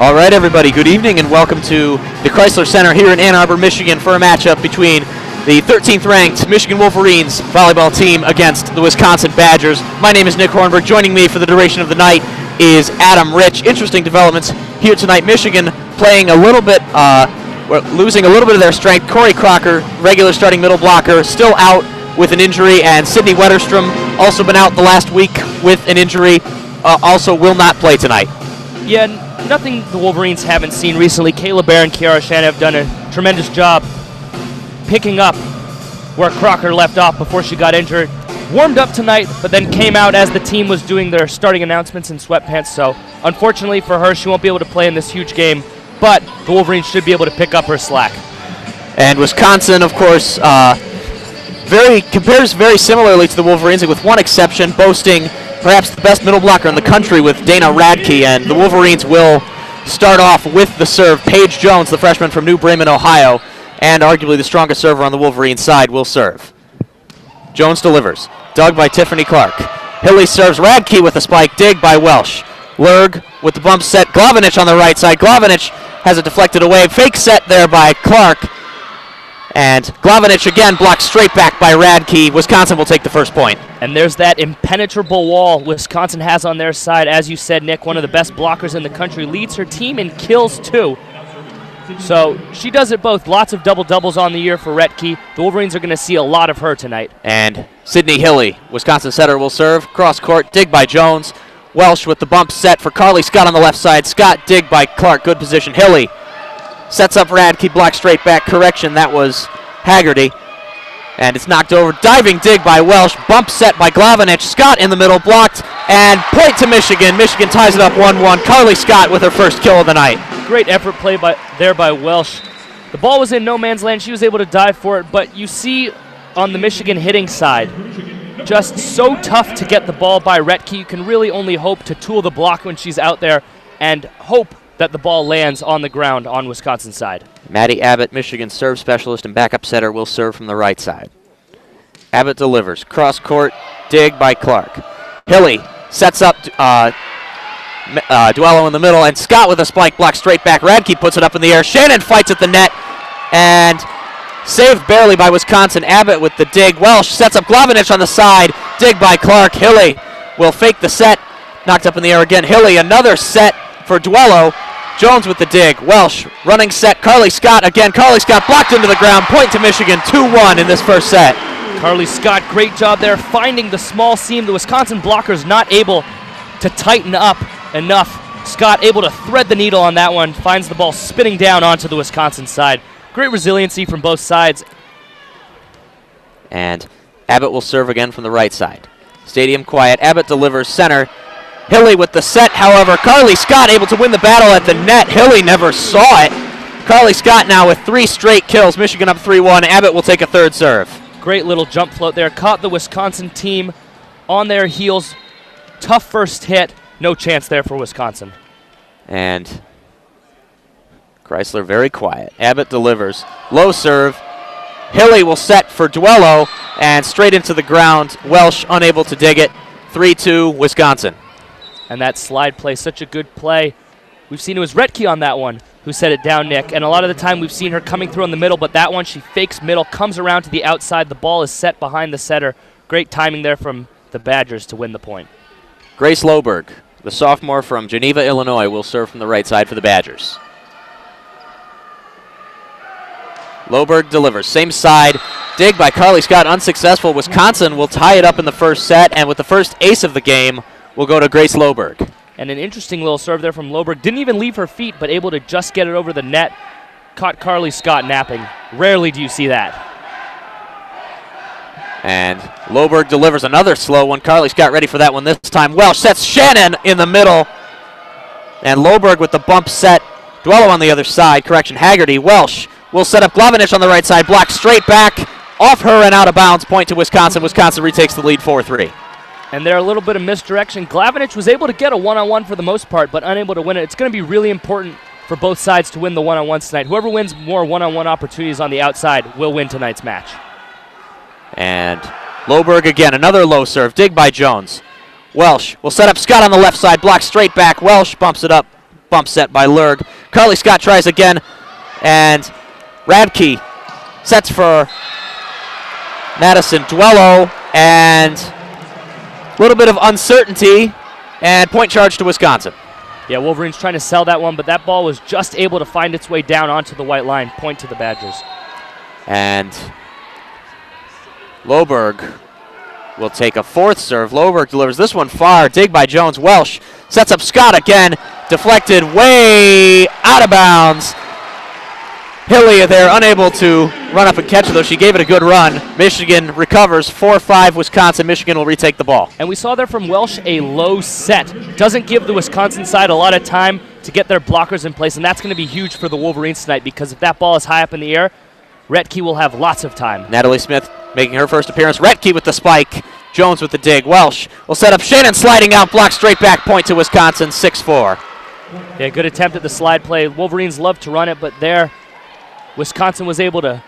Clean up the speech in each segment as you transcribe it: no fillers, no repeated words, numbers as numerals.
All right, everybody, good evening and welcome to the Crisler Center here in Ann Arbor, Michigan for a matchup between the 13th ranked Michigan Wolverines volleyball team against the Wisconsin Badgers. My name is Nick Hornberg. Joining me for the duration of the night is Adam Rich. Interesting developments here tonight. Michigan playing a little bit, losing a little bit of their strength. Corey Crocker, regular starting middle blocker, still out with an injury, and Sydney Wetterstrom, also been out the last week with an injury, also will not play tonight. Yeah, nothing the Wolverines haven't seen recently. Kayla Bear and Kiara Shannon have done a tremendous job picking up where Crocker left off before she got injured. Warmed up tonight, but then came out as the team was doing their starting announcements in sweatpants. So unfortunately for her, she won't be able to play in this huge game, but the Wolverines should be able to pick up her slack. And Wisconsin, of course, compares very similarly to the Wolverines, with one exception, boasting perhaps the best middle blocker in the country with Dana Radke, and the Wolverines will start off with the serve. Paige Jones, the freshman from New Bremen, Ohio, and arguably the strongest server on the Wolverine side, will serve. Jones delivers, dug by Tiffany Clark. Hilly serves, Radke with a spike, dig by Welsh. Lurg with the bump set, Glavinich on the right side. Glavinich has it deflected away, fake set there by Clark. And Glavinich again blocked straight back by Radke. Wisconsin will take the first point. And there's that impenetrable wall Wisconsin has on their side. As you said, Nick, one of the best blockers in the country, leads her team in kills too. So she does it both. Lots of double-doubles on the year for Radke. The Wolverines are going to see a lot of her tonight. And Sydney Hilly, Wisconsin setter, will serve. Cross court, dig by Jones. Welsh with the bump set for Carly Scott on the left side. Scott, dig by Clark. Good position. Hilly sets up Radke, blocked straight back. Correction, that was Haggerty. And it's knocked over. Diving dig by Welsh. Bump set by Glavinich. Scott in the middle, blocked. And point to Michigan. Michigan ties it up 1-1. Carly Scott with her first kill of the night. Great effort play there by Welsh. The ball was in no man's land. She was able to dive for it. But you see on the Michigan hitting side, just so tough to get the ball by Radke. You can really only hope to tool the block when she's out there and hope that the ball lands on the ground on Wisconsin's side. Maddie Abbott, Michigan serve specialist and backup setter, will serve from the right side. Abbott delivers. Cross court, dig by Clark. Hilly sets up Duello in the middle, and Scott with a spike block straight back. Radke puts it up in the air. Shannon fights at the net, and saved barely by Wisconsin. Abbott with the dig. Welsh sets up Glavinich on the side. Dig by Clark. Hilly will fake the set. Knocked up in the air again. Hilly, another set for Duello. Jones with the dig. Welsh running set. Carly Scott again. Carly Scott blocked into the ground. Point to Michigan. 2-1 in this first set. Carly Scott, great job there finding the small seam. The Wisconsin blockers not able to tighten up enough. Scott able to thread the needle on that one. Finds the ball spinning down onto the Wisconsin side. Great resiliency from both sides. And Abbott will serve again from the right side. Stadium quiet. Abbott delivers center. Hilly with the set, however. Carly Scott able to win the battle at the net. Hilly never saw it. Carly Scott now with 3 straight kills. Michigan up 3-1. Abbott will take a third serve. Great little jump float there. Caught the Wisconsin team on their heels. Tough first hit. No chance there for Wisconsin. And Crisler very quiet. Abbott delivers. Low serve. Hilly will set for Duello, and straight into the ground. Welsh unable to dig it. 3-2 Wisconsin. And that slide play, such a good play. We've seen it was Radke on that one who set it down, Nick. And a lot of the time we've seen her coming through in the middle, but that one she fakes middle, comes around to the outside. The ball is set behind the setter. Great timing there from the Badgers to win the point. Grace Loberg, the sophomore from Geneva, Illinois, will serve from the right side for the Badgers. Loberg delivers. Same side. Dig by Carly Scott, unsuccessful. Wisconsin will tie it up in the first set, and with the first ace of the game, will go to Grace Loberg. And an interesting little serve there from Loberg. Didn't even leave her feet, but able to just get it over the net. Caught Carly Scott napping. Rarely do you see that. And Loberg delivers another slow one. Carly Scott ready for that one this time. Welsh sets Shannon in the middle. And Loberg with the bump set. Duello on the other side. Correction, Haggerty. Welsh will set up Glavinich on the right side. Blocked straight back. Off her and out of bounds. Point to Wisconsin. Wisconsin retakes the lead 4-3. And there a little bit of misdirection. Glavinich was able to get a one-on-one for the most part, but unable to win it. It's going to be really important for both sides to win the one-on-ones tonight. Whoever wins more one-on-one opportunities on the outside will win tonight's match. And Loberg again, another low serve. Dig by Jones. Welsh will set up Scott on the left side. Blocked straight back. Welsh bumps it up bump set by Lurg. Carly Scott tries again, and Radke sets for Madison Duello, and a little bit of uncertainty, and point charge to Wisconsin. Yeah, Wolverines trying to sell that one, but that ball was just able to find its way down onto the white line. Point to the Badgers. And Loberg will take a fourth serve. Loberg delivers this one far. Dig by Jones. Welsh sets up Scott again. Deflected way out of bounds. Hilly there unable to run up and catch it, though she gave it a good run. Michigan recovers 4-5 Wisconsin. Michigan will retake the ball. And we saw there from Welsh a low set. Doesn't give the Wisconsin side a lot of time to get their blockers in place, and that's going to be huge for the Wolverines tonight, because if that ball is high up in the air, Retke will have lots of time. Natalie Smith making her first appearance. Retke with the spike. Jones with the dig. Welsh will set up. Shannon sliding out. Block straight back. Point to Wisconsin. 6-4. Yeah, good attempt at the slide play. Wolverines love to run it, but there Wisconsin was able to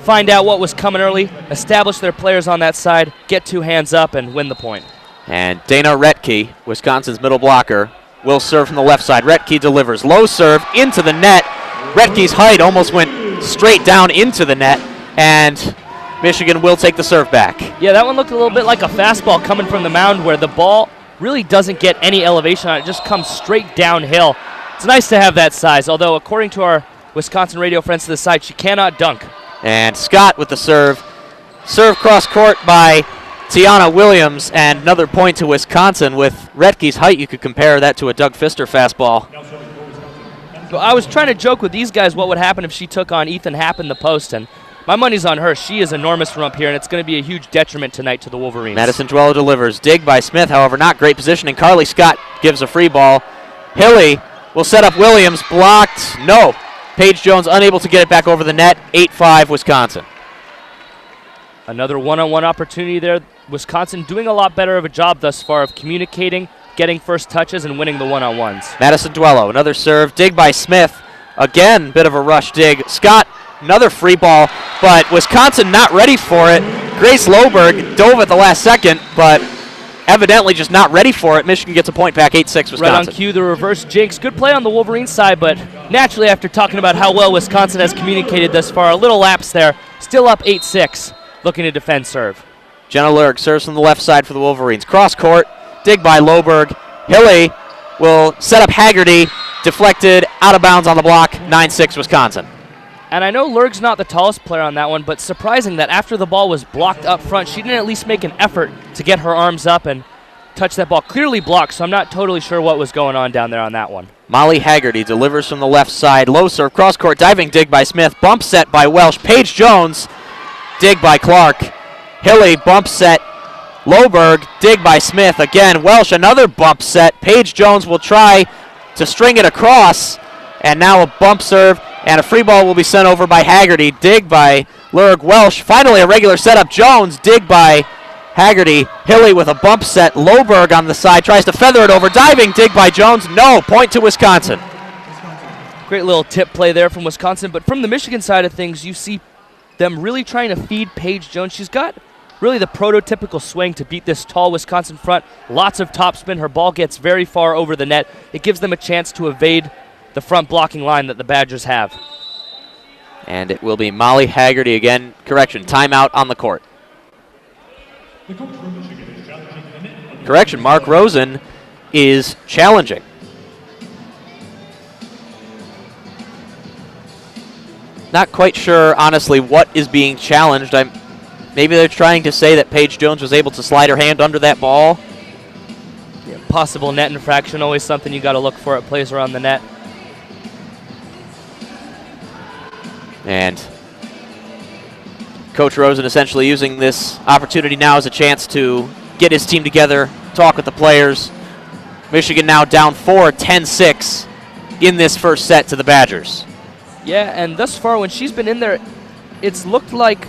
find out what was coming early, establish their players on that side, get two hands up, and win the point. And Dana Retke, Wisconsin's middle blocker, will serve from the left side. Retke delivers. Low serve into the net. Retke's height almost went straight down into the net, and Michigan will take the serve back. Yeah, that one looked a little bit like a fastball coming from the mound, where the ball really doesn't get any elevation on it. It just comes straight downhill. It's nice to have that size, although according to our Wisconsin radio friends to the side, she cannot dunk. And Scott with the serve. Serve cross court by Tiana Williams, and another point to Wisconsin. With Retke's height, you could compare that to a Doug Pfister fastball. I was trying to joke with these guys what would happen if she took on Ethan Happ in the post, and my money's on her. She is enormous from up here, and it's going to be a huge detriment tonight to the Wolverines. Madison Duello delivers. Dig by Smith, however, not great positioning. Carly Scott gives a free ball. Hilly will set up Williams. Blocked. No. Paige Jones unable to get it back over the net. 8-5 Wisconsin. Another one-on-one opportunity there. Wisconsin doing a lot better of a job thus far of communicating, getting first touches, and winning the one-on-ones. Madison Duello, another serve. Dig by Smith. Again, bit of a rush dig. Scott, another free ball, but Wisconsin not ready for it. Grace Loberg dove at the last second, but evidently just not ready for it. Michigan gets a point back, 8-6 Wisconsin. Right on cue, the reverse jinx. Good play on the Wolverine side, but naturally after talking about how well Wisconsin has communicated thus far, a little lapse there. Still up 8-6, looking to defend serve. Jenna Lurg serves from the left side for the Wolverines. Cross court, dig by Loberg. Hilly will set up Haggerty, deflected, out of bounds on the block, 9-6 Wisconsin. And I know Lurg's not the tallest player on that one, but surprising that after the ball was blocked up front, she didn't at least make an effort to get her arms up and touch that ball. Clearly blocked, so I'm not totally sure what was going on down there on that one. Molly Haggerty delivers from the left side. Low serve, cross court, diving dig by Smith. Bump set by Welsh. Paige Jones, dig by Clark. Hilly, bump set. Loberg, dig by Smith. Again, Welsh, another bump set. Paige Jones will try to string it across, and now a bump serve, and a free ball will be sent over by Haggerty. Dig by Lurg. Welsh, finally a regular setup. Jones, dig by Haggerty. Hilly with a bump set. Loberg on the side, tries to feather it over. Diving dig by Jones. No, point to Wisconsin. Great little tip play there from Wisconsin, but from the Michigan side of things, you see them really trying to feed Paige Jones. She's got really the prototypical swing to beat this tall Wisconsin front. Lots of topspin. Her ball gets very far over the net. It gives them a chance to evade the front blocking line that the Badgers have. And it will be Molly Haggerty again. Correction, timeout on the court. Correction, Mark Rosen is challenging. Not quite sure, honestly, what is being challenged. Maybe they're trying to say that Paige Jones was able to slide her hand under that ball. Yeah, possible net infraction, always something you got to look for at plays around the net. And Coach Rosen essentially using this opportunity now as a chance to get his team together, talk with the players. Michigan now down 4, 10-6 in this first set to the Badgers. Yeah, and thus far when she's been in there, it's looked like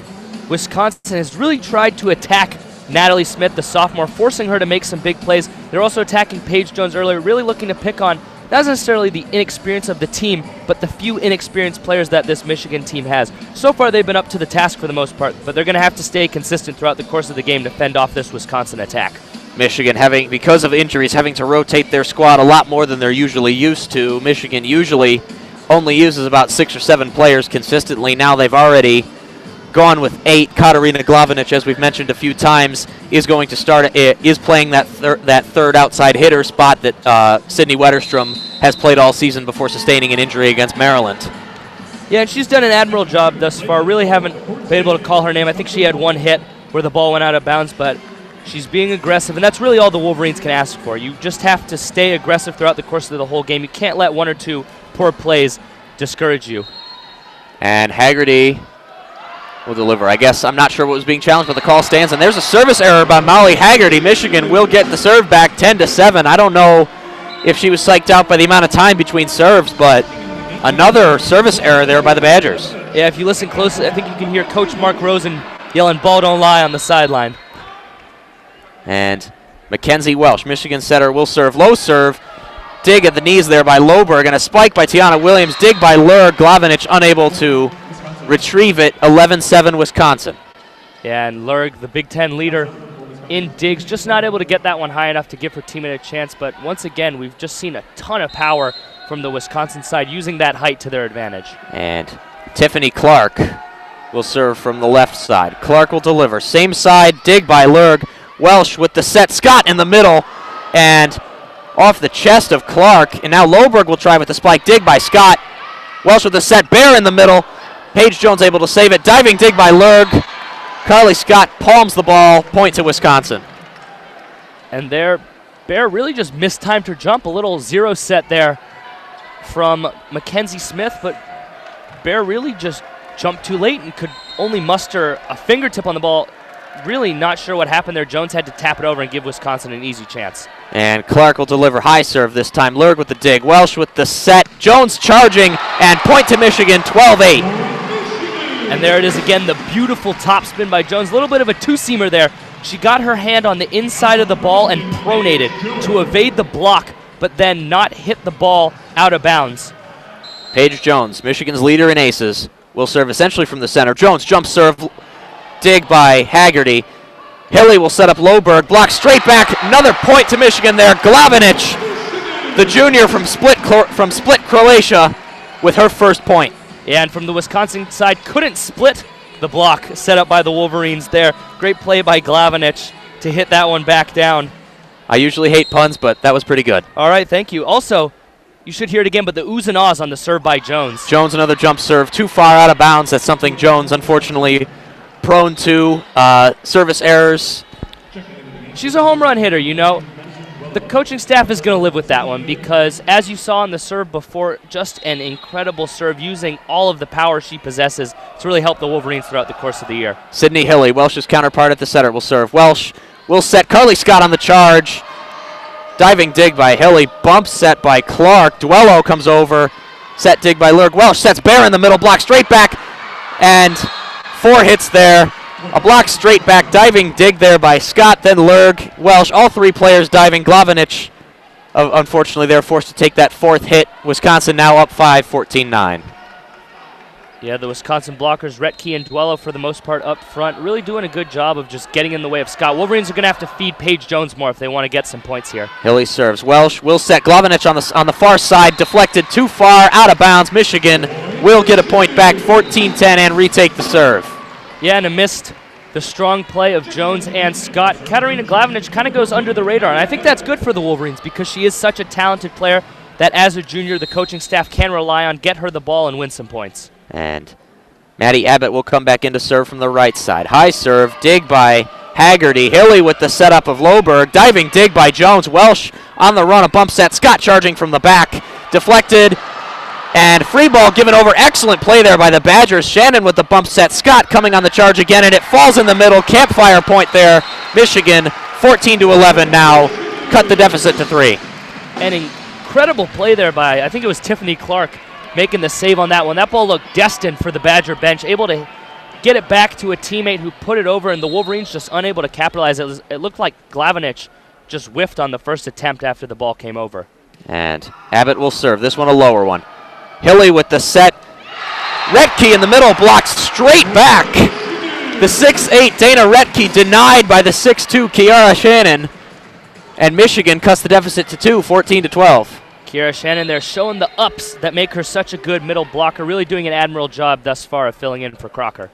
Wisconsin has really tried to attack Natalie Smith, the sophomore, forcing her to make some big plays. They're also attacking Paige Jones earlier, really looking to pick on not necessarily the inexperience of the team, but the few inexperienced players that this Michigan team has. So far, they've been up to the task for the most part, but they're going to have to stay consistent throughout the course of the game to fend off this Wisconsin attack. Michigan because of injuries, having to rotate their squad a lot more than they're usually used to. Michigan usually only uses about 6 or 7 players consistently. Now they've already gone with 8. Katarina Glavinic, as we've mentioned a few times, is going to start. Is playing that third outside hitter spot that Sydney Wetterstrom has played all season before sustaining an injury against Maryland. Yeah, and she's done an admirable job thus far. Really haven't been able to call her name. I think she had one hit where the ball went out of bounds, but she's being aggressive, and that's really all the Wolverines can ask for. You just have to stay aggressive throughout the course of the whole game. You can't let 1 or 2 poor plays discourage you. And Haggerty will deliver. I guess I'm not sure what was being challenged, but the call stands, and there's a service error by Molly Haggerty. Michigan will get the serve back 10-7. I don't know if she was psyched out by the amount of time between serves, but another service error there by the Badgers. Yeah, if you listen closely, I think you can hear Coach Mark Rosen yelling, "Ball don't lie," on the sideline. And Mackenzie Welsh, Michigan setter, will serve. Low serve. Dig at the knees there by Loberg, and a spike by Tiana Williams. Dig by Lurg. Glavinic unable to retrieve it. 11-7 Wisconsin. Yeah, and Lurg, the Big Ten leader in digs, just not able to get that one high enough to give her teammate a chance. But once again, we've just seen a ton of power from the Wisconsin side using that height to their advantage. And Tiffany Clark will serve from the left side. Clark will deliver. Same side, dig by Lurg. Welsh with the set. Scott in the middle, and off the chest of Clark. And now Loberg will try with the spike. Dig by Scott. Welsh with the set. Bear in the middle. Paige Jones able to save it. Diving dig by Lurg. Carly Scott palms the ball. Point to Wisconsin. And there, Bear really just mistimed her jump. A little zero set there from Mackenzie Smith, but Bear really just jumped too late and could only muster a fingertip on the ball. Really not sure what happened there. Jones had to tap it over and give Wisconsin an easy chance. And Clark will deliver high serve this time. Lurg with the dig. Welsh with the set. Jones charging, and point to Michigan, 12-8. And there it is again, the beautiful top spin by Jones. A little bit of a two-seamer there. She got her hand on the inside of the ball and pronated to evade the block, but then not hit the ball out of bounds. Paige Jones, Michigan's leader in aces, will serve essentially from the center. Jones jump serve. Dig by Haggerty. Hilly will set up Loberg. Block straight back. Another point to Michigan there. Glavinic, the junior from Split, Croatia, with her first point. Yeah, and from the Wisconsin side, couldn't split the block set up by the Wolverines there. Great play by Glavinic to hit that one back down. I usually hate puns, but that was pretty good. All right, thank you. Also, you should hear it again, but the oohs and ahs on the serve by Jones. Jones, another jump serve. Too far out of bounds. That's something Jones, unfortunately, prone to. Service errors. She's a home run hitter, you know. The coaching staff is going to live with that one because, as you saw on the serve before, just an incredible serve using all of the power she possesses to really help the Wolverines throughout the course of the year. Sydney Hilly, Welsh's counterpart at the setter, will serve. Welsh will set. Carly Scott on the charge. Diving dig by Hilly. Bump set by Clark. Duello comes over. Set dig by Lurg. Welsh sets Bear in the middle. Block straight back. And 4 hits there. A block straight back, diving dig there by Scott, then Lurg, Welsh, all 3 players diving. Glavinic, unfortunately, they're forced to take that 4th hit. Wisconsin now up 5, 14-9. Yeah, the Wisconsin blockers, Retke and Duello, for the most part up front, really doing a good job of just getting in the way of Scott. Wolverines are going to have to feed Paige Jones more if they want to get some points here. Hilly serves. Welsh will set. Glavinic on the far side, deflected too far, out of bounds. Michigan will get a point back, 14-10, and retake the serve. Yeah, and amidst the strong play of Jones and Scott, Katarina Glavinic kind of goes under the radar, and I think that's good for the Wolverines because she is such a talented player that as a junior, the coaching staff can rely on, get her the ball and win some points. And Maddie Abbott will come back in to serve from the right side. High serve, dig by Haggerty. Hilly with the setup of Loberg. Diving dig by Jones. Welsh on the run, a bump set. Scott charging from the back. Deflected. And free ball given over. Excellent play there by the Badgers. Shannon with the bump set. Scott coming on the charge again, and it falls in the middle. Campfire point there. Michigan 14-11 now. Cut the deficit to 3. An incredible play there by, I think it was Tiffany Clark, making the save on that one. That ball looked destined for the Badger bench, able to get it back to a teammate who put it over, and the Wolverines just unable to capitalize. It looked like Glavinic just whiffed on the first attempt after the ball came over. And Abbott will serve. This one a lower one. Hilly with the set. Retke in the middle, blocked straight back. The 6'8" Dana Retke denied by the 6'2" Kiara Shannon. And Michigan cuts the deficit to 2, 14-12. Kiara Shannon there showing the ups that make her such a good middle blocker, really doing an admirable job thus far of filling in for Crocker.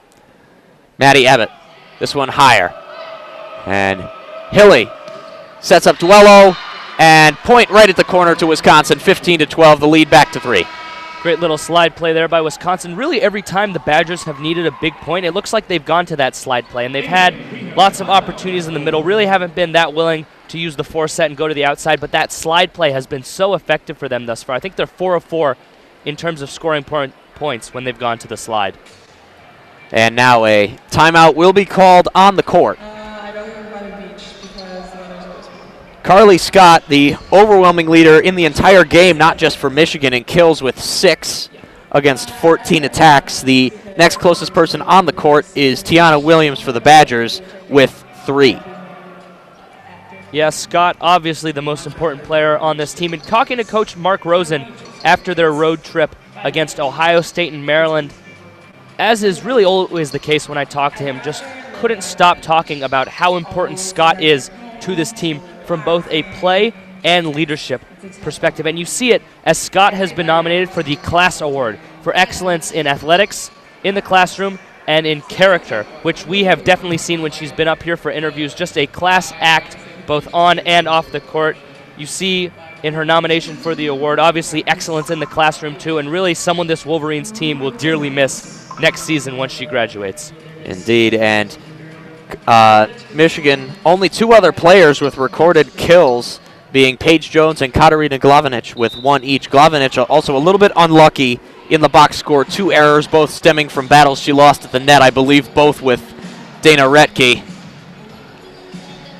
Maddie Ebbett, this one higher. And Hilly sets up Duello, and point right at the corner to Wisconsin, 15-12, the lead back to 3. Great little slide play there by Wisconsin. Really every time the Badgers have needed a big point, it looks like they've gone to that slide play, and they've had lots of opportunities in the middle, really haven't been that willing to use the 4 set and go to the outside, but that slide play has been so effective for them thus far. I think they're 4 of 4 in terms of scoring points when they've gone to the slide. And now a timeout will be called on the court. Carly Scott, the overwhelming leader in the entire game, not just for Michigan, in kills with 6 against 14 attacks. The next closest person on the court is Tiana Williams for the Badgers with 3. Yeah, Scott, obviously the most important player on this team. And talking to Coach Mark Rosen after their road trip against Ohio State and Maryland, as is really always the case when I talk to him, just couldn't stop talking about how important Scott is to this team from both a play and leadership perspective. And you see it as Scott has been nominated for the Class Award for excellence in athletics, in the classroom, and in character, which we have definitely seen when she's been up here for interviews. Just a class act both on and off the court. You see in her nomination for the award, obviously excellence in the classroom too, and really someone this Wolverines team will dearly miss next season once she graduates. Indeed, and Michigan, only 2 other players with recorded kills, being Paige Jones and Katarina Glavinich with 1 each. Glavinich also a little bit unlucky in the box score, 2 errors, both stemming from battles she lost at the net, I believe both with Dana Retke.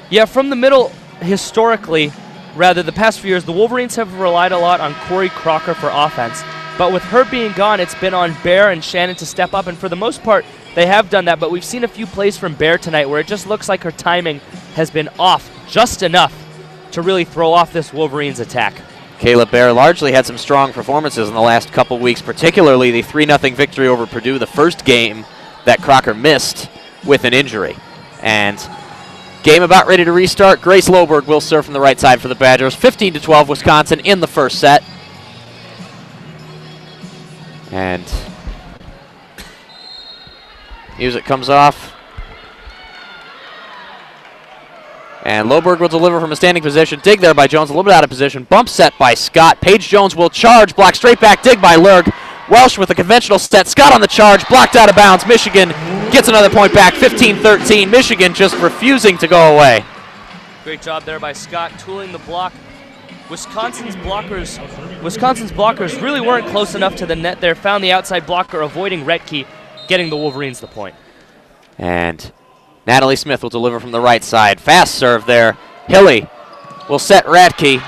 Yeah, from the middle, historically, rather the past few years, the Wolverines have relied a lot on Corey Crocker for offense. But with her being gone, it's been on Bear and Shannon to step up, and for the most part, they have done that. But we've seen a few plays from Bear tonight where it just looks like her timing has been off just enough to really throw off this Wolverines attack. Kayla Bear largely had some strong performances in the last couple weeks, particularly the 3-0 victory over Purdue, the first game that Crocker missed with an injury. And game about ready to restart. Grace Loberg will serve from the right side for the Badgers. 15-12 Wisconsin in the first set. And music comes off. And Loberg will deliver from a standing position. Dig there by Jones, a little bit out of position. Bump set by Scott. Paige Jones will charge. Block straight back. Dig by Lurg. Welsh with a conventional set. Scott on the charge. Blocked out of bounds. Michigan gets another point back. 15-13. Michigan just refusing to go away. Great job there by Scott, tooling the block. Wisconsin's blockers really weren't close enough to the net there. Found the outside blocker, avoiding Retke, getting the Wolverines the point. And Natalie Smith will deliver from the right side. Fast serve there. Hilly will set Radke.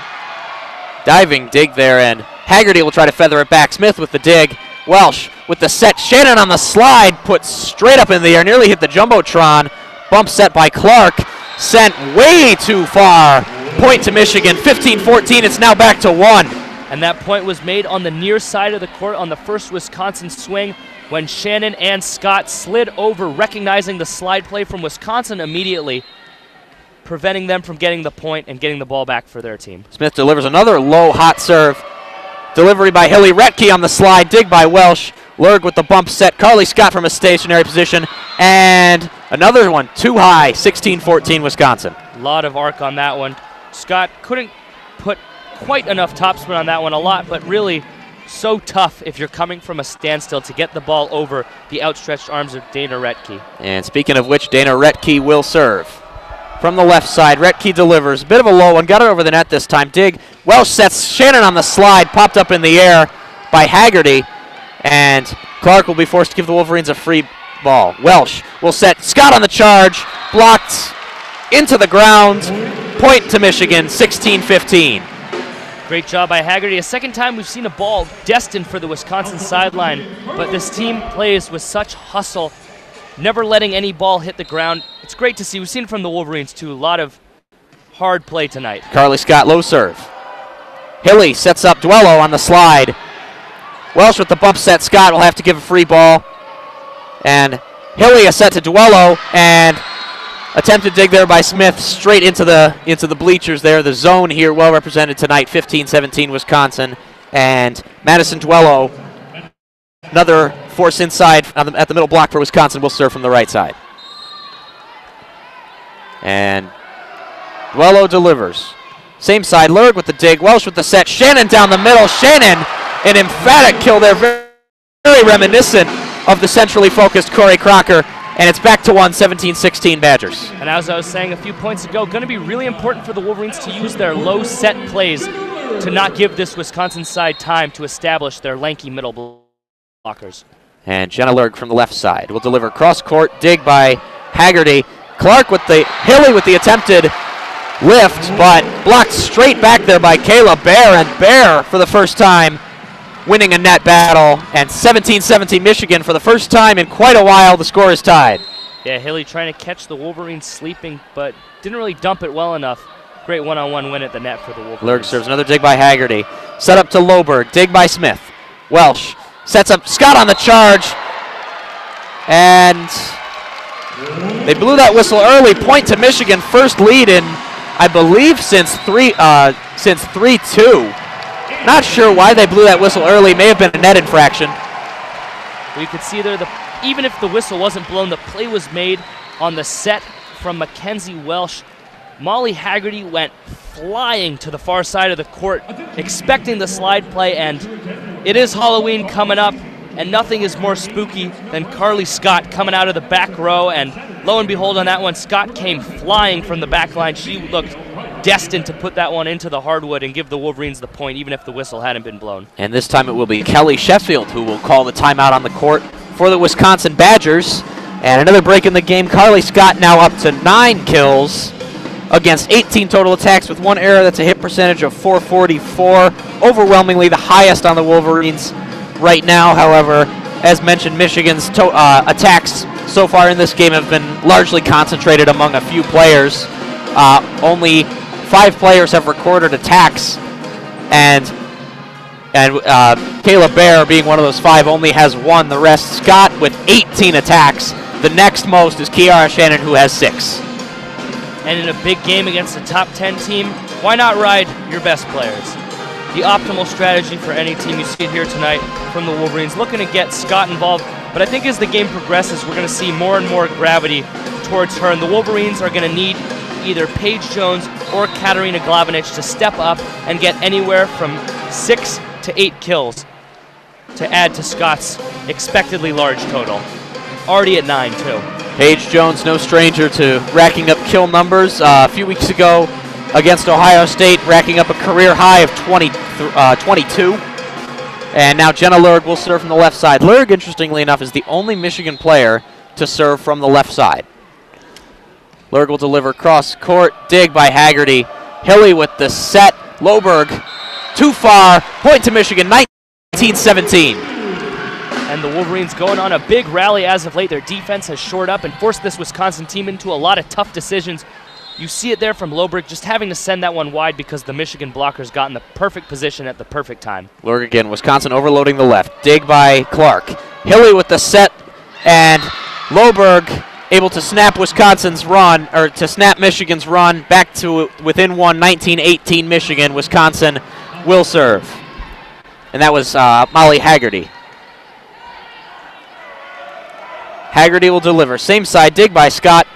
Diving dig there, and Haggerty will try to feather it back. Smith with the dig. Welsh with the set. Shannon on the slide, put straight up in the air, nearly hit the Jumbotron. Bump set by Clark. Sent way too far. Point to Michigan. 15-14. It's now back to 1. And that point was made on the near side of the court on the first Wisconsin swing, when Shannon and Scott slid over, recognizing the slide play from Wisconsin immediately, preventing them from getting the point and getting the ball back for their team. Smith delivers another low hot serve. Delivery by Hilly. Retke on the slide. Dig by Welsh. Lurg with the bump set. Carly Scott from a stationary position. And another one too high. 16-14 Wisconsin. A lot of arc on that one. Scott couldn't put quite enough topspin on that one, a lot, but really so tough if you're coming from a standstill to get the ball over the outstretched arms of Dana Retke. And speaking of which, Dana Retke will serve. From the left side, Retke delivers. A bit of a low one. Got it over the net this time. Dig. Welsh sets Shannon on the slide. Popped up in the air by Haggerty. And Clark will be forced to give the Wolverines a free ball. Welsh will set Scott on the charge. Blocked into the ground. Point to Michigan, 16-15. Great job by Haggerty. A second time we've seen a ball destined for the Wisconsin sideline, but this team plays with such hustle, never letting any ball hit the ground. It's great to see. We've seen it from the Wolverines, too. A lot of hard play tonight. Carly Scott, low serve. Hilly sets up Duello on the slide. Welsh with the bump set. Scott will have to give a free ball. And Hilly a set to Duello, and Attempted dig there by Smith, straight into the bleachers there. The zone here well represented tonight, 15-17 Wisconsin. And Madison Dwello, another force inside at the middle block for Wisconsin, will serve from the right side. And Dwello delivers. Same side, Lurg with the dig, Welsh with the set, Shannon down the middle. Shannon, an emphatic kill there, very reminiscent of the centrally focused Corey Crocker. And it's back to 17-16 Badgers. And as I was saying a few points ago, going to be really important for the Wolverines to use their low set plays to not give this Wisconsin side time to establish their lanky middle blockers. And Jenna Lurg from the left side will deliver cross court, dig by Haggerty. Clark with the, Hilly with the attempted lift, but blocked straight back there by Kayla Bear, and Bear for the first time winning a net battle, and 17-17 Michigan for the first time in quite a while. The score is tied. Yeah, Hilly trying to catch the Wolverines sleeping, but didn't really dump it well enough. Great one-on-one win at the net for the Wolverines. Lurg serves another dig by Haggerty. Set up to Loberg, dig by Smith. Welsh sets up Scott on the charge, and they blew that whistle early. Point to Michigan, first lead in, I believe, since 3-2. Not sure why they blew that whistle early. May have been a net infraction. Well, you could see there, even if the whistle wasn't blown, the play was made on the set from Mackenzie Welsh. Molly Haggerty went flying to the far side of the court, expecting the slide play, and it is Halloween coming up, and nothing is more spooky than Carly Scott coming out of the back row, and lo and behold on that one, Scott came flying from the back line. She looked destined to put that one into the hardwood and give the Wolverines the point, even if the whistle hadn't been blown. And this time it will be Kelly Sheffield who will call the timeout on the court for the Wisconsin Badgers. And another break in the game. Carly Scott now up to 9 kills against 18 total attacks with 1 error. That's a hit percentage of .444. Overwhelmingly the highest on the Wolverines right now. However, as mentioned, Michigan's attacks so far in this game have been largely concentrated among a few players. Only 5 players have recorded attacks, and Kayla Bear, being one of those 5, only has 1. The rest, Scott with 18 attacks. The next most is Kiara Shannon, who has 6. And in a big game against a top 10 team, why not ride your best players? The optimal strategy for any team. You see it here tonight from the Wolverines, looking to get Scott involved. But I think as the game progresses, we're going to see more and more gravity towards her, and the Wolverines are going to need either Paige Jones or Katarina Glavinich to step up and get anywhere from 6 to 8 kills to add to Scott's expectedly large total. Already at 9, too. Paige Jones, no stranger to racking up kill numbers. A few weeks ago against Ohio State, racking up a career high of 22. And now Jenna Lurg will serve from the left side. Lurg, interestingly enough, is the only Michigan player to serve from the left side. Lurg will deliver cross court, dig by Haggerty. Hilly with the set. Loberg too far. Point to Michigan, 19-17. And the Wolverines going on a big rally as of late. Their defense has shored up and forced this Wisconsin team into a lot of tough decisions. You see it there from Loberg just having to send that one wide because the Michigan blockers got in the perfect position at the perfect time. Lurg again, Wisconsin overloading the left. Dig by Clark. Hilly with the set, and Loberg able to snap Wisconsin's run, or to snap Michigan's run back to within 1, 19-18 Michigan. Wisconsin will serve. And that was Molly Haggerty. Haggerty will deliver. Same side, dig by Scott.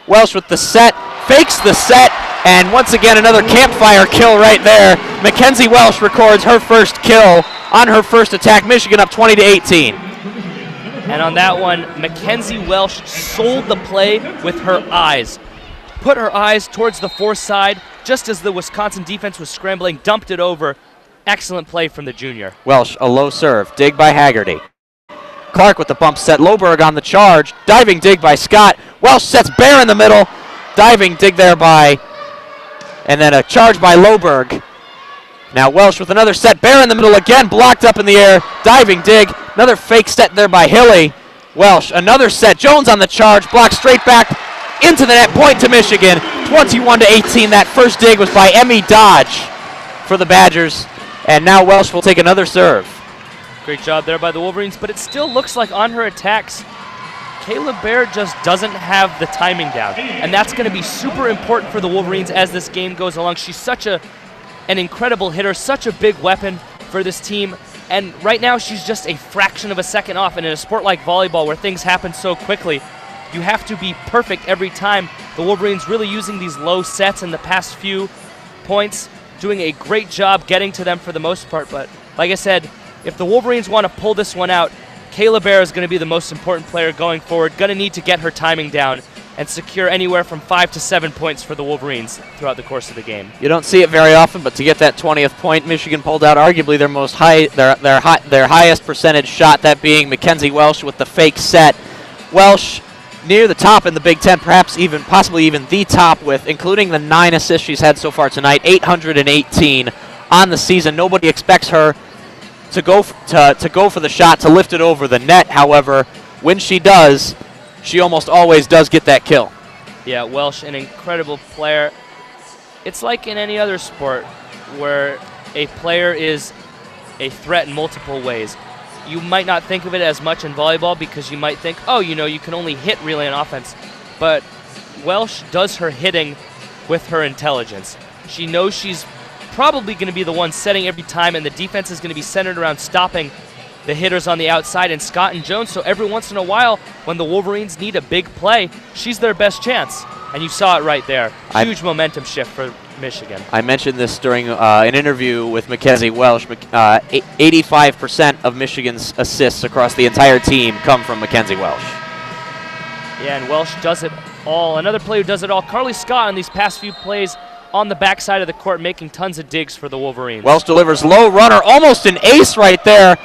Welsh with the set, fakes the set, and once again another campfire kill right there. Mackenzie Welsh records her first kill on her first attack. Michigan up 20-18. And on that one, Mackenzie Welsh sold the play with her eyes. Put her eyes towards the force side, just as the Wisconsin defense was scrambling, dumped it over. Excellent play from the junior. Welsh, a low serve, dig by Haggerty. Clark with the bump set, Loberg on the charge, diving dig by Scott. Welsh sets Bear in the middle, diving dig there by, and then a charge by Loberg. Now Welsh with another set, Bear in the middle again, blocked up in the air, diving dig, another fake set there by Hilly. Welsh, another set, Jones on the charge, blocked straight back into the net, point to Michigan, 21-18. That first dig was by Emmy Dodge for the Badgers, and now Welsh will take another serve. Great job there by the Wolverines, but it still looks like on her attacks, Kayla Baer just doesn't have the timing down. And that's going to be super important for the Wolverines as this game goes along. She's such an incredible hitter, such a big weapon for this team. And right now she's just a fraction of a second off. And in a sport like volleyball where things happen so quickly, you have to be perfect every time. The Wolverines really using these low sets in the past few points, doing a great job getting to them for the most part. But like I said, if the Wolverines want to pull this one out, Kayla Baer is going to be the most important player going forward. Going to need to get her timing down and secure anywhere from 5 to 7 points for the Wolverines throughout the course of the game. You don't see it very often, but to get that 20th point, Michigan pulled out arguably their highest percentage shot, that being Mackenzie Welsh with the fake set. Welsh near the top in the Big Ten, possibly even the top, with including the 9 assists she's had so far tonight, 818 on the season. Nobody expects her to go for the shot, to lift it over the net. However, when she does, she almost always does get that kill. Yeah, Welsh, an incredible player. It's like in any other sport where a player is a threat in multiple ways. You might not think of it as much in volleyball because you might think, oh, you can only hit really on offense. But Welsh does her hitting with her intelligence. She knows she's probably going to be the one setting every time, and the defense is going to be centered around stopping the hitters on the outside and Scott and Jones. So every once in a while, when the Wolverines need a big play, she's their best chance. And you saw it right there. Huge momentum shift for Michigan. I mentioned this during an interview with Mackenzie Welsh. 85% of Michigan's assists across the entire team come from Mackenzie Welsh. Yeah, and Welsh does it all. Another player who does it all, Carly Scott, on these past few plays on the backside of the court, making tons of digs for the Wolverines. Welsh delivers low runner, almost an ace right there,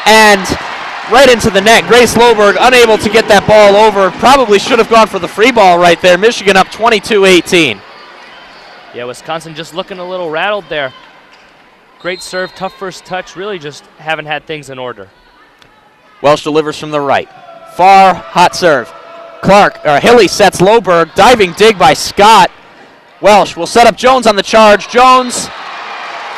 and right into the net. Grace Loberg unable to get that ball over. Probably should have gone for the free ball right there. Michigan up 22-18. Yeah, Wisconsin just looking a little rattled there. Great serve, tough first touch, really just haven't had things in order. Welsh delivers from the right. Far, hot serve. Hilly sets Loberg, diving dig by Scott. Welsh will set up Jones on the charge. Jones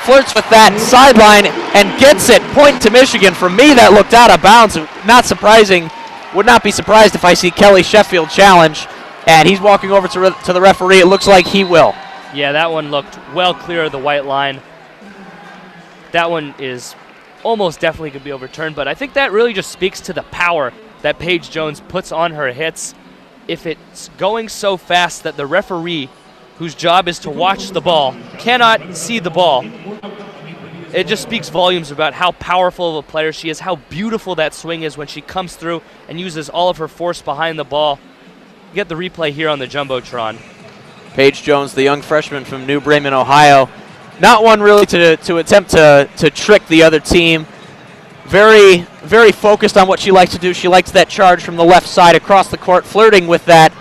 flirts with that sideline and gets it. Point to Michigan. For me, that looked out of bounds. Not surprising. Would not be surprised if I see Kelly Sheffield challenge. And he's walking over to the referee. It looks like he will. Yeah, that one looked well clear of the white line. That one is almost definitely going to be overturned. But I think that really just speaks to the power that Paige Jones puts on her hits. If it's going so fast that the referee, whose job is to watch the ball, cannot see the ball, it just speaks volumes about how powerful of a player she is, how beautiful that swing is when she comes through and uses all of her force behind the ball. You get the replay here on the Jumbotron. Paige Jones, the young freshman from New Bremen, Ohio, not one really to attempt to trick the other team. Very, very focused on what she likes to do. She likes that charge from the left side across the court, flirting with that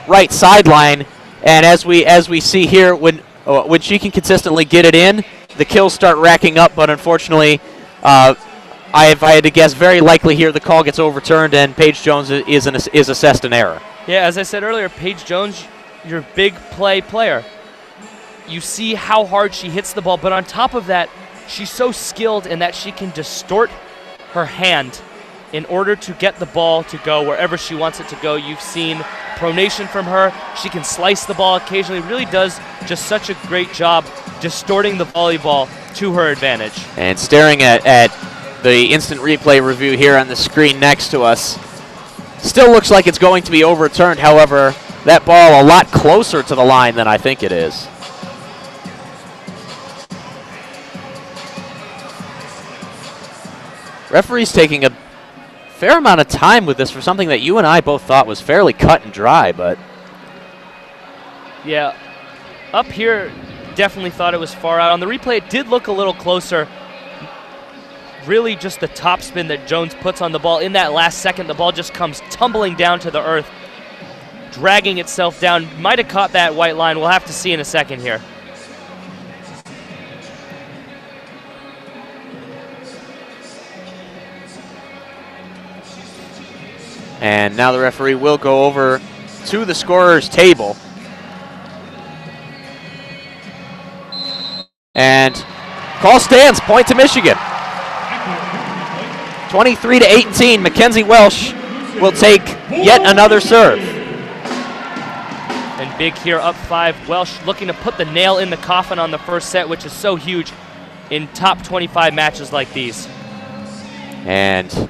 right sideline. And as we see here, when she can consistently get it in, the kills start racking up. But unfortunately, if I had to guess, very likely here the call gets overturned and Paige Jones is assessed an error. Yeah, as I said earlier, Paige Jones, your big play player. You see how hard she hits the ball, but on top of that, she's so skilled in that she can distort her hand in order to get the ball to go wherever she wants it to go. You've seen pronation from her. She can slice the ball occasionally. Really does just such a great job distorting the volleyball to her advantage. And staring at the instant replay review here on the screen next to us, still looks like it's going to be overturned. However, that ball a lot closer to the line than I think it is. Referee's taking a fair amount of time with this for something that you and I both thought was fairly cut and dry, but... Yeah, up here, definitely thought it was far out. On the replay, it did look a little closer. Really just the topspin that Jones puts on the ball. In that last second, the ball just comes tumbling down to the earth, dragging itself down. Might have caught that white line. We'll have to see in a second here. And now the referee will go over to the scorer's table. And call stands, point to Michigan. 23-18, Mackenzie Welsh will take yet another serve. And big here, up 5. Welsh looking to put the nail in the coffin on the first set, which is so huge in top 25 matches like these. And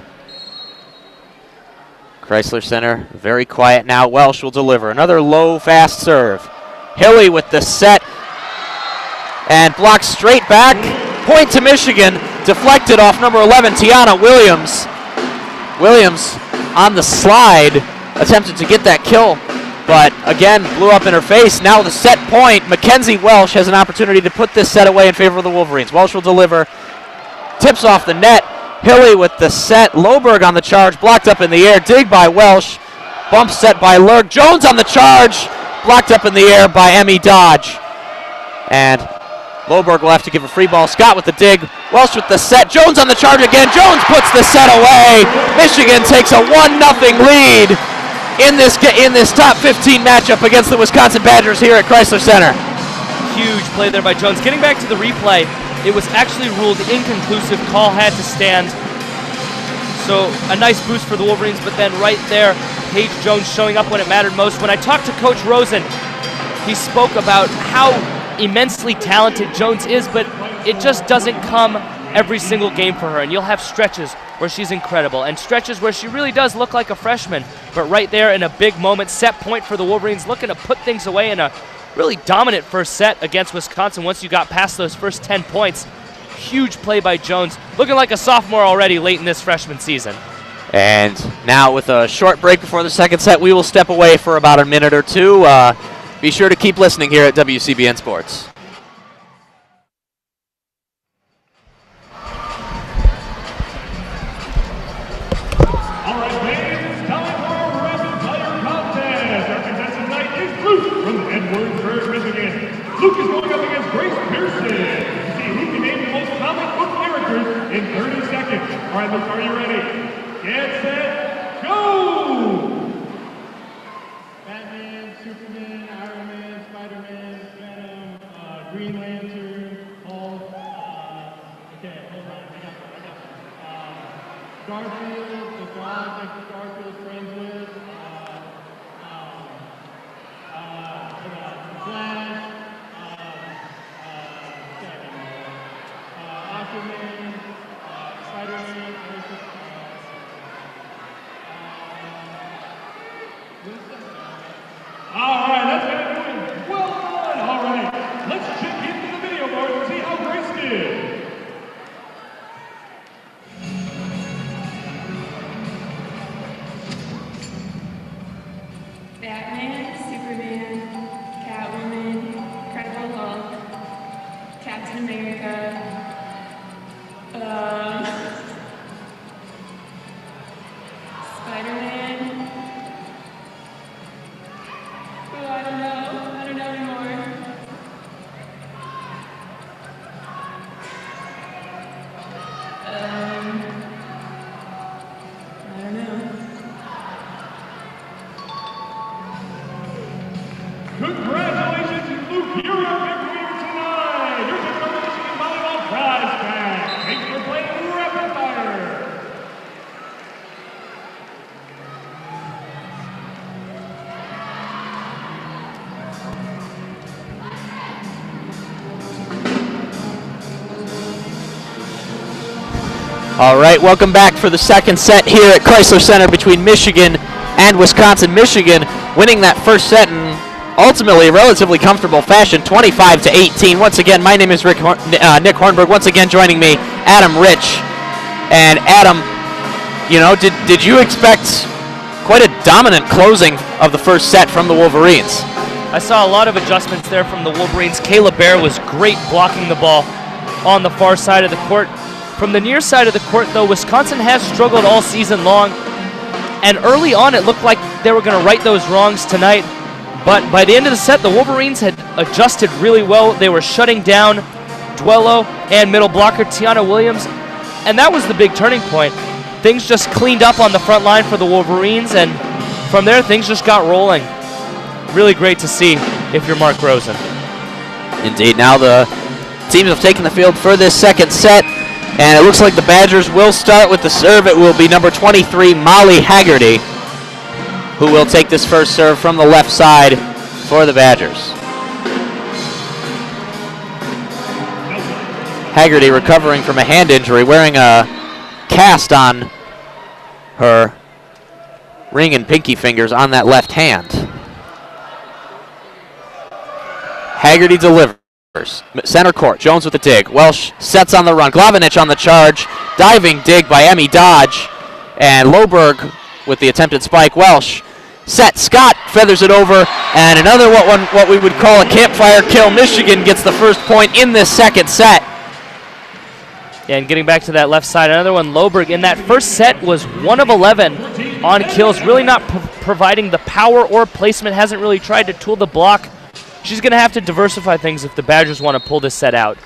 Crisler Center very quiet now. Welsh will deliver another low, fast serve. Hilly with the set and blocked straight back. Point to Michigan, deflected off number 11, Tiana Williams. Williams on the slide, attempted to get that kill, but again, blew up in her face. Now the set point, Mackenzie Welsh has an opportunity to put this set away in favor of the Wolverines. Welsh will deliver, tips off the net. Hilly with the set, Loberg on the charge, blocked up in the air, dig by Welsh, bump set by Lurg. Jones on the charge, blocked up in the air by Emmy Dodge. And Loberg will have to give a free ball. Scott with the dig, Welsh with the set, Jones on the charge again. Jones puts the set away. Michigan takes a 1-0 lead in this top 15 matchup against the Wisconsin Badgers here at Crisler Center. Huge play there by Jones. Getting back to the replay, it was actually ruled inconclusive. Call had to stand. So a nice boost for the Wolverines, but then right there, Paige Jones showing up when it mattered most. When I talked to Coach Rosen, he spoke about how immensely talented Jones is, but it just doesn't come every single game for her. And you'll have stretches where she's incredible and stretches where she really does look like a freshman. But right there in a big moment, set point for the Wolverines, looking to put things away in a really dominant first set against Wisconsin once you got past those first 10 points. Huge play by Jones, looking like a sophomore already late in this freshman season. And now with a short break before the second set, we will step away for about a minute or two. Be sure to keep listening here at WCBN Sports. All right, fans, it's time for our rapid fire contest. Our contestant tonight is Luke from Edwardsburg, Michigan. Luke is going up against Grace Pearson to see who can name the most comic book characters in 30 seconds. All right, Luke, are you ready? Get set, go! Batman, Superman, Iron Man, Spider-Man, Venom, Green Lantern, Hulk, okay, hold on, I got Garfield, the dog that Garfield's friends with, Flash, Aquaman, Spider-Man, all right, that's going to do it. Well done. All right, let's check into the video board and see how Grace did. Batman, Superman, Catwoman, Incredible Hulk, Captain America, Spider-Man. Oh, I don't know anymore. I don't know. Congratulations, Luke, you're our big winner tonight. You're taking over the Michigan Volleyball prize pack. Thanks for playing Rapid Fire. All right, welcome back for the second set here at Crisler Center between Michigan and Wisconsin. Michigan winning that first set in ultimately a relatively comfortable fashion, 25-18. Once again, my name is Nick Hornberg. Once again, joining me, Adam Rich. And Adam, you know, did you expect quite a dominant closing of the first set from the Wolverines? I saw a lot of adjustments there from the Wolverines. Kayla Bear was great blocking the ball on the far side of the court. From the near side of the court, though, Wisconsin has struggled all season long. And early on, it looked like they were going to right those wrongs tonight. But by the end of the set, the Wolverines had adjusted really well. They were shutting down Duello and middle blocker Tiana Williams. And that was the big turning point. Things just cleaned up on the front line for the Wolverines. And from there, things just got rolling. Really great to see if you're Mark Rosen. Indeed. Now the teams have taken the field for this second set. And it looks like the Badgers will start with the serve. It will be number 23, Molly Haggerty. who will take this first serve from the left side for the Badgers. Haggerty recovering from a hand injury, wearing a cast on her ring and pinky fingers on that left hand. Haggerty delivers. Center court, Jones with the dig. Welsh sets on the run. Glavinich on the charge. Diving dig by Emmy Dodge. And Loberg with the attempted spike. Welsh set. Scott feathers it over. And another what we would call a campfire kill. Michigan gets the first point in this second set. Yeah, and getting back to that left side, another one, Loberg in that first set was 1 of 11 on kills, really not providing the power or placement, hasn't really tried to tool the block. She's going to have to diversify things if the Badgers want to pull this set out.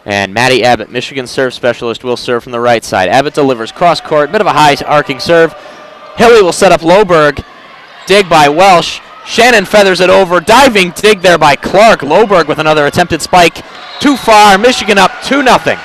And Maddie Abbott, Michigan serve specialist, will serve from the right side. Abbott delivers cross court, bit of a high arcing serve. Hilly will set up Loberg, dig by Welsh. Shannon feathers it over, diving dig there by Clark. Loberg with another attempted spike, too far, Michigan up 2-0.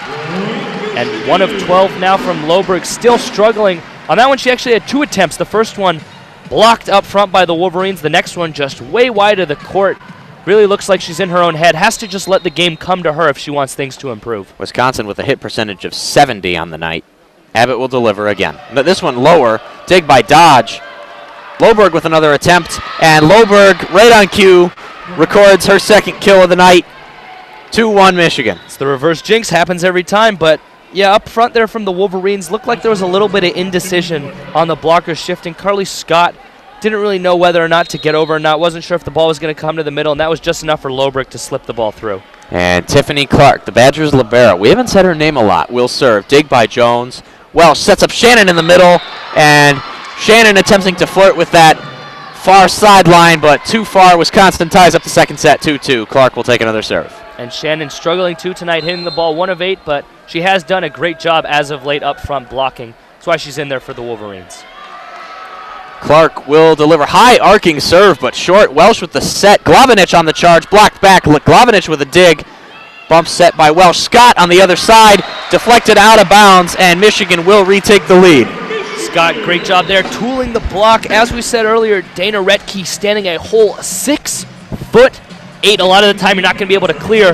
And 1 of 12 now from Loberg, still struggling. On that one, she actually had 2 attempts. The first one blocked up front by the Wolverines. The next one just way wide of the court. Really looks like she's in her own head. Has to just let the game come to her if she wants things to improve. Wisconsin with a hit percentage of 70 on the night. Abbott will deliver again. But this one lower, dig by Dodge. Loberg with another attempt, and Loberg, right on cue, records her second kill of the night. 2-1 Michigan. It's the reverse jinx, happens every time, but yeah, up front there from the Wolverines, looked like there was a little bit of indecision on the blockers shifting. Carly Scott didn't really know whether or not to get over or not, wasn't sure if the ball was going to come to the middle, and that was just enough for Loberg to slip the ball through. And Tiffany Clark, the Badgers libero, we haven't said her name a lot, will serve. Dig by Jones. Welsh sets up Shannon in the middle, and Shannon attempting to flirt with that far sideline, but too far. Wisconsin ties up the second set 2-2. Clark will take another serve. And Shannon struggling too tonight, hitting the ball 1 of 8, but she has done a great job as of late up front blocking. That's why she's in there for the Wolverines. Clark will deliver high arcing serve, but short. Welsh with the set. Glavinich on the charge, blocked back. Glavinich with a dig. Bump set by Welsh. Scott on the other side, deflected out of bounds, and Michigan will retake the lead. Scott, great job there, tooling the block. As we said earlier, Dana Retke standing a whole 6'8". A lot of the time you're not going to be able to clear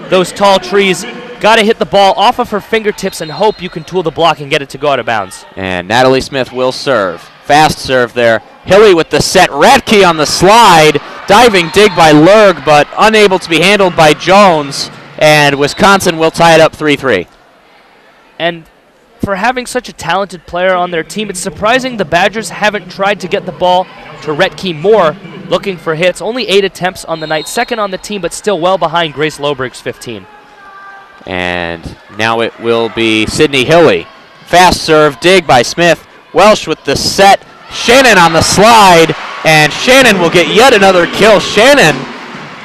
those tall trees. Got to hit the ball off of her fingertips and hope you can tool the block and get it to go out of bounds. And Natalie Smith will serve. Fast serve there. Hilly with the set. Radke on the slide. Diving dig by Lurg, but unable to be handled by Jones. And Wisconsin will tie it up 3-3. And for having such a talented player on their team, it's surprising the Badgers haven't tried to get the ball to Retke more, looking for hits. Only 8 attempts on the night. Second on the team, but still well behind Grace Loberg's 15. And now it will be Sydney Hilly. Fast serve, dig by Smith. Welsh with the set. Shannon on the slide, and Shannon will get yet another kill. Shannon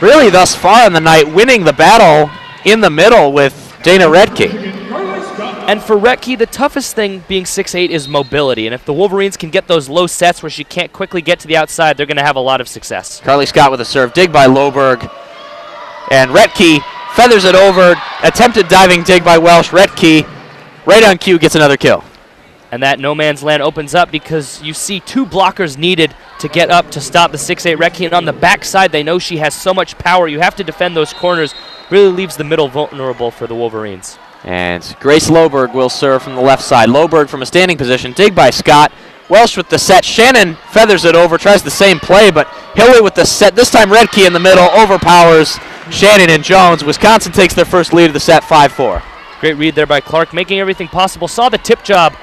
really thus far in the night winning the battle in the middle with Dana Retke. And for Retke, the toughest thing being 6'8" is mobility. And if the Wolverines can get those low sets where she can't quickly get to the outside, they're going to have a lot of success. Carly Scott with a serve, dig by Loberg. And Retke feathers it over, attempted diving dig by Welsh. Retke, right on cue, gets another kill. And that no man's land opens up because you see 2 blockers needed to get up to stop the 6'8" Retke. And on the backside, they know she has so much power. You have to defend those corners. Really leaves the middle vulnerable for the Wolverines. And Grace Loberg will serve from the left side. Loberg from a standing position, dig by Scott. Welsh with the set. Shannon feathers it over, tries the same play, but Hilly with the set. This time Retke in the middle, overpowers Shannon and Jones. Wisconsin takes their first lead of the set, 5-4. Great read there by Clark, making everything possible. Saw the tip job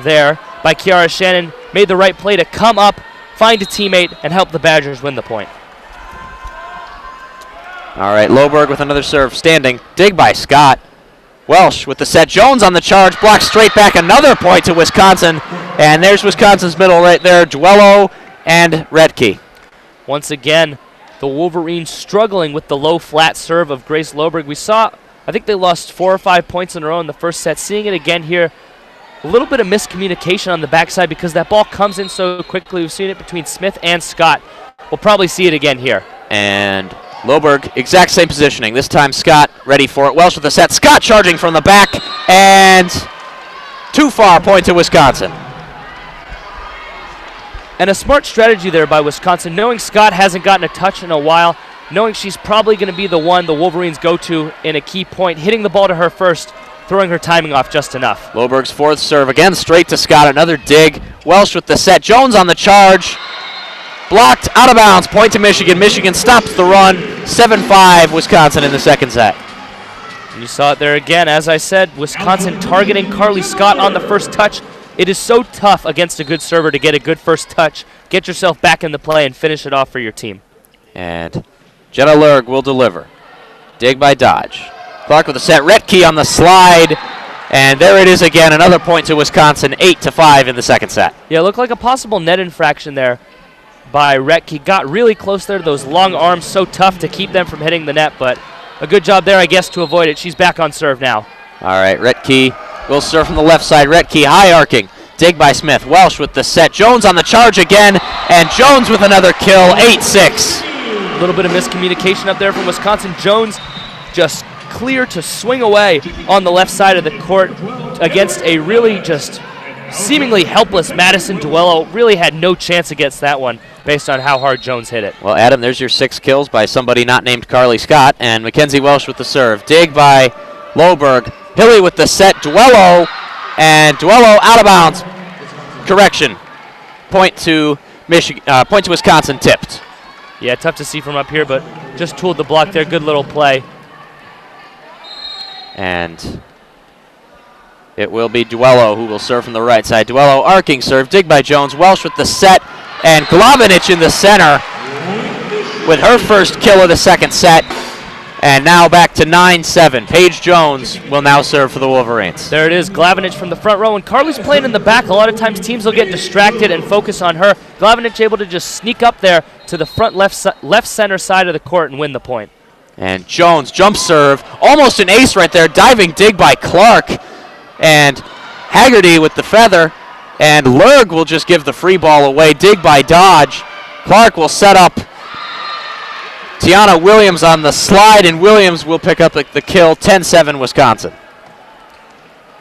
there by Kiara Shannon. Made the right play to come up, find a teammate, and help the Badgers win the point. All right, Loberg with another serve, standing. Dig by Scott. Welsh with the set. Jones on the charge, blocks straight back. Another point to Wisconsin. And there's Wisconsin's middle right there. Duello and Retke. Once again, the Wolverines struggling with the low flat serve of Grace Loberg. We saw, I think they lost 4 or 5 points in a row in the first set. Seeing it again here, a little bit of miscommunication on the backside because that ball comes in so quickly. We've seen it between Smith and Scott. We'll probably see it again here. And Loberg, exact same positioning. This time Scott ready for it. Welsh with the set. Scott charging from the back, and too far, point to Wisconsin. And a smart strategy there by Wisconsin, knowing Scott hasn't gotten a touch in a while, knowing she's probably going to be the one the Wolverines go to in a key point, hitting the ball to her first, throwing her timing off just enough. Loberg's fourth serve, again straight to Scott, another dig. Welsh with the set, Jones on the charge. Blocked, out of bounds, point to Michigan. Michigan stops the run, 7-5 Wisconsin in the second set. And you saw it there again. As I said, Wisconsin targeting Carly Scott on the first touch. It is so tough against a good server to get a good first touch, get yourself back in the play, and finish it off for your team. And Jenna Lurg will deliver. Dig by Dodge. Clark with the set, Retke on the slide, and there it is again, another point to Wisconsin, 8-5 in the second set. Yeah, it looked like a possible net infraction there by Retke. Got really close there to those long arms, so tough to keep them from hitting the net, but a good job there, I guess, to avoid it. She's back on serve now. All right, Retke will serve from the left side. Retke high arcing. Dig by Smith. Welsh with the set. Jones on the charge again, and Jones with another kill, 8-6. A little bit of miscommunication up there from Wisconsin. Jones just clear to swing away on the left side of the court against a really just seemingly helpless Madison Duello. Really had no chance against that one based on how hard Jones hit it. Well, Adam, there's your 6 kills by somebody not named Carly Scott, and Mackenzie Welsh with the serve. Dig by Loberg. Hilly with the set. Duello, and Duello out of bounds. Correction. Point to Michigan. Point to Wisconsin. Tipped. Yeah, tough to see from up here, but just tooled the block there. Good little play. And it will be Duello who will serve from the right side. Duello arcing serve. Dig by Jones. Welsh with the set, and Glavinich in the center with her first kill of the second set. And now back to 9-7. Paige Jones will now serve for the Wolverines. There it is, Glavinich from the front row. And Carly's playing in the back. A lot of times teams will get distracted and focus on her. Glavinich able to just sneak up there to the front left center side of the court and win the point. And Jones, jump serve. Almost an ace right there. Diving dig by Clark. And Haggerty with the feather. And Lurg will just give the free ball away. Dig by Dodge. Clark will set up Tiana Williams on the slide, and Williams will pick up the kill, 10-7 Wisconsin.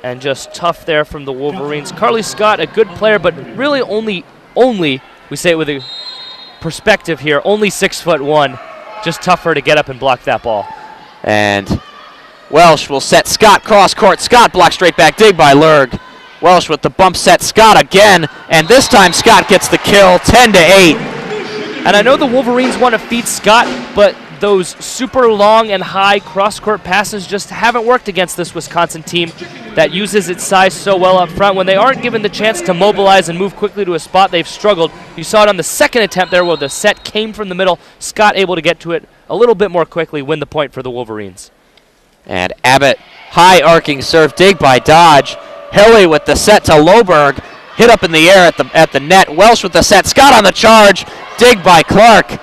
And just tough there from the Wolverines. Carly Scott, a good player, but really only, we say it with a perspective here, only 6'1". Just tougher to get up and block that ball. And Welsh will set Scott cross court. Scott blocks straight back, dig by Lurg. Welsh with the bump set, Scott again, and this time Scott gets the kill, 10-8. And I know the Wolverines want to feed Scott, but those super long and high cross-court passes just haven't worked against this Wisconsin team that uses its size so well up front. When they aren't given the chance to mobilize and move quickly to a spot, they've struggled. You saw it on the second attempt there where the set came from the middle. Scott able to get to it a little bit more quickly, win the point for the Wolverines. And Abbott, high arcing serve, dig by Dodge. Hilly with the set to Loberg. Hit up in the air at the net. Welsh with the set. Scott on the charge. Dig by Clark.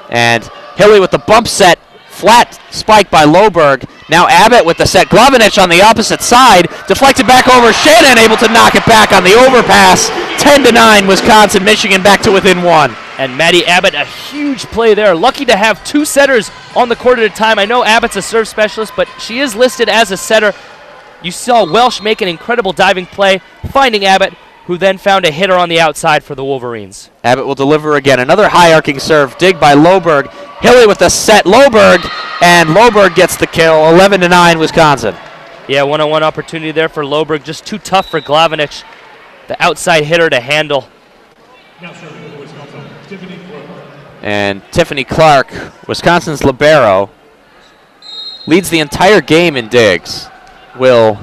And Hilly with the bump set. Flat spike by Loberg. Now Abbott with the set. Glavinich on the opposite side. Deflected back over. Shannon able to knock it back on the overpass. 10-9 Wisconsin. Michigan back to within 1. And Maddie Abbott, a huge play there. Lucky to have 2 setters on the court at a time. I know Abbott's a serve specialist, but she is listed as a setter. You saw Welsh make an incredible diving play, finding Abbott, who then found a hitter on the outside for the Wolverines. Abbott will deliver again. Another high arcing serve. Dig by Loberg. Hilly with the set. Loberg. And Loberg gets the kill. 11-9 Wisconsin. Yeah, one-on-one opportunity there for Loberg. Just too tough for Glavinich, the outside hitter, to handle. Now serving for Wisconsin, Tiffany Clark. And Tiffany Clark, Wisconsin's libero, leads the entire game in digs. Will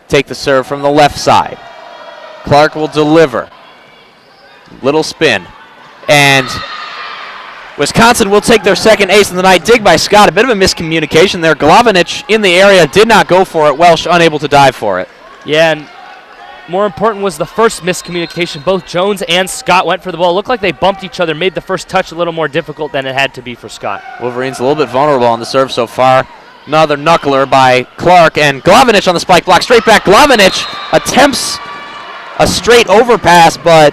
take the serve from the left side. Clark will deliver. Little spin. And Wisconsin will take their second ace of the night. Dig by Scott. A bit of a miscommunication there. Glavinich in the area did not go for it. Welsh unable to dive for it. Yeah, and more important was the first miscommunication. Both Jones and Scott went for the ball. It looked like they bumped each other, made the first touch a little more difficult than it had to be for Scott. Wolverines a little bit vulnerable on the serve so far. Another knuckler by Clark, and Glavinich on the spike block. Straight back, Glavinich attempts a straight overpass, but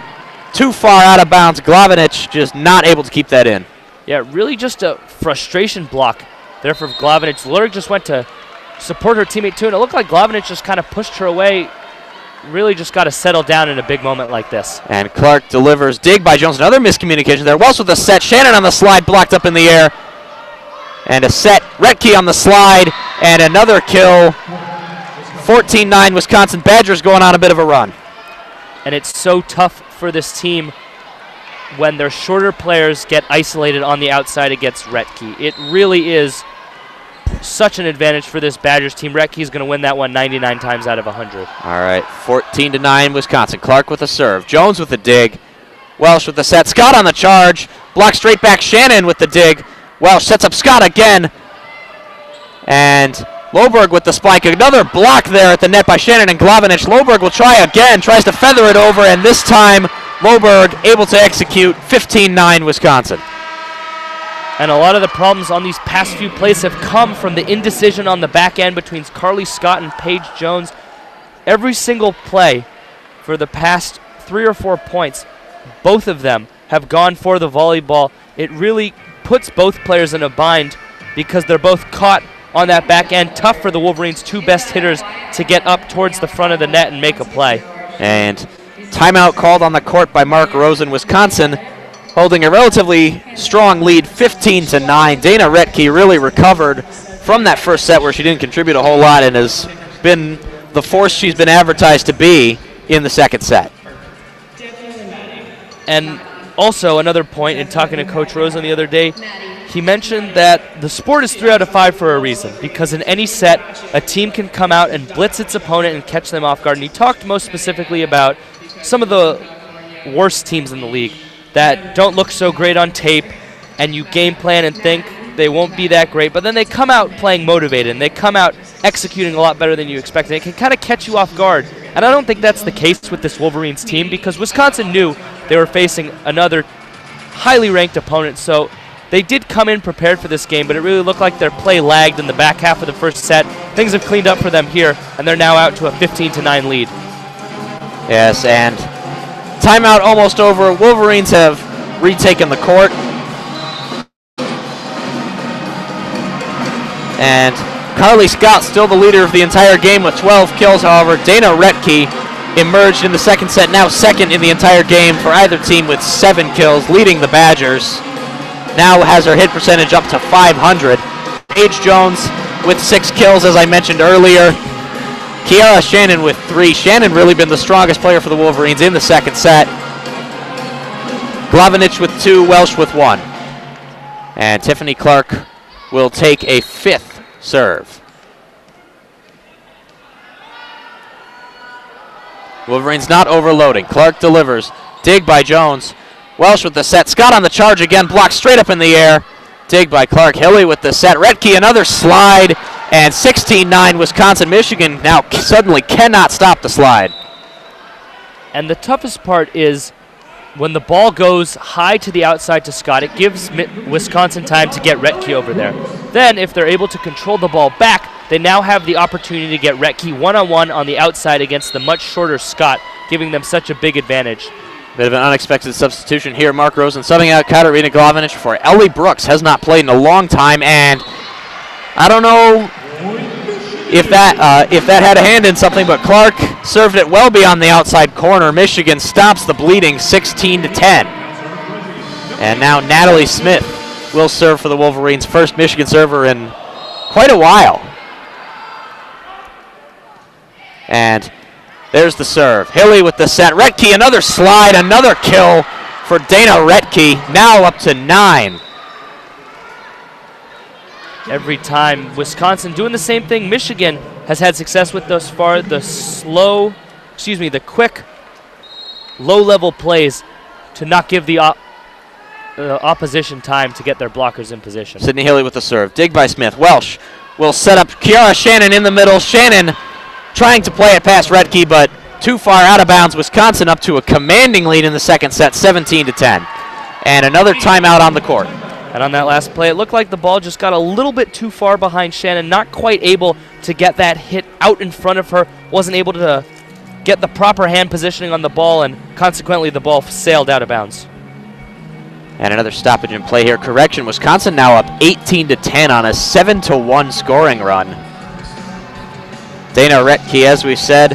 too far out of bounds. Glavinich just not able to keep that in. Yeah, really just a frustration block there for Glavinich. Lurg just went to support her teammate too, and it looked like Glavinich just kind of pushed her away really just got to settle down in a big moment like this. And Clark delivers. Dig by Jones. Another miscommunication there. Welsh with the set. Shannon on the slide, blocked up in the air. And a set. Retke on the slide. And another kill. 14-9 Wisconsin Badgers going on a bit of a run. And it's so tough for this team when their shorter players get isolated on the outside against Retke. It really is such an advantage for this Badgers team. Retke is going to win that one 99 times out of 100. All right, 14-9 Wisconsin. Clark with a serve. Jones with the dig. Welsh with the set. Scott on the charge. Block straight back. Shannon with the dig. Welsh sets up Scott again. And Loberg with the spike. Another block there at the net by Shannon and Glavinich. Loberg will try again. Tries to feather it over, and this time Loberg able to execute. 15-9 Wisconsin. And a lot of the problems on these past few plays have come from the indecision on the back end between Carly Scott and Paige Jones. Every single play for the past 3 or 4 points, both of them have gone for the volleyball. It really puts both players in a bind because they're both caught on that back end. Tough for the Wolverines' 2 best hitters to get up towards the front of the net and make a play. And timeout called on the court by Mark Rosen. Wisconsin holding a relatively strong lead, 15-9. Dana Retke really recovered from that first set where she didn't contribute a whole lot and has been the force she's been advertised to be in the second set. And also another point in talking to Coach Rosen the other day, he mentioned that the sport is 3 out of 5 for a reason, because in any set, a team can come out and blitz its opponent and catch them off guard. And he talked most specifically about some of the worst teams in the league that don't look so great on tape, and you game plan and think they won't be that great, but then they come out playing motivated, and they come out executing a lot better than you expected. It can kind of catch you off guard, and I don't think that's the case with this Wolverines team because Wisconsin knew they were facing another highly ranked opponent, so they did come in prepared for this game, but it really looked like their play lagged in the back half of the first set. Things have cleaned up for them here, and they're now out to a 15-9 lead. Yes, and timeout almost over. Wolverines have retaken the court. And Carly Scott still the leader of the entire game with 12 kills. However, Dana Retke emerged in the second set, now second in the entire game for either team with 7 kills, leading the Badgers. Now has her hit percentage up to 500. Paige Jones with 6 kills, as I mentioned earlier. Kiara Shannon with 3. Shannon really been the strongest player for the Wolverines in the second set. Glavinich with 2, Welsh with 1. And Tiffany Clark will take a 5th serve. Wolverines not overloading. Clark delivers. Dig by Jones. Welsh with the set. Scott on the charge again. Blocked straight up in the air. Dig by Clark. Hilly with the set. Retke another slide. And 16-9 Wisconsin. Michigan now suddenly cannot stop the slide. And the toughest part is when the ball goes high to the outside to Scott, it gives Wisconsin time to get Retke over there. Then if they're able to control the ball back, they now have the opportunity to get Retke one-on-one on the outside against the much shorter Scott, giving them such a big advantage. Bit of an unexpected substitution here. Mark Rosen subbing out Katarina Glavinich for Ellie Brooks. Has not played in a long time, and I don't know if that had a hand in something, but Clark served it well beyond the outside corner. Michigan stops the bleeding 16-10. And now Natalie Smith will serve for the Wolverines, first Michigan server in quite a while. And there's the serve. Hilly with the set. Retke, another slide, another kill for Dana Retke, now up to 9. Every time. Wisconsin doing the same thing Michigan has had success with thus far. The quick, low-level plays to not give the opposition time to get their blockers in position. Sydney Hilly with the serve. Dig by Smith. Welsh will set up Kiara Shannon in the middle. Shannon trying to play it past Retke, but too far out of bounds. Wisconsin up to a commanding lead in the second set, 17-10. And another timeout on the court. And on that last play, it looked like the ball just got a little bit too far behind Shannon, not quite able to get that hit out in front of her, wasn't able to get the proper hand positioning on the ball, and consequently the ball sailed out of bounds. And another stoppage in play here. Correction, Wisconsin now up 18-10 on a 7-1 scoring run. Dana Retke, as we said,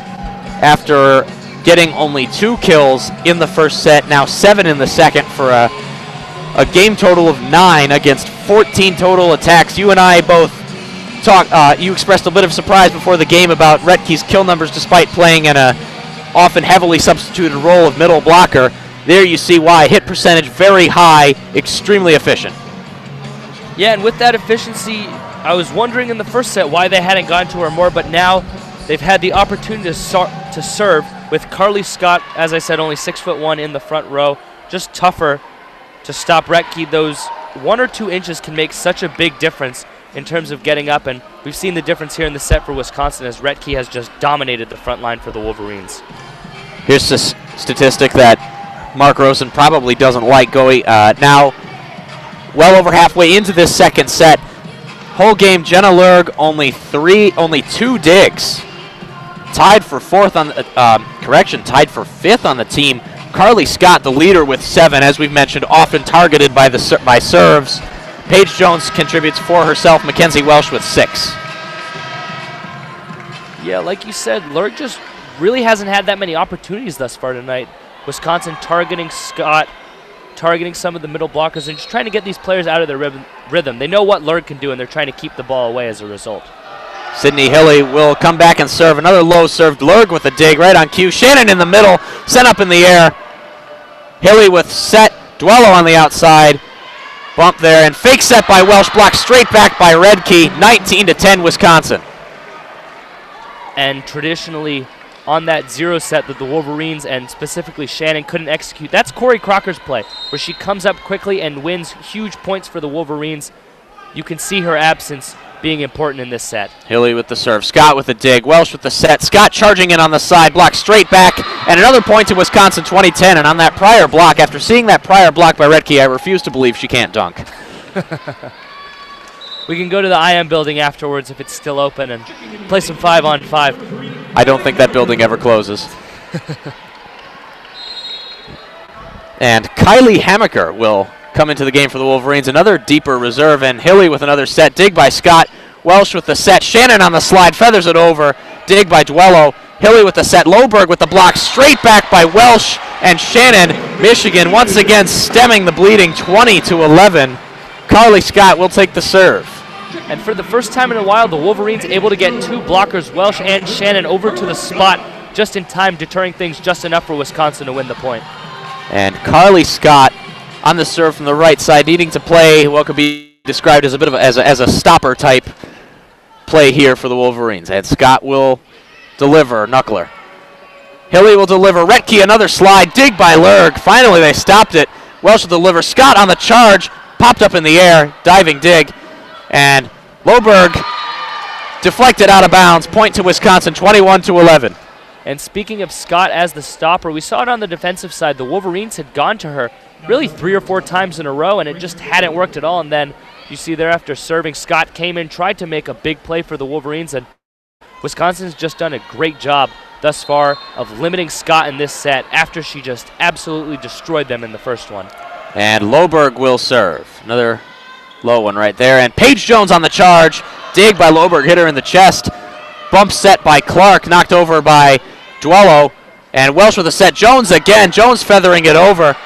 after getting only 2 kills in the first set, now 7 in the second for a game total of 9 against 14 total attacks. You and I both you expressed a bit of surprise before the game about Retke's kill numbers despite playing in a often heavily substituted role of middle blocker. There you see why. Hit percentage very high, extremely efficient. Yeah, and with that efficiency, I was wondering in the first set why they hadn't gone to her more, but now they've had the opportunity to serve with Carly Scott, as I said, only 6'1" in the front row, just tougher to stop Retke. Those 1 or 2 inches can make such a big difference in terms of getting up, and we've seen the difference here in the set for Wisconsin as Retke has just dominated the front line for the Wolverines. Here's a statistic that Mark Rosen probably doesn't like going now. Well over halfway into this second set, whole game Jenna Lerg only 2 digs. Tied for 4th on the, tied for 5th on the team. Carly Scott, the leader, with 7, as we've mentioned, often targeted by serves. Paige Jones contributes 4 herself. Mackenzie Welsh with 6. Yeah, like you said, Lerg just really hasn't had that many opportunities thus far tonight. Wisconsin targeting Scott, targeting some of the middle blockers, and just trying to get these players out of their rhythm. They know what Lerg can do, and they're trying to keep the ball away as a result. Sydney Hilly will come back and serve. Another low served. Lerg with a dig right on cue. Shannon in the middle, sent up in the air. Hilly with set. Duello on the outside. Bump there, and fake set by Welsh, blocked straight back by Redkey. 19-10 Wisconsin. And traditionally, on that 0 set that the Wolverines and specifically Shannon couldn't execute, that's Corey Crocker's play, where she comes up quickly and wins huge points for the Wolverines. You can see her absence being important in this set. Hilly with the serve. Scott with the dig. Welsh with the set. Scott charging in on the side. Blocked straight back. And another point to Wisconsin, 20-10. And on that prior block, after seeing that prior block by Retke, I refuse to believe she can't dunk. We can go to the IM building afterwards if it's still open and play some 5-on-5. I don't think that building ever closes. And Kylie Hammaker will come into the game for the Wolverines. Another deeper reserve, and Hilly with another set. Dig by Scott. Welsh with the set. Shannon on the slide, feathers it over. Dig by Duello. Hilly with the set. Loberg with the block. Straight back by Welsh and Shannon. Michigan once again stemming the bleeding, 20-11. Carly Scott will take the serve. And for the first time in a while, the Wolverines able to get 2 blockers, Welsh and Shannon, over to the spot just in time, deterring things just enough for Wisconsin to win the point. And Carly Scott on the serve from the right side, needing to play what could be described as a bit of as a stopper type play here for the Wolverines. And Scott will deliver, knuckler. Hilly will deliver. Retke another slide, dig by Lerg. Finally they stopped it. Welsh will deliver. Scott on the charge, popped up in the air, diving dig, and Loberg deflected out of bounds. Point to Wisconsin, 21-11. And speaking of Scott as the stopper, we saw it on the defensive side. The Wolverines had gone to her really 3 or 4 times in a row, and it just hadn't worked at all. And then you see there after serving, Scott came in, tried to make a big play for the Wolverines, and Wisconsin's just done a great job thus far of limiting Scott in this set after she just absolutely destroyed them in the first one. And Loberg will serve. Another low one right there. And Paige Jones on the charge. Dig by Loberg, hit her in the chest. Bump set by Clark, knocked over by Duello. And Welsh with a set. Jones again. Jones feathering it over.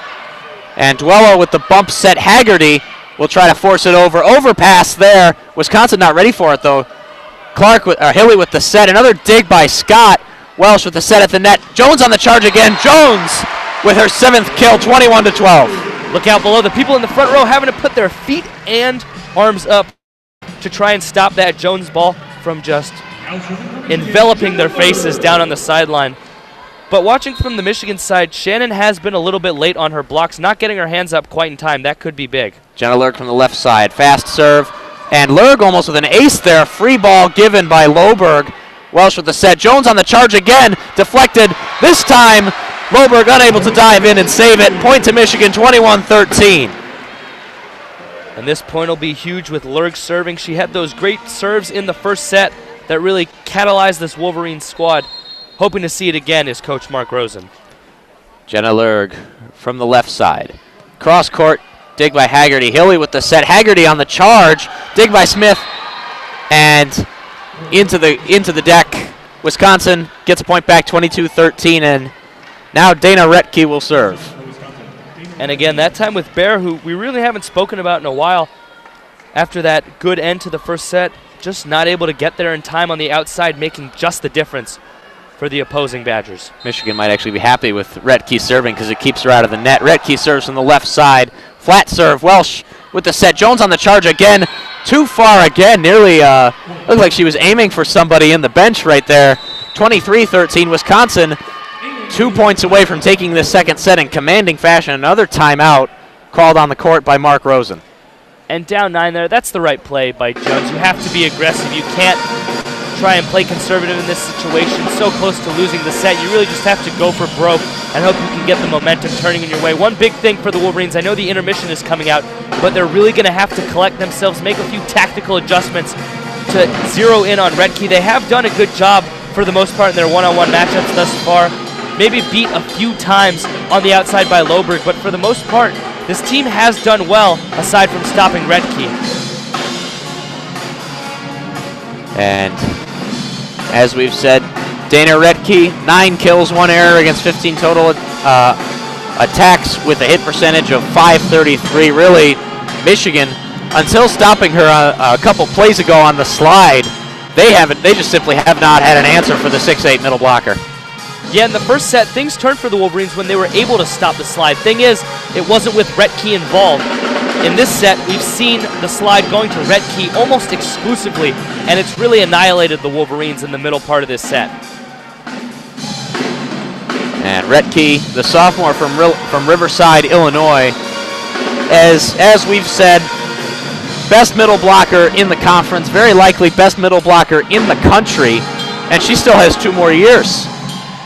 And Duello with the bump set. Haggerty will try to force it over. Overpass there. Wisconsin not ready for it, though. Clark with, Hilly with the set. Another dig by Scott. Welsh with the set at the net. Jones on the charge again. Jones with her 7th kill, 21-12. Look out below. The people in the front row having to put their feet and arms up to try and stop that Jones ball from just enveloping their faces down on the sideline. But watching from the Michigan side, Shannon has been a little bit late on her blocks, not getting her hands up quite in time. That could be big. Jenna Lerg from the left side. Fast serve. And Lerg almost with an ace there. Free ball given by Loberg. Welsh with the set. Jones on the charge again. Deflected. This time, Loberg unable to dive in and save it. Point to Michigan, 21-13. And this point will be huge with Lerg serving. She had those great serves in the first set that really catalyzed this Wolverines squad. Hoping to see it again is Coach Mark Rosen. Jenna Lerg from the left side. Cross court, dig by Haggerty. Hilly with the set. Haggerty on the charge. Dig by Smith. And into the deck Wisconsin gets a point back, 22-13, and now Dana Retke will serve. And again, that time with Bear, who we really haven't spoken about in a while, after that good end to the first set, just not able to get there in time on the outside, making just the difference for the opposing Badgers. Michigan might actually be happy with Retke serving because it keeps her out of the net. Retke serves from the left side. Flat serve. Welsh with the set. Jones on the charge again. Too far again. Nearly looked like she was aiming for somebody in the bench right there. 23-13 Wisconsin. 2 points away from taking this second set in commanding fashion. Another timeout called on the court by Mark Rosen. And down 9 there, that's the right play by Jones. You have to be aggressive. You can't try and play conservative in this situation. So close to losing the set, you really just have to go for broke and hope you can get the momentum turning in your way. One big thing for the Wolverines, I know the intermission is coming out, but they're really going to have to collect themselves, make a few tactical adjustments to zero in on Retke. They have done a good job for the most part in their one-on-one matchups thus far. Maybe beat a few times on the outside by Loberg, but for the most part, this team has done well aside from stopping Retke. And as we've said, Dana Retke, 9 kills, 1 error against 15 total attacks with a hit percentage of .533. Really, Michigan, until stopping her a couple plays ago on the slide, they just simply have not had an answer for the 6'8" middle blocker. Yeah, in the first set, things turned for the Wolverines when they were able to stop the slide. Thing is, it wasn't with Retke involved. In this set, we've seen the slide going to Retke almost exclusively, and it's really annihilated the Wolverines in the middle part of this set. And Retke, the sophomore from Riverside, Illinois, as we've said, best middle blocker in the conference, very likely best middle blocker in the country, and she still has 2 more years.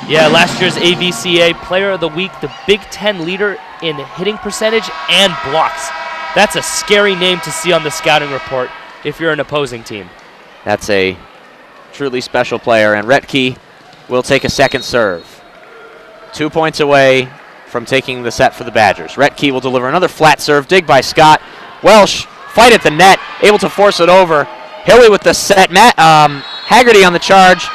Yeah, last year's AVCA Player of the Week, the Big Ten leader in hitting percentage and blocks. That's a scary name to see on the scouting report if you're an opposing team. That's a truly special player, and Retke will take a second serve. 2 points away from taking the set for the Badgers. Retke will deliver another flat serve, dig by Scott. Welsh, fight at the net, able to force it over. Hilly with the set, Haggerty on the charge,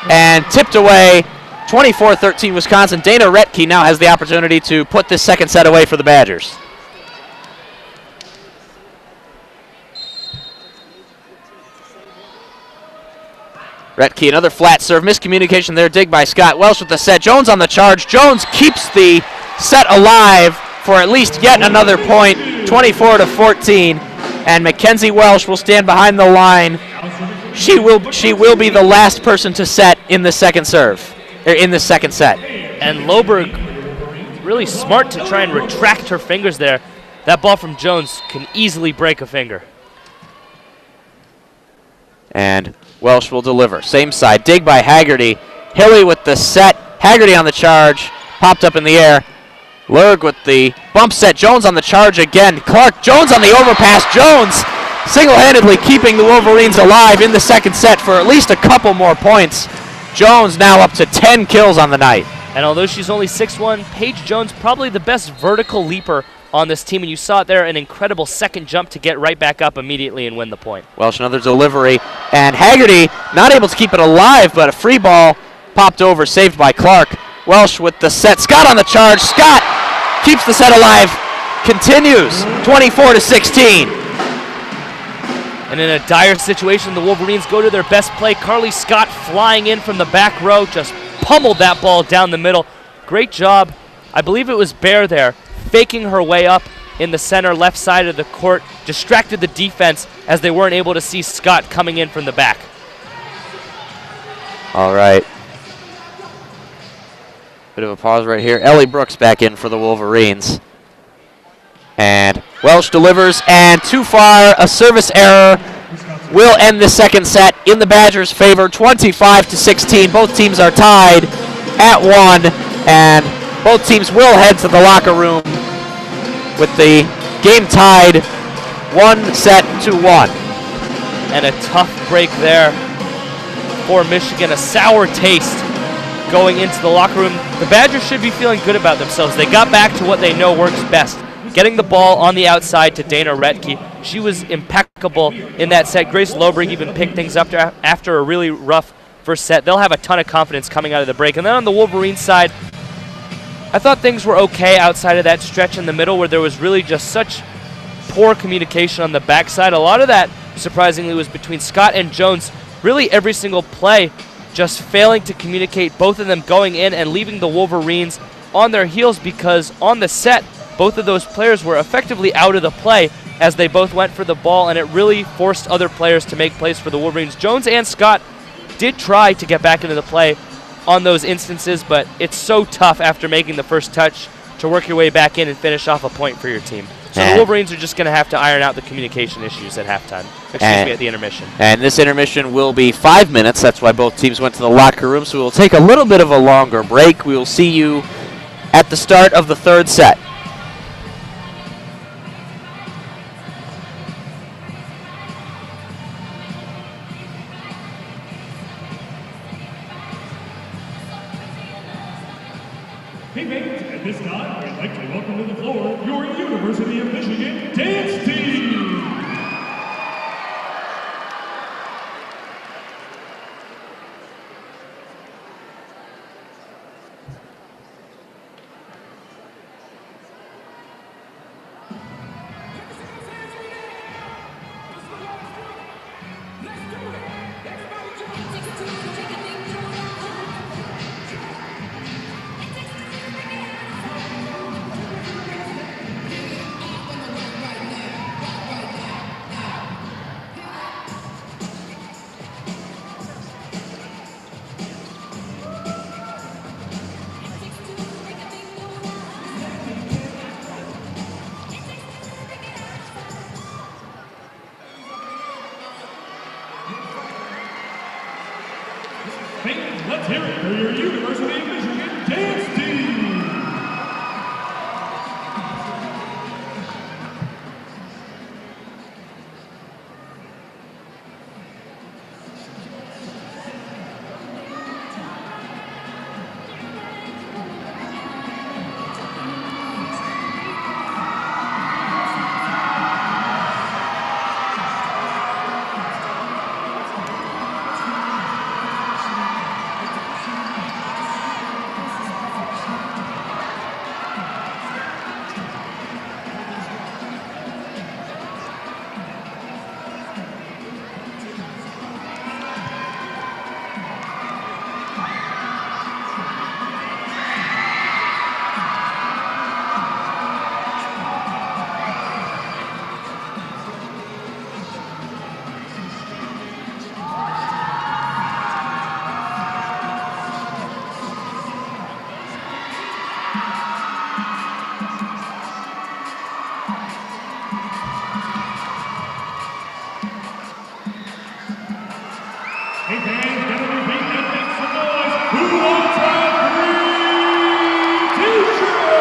and tipped away. 24-13 Wisconsin. Dana Retke now has the opportunity to put this second set away for the Badgers. Retke, another flat serve. Miscommunication there. Dig by Scott. Welsh with the set. Jones on the charge. Jones keeps the set alive for at least yet another point. 24-14. And Mackenzie Welsh will stand behind the line. She will be the last person to set in the second serve. In the second set. And Loberg really smart to try and retract her fingers there. That ball from Jones can easily break a finger. And Welsh will deliver. Same side. Dig by Haggerty. Hilly with the set. Haggerty on the charge. Popped up in the air. Lurg with the bump set. Jones on the charge again. Clark. Jones on the overpass. Jones single-handedly keeping the Wolverines alive in the second set for at least a couple more points. Jones now up to 10 kills on the night. And although she's only 6'1", Paige Jones probably the best vertical leaper on this team, and you saw it there, an incredible second jump to get right back up immediately and win the point. Welsh, another delivery, and Haggerty not able to keep it alive, but a free ball popped over, saved by Clark. Welsh with the set. Scott on the charge. Scott keeps the set alive, continues, 24-16. And in a dire situation, the Wolverines go to their best play. Carly Scott flying in from the back row, just pummeled that ball down the middle. Great job. I believe it was Bear there, faking her way up in the center left side of the court, distracted the defense as they weren't able to see Scott coming in from the back. All right. Bit of a pause right here. Ellie Brooks back in for the Wolverines. And Welsh delivers, and too far, a service error will end the second set in the Badgers' favor, 25-16. Both teams are tied at 1, and both teams will head to the locker room with the game tied 1-1. And a tough break there for Michigan, a sour taste going into the locker room. The Badgers should be feeling good about themselves. They got back to what they know works best. Getting the ball on the outside to Dana Retke. She was impeccable in that set. Grace Loberg even picked things up after a really rough first set, they'll have a ton of confidence coming out of the break. And then on the Wolverines side, I thought things were okay outside of that stretch in the middle where there was really just such poor communication on the backside. A lot of that, surprisingly, was between Scott and Jones. Really every single play just failing to communicate, both of them going in and leaving the Wolverines on their heels, because on the set, both of those players were effectively out of the play as they both went for the ball, and it really forced other players to make plays for the Wolverines. Jones and Scott did try to get back into the play on those instances, but it's so tough after making the first touch to work your way back in and finish off a point for your team. So the Wolverines are just going to have to iron out the communication issues at halftime. Excuse me, at the intermission. And this intermission will be 5 minutes. That's why both teams went to the locker room. So we'll take a little bit of a longer break. We will see you at the start of the third set. Hey, mates, at this time, we'd like to welcome to the floor your University of Michigan dance team. Fans, let's hear it for your University of Michigan dance team. Hey fans, get on your feet and make some noise. Who wants a free t-shirt?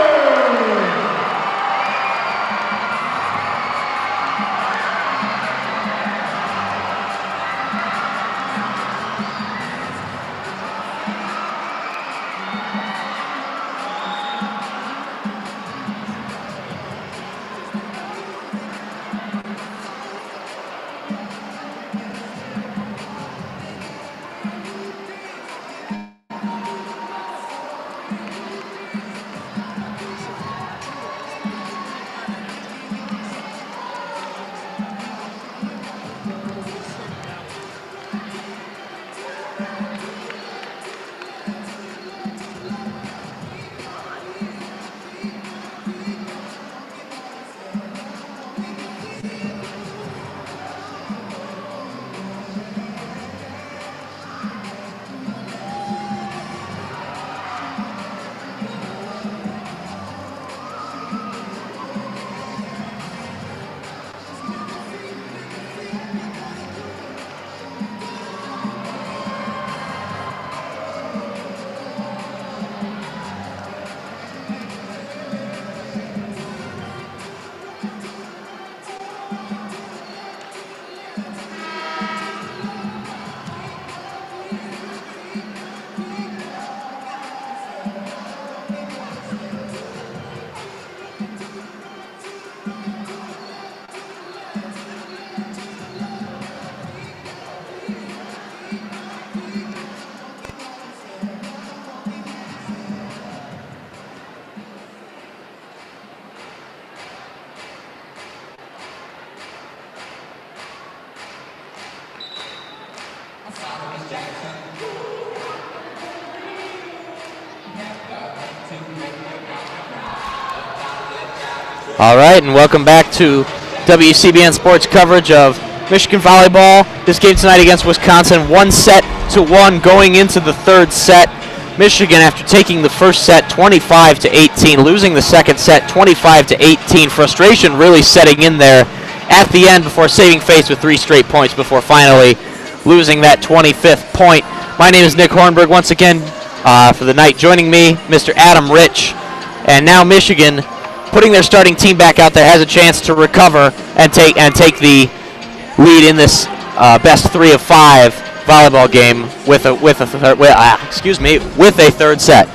All right, and welcome back to WCBN Sports coverage of Michigan volleyball. This game tonight against Wisconsin, 1-1 going into the third set. Michigan, after taking the first set 25-18, losing the second set 25-18. Frustration really setting in there at the end before saving face with 3 straight points before finally losing that 25th point. My name is Nick Hornberg once again for the night. Joining me, Mr. Adam Rich. And now Michigan, putting their starting team back out there, has a chance to recover and take the lead in this best 3 of 5 volleyball game with a third set.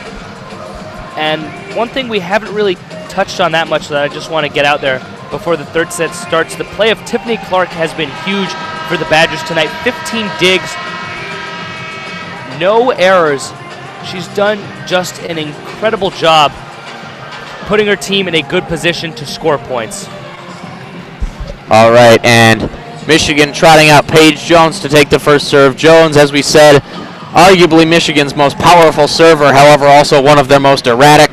And one thing we haven't really touched on that much that I just want to get out there before the third set starts, the play of Tiffany Clark has been huge for the Badgers tonight. 15 digs, no errors. She's done just an incredible job putting her team in a good position to score points. All right, and Michigan trotting out Paige Jones to take the first serve. Jones, as we said, arguably Michigan's most powerful server, however, also one of their most erratic.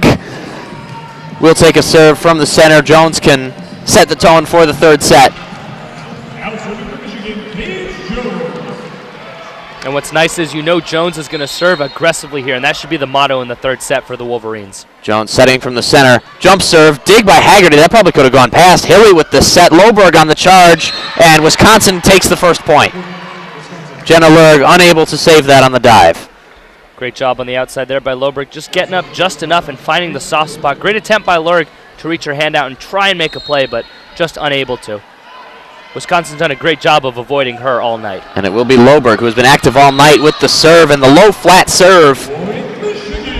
We'll take a serve from the center. Jones can set the tone for the third set. Now serving for Michigan, Paige Jones. And what's nice is Jones is going to serve aggressively here, and that should be the motto in the third set for the Wolverines. Jones setting from the center. Jump serve. Dig by Haggerty. That probably could have gone past. Hilly with the set. Loberg on the charge. And Wisconsin takes the first point. Jenna Lurg unable to save that on the dive. Great job on the outside there by Loberg. Just getting up just enough and finding the soft spot. Great attempt by Lurg to reach her hand out and try and make a play, but just unable to. Wisconsin's done a great job of avoiding her all night. And it will be Loberg, who has been active all night with the serve, and the low flat serve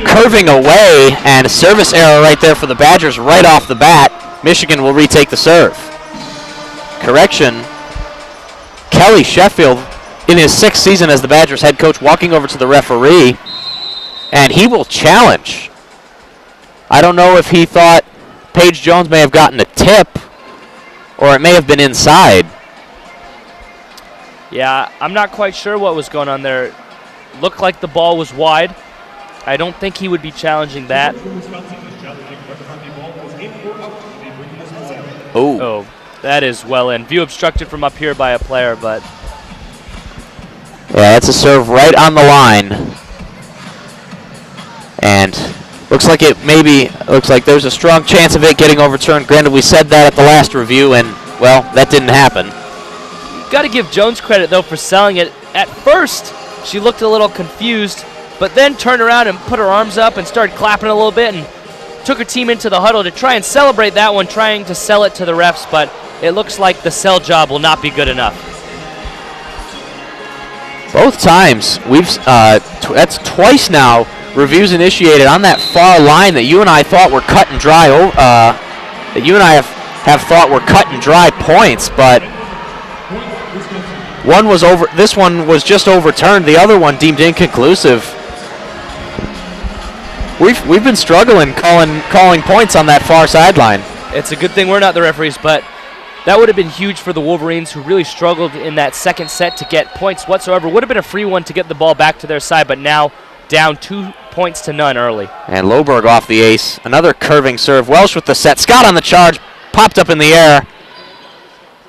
curving away, and a service error right there for the Badgers right off the bat. Michigan will retake the serve. Correction, Kelly Sheffield, in his 6th season as the Badgers head coach, walking over to the referee, and he will challenge. I don't know if he thought Paige Jones may have gotten a tip, or it may have been inside. Yeah, I'm not quite sure what was going on there. Looked like the ball was wide. I don't think he would be challenging that. Oh, that is well in. View obstructed from up here by a player, but... Yeah, that's a serve right on the line. And looks like there's a strong chance of it getting overturned. Granted, we said that at the last review, and, well, that didn't happen. Got to give Jones credit, though, for selling it. At first, she looked a little confused, but then turned around and put her arms up and started clapping a little bit and took her team into the huddle to try and celebrate that one, trying to sell it to the refs, but it looks like the sell job will not be good enough. Both times, that's twice now, reviews initiated on that far line that you and I thought were cut and dry, that you and I have thought were cut and dry points, but this one was just overturned, the other one deemed inconclusive. We've been struggling calling points on that far sideline. It's a good thing we're not the referees, but that would have been huge for the Wolverines, who really struggled in that second set to get points whatsoever. Would have been a free one to get the ball back to their side, but now down 2 points to none early. And Loberg off the ace. Another curving serve. Welsh with the set. Scott on the charge. Popped up in the air.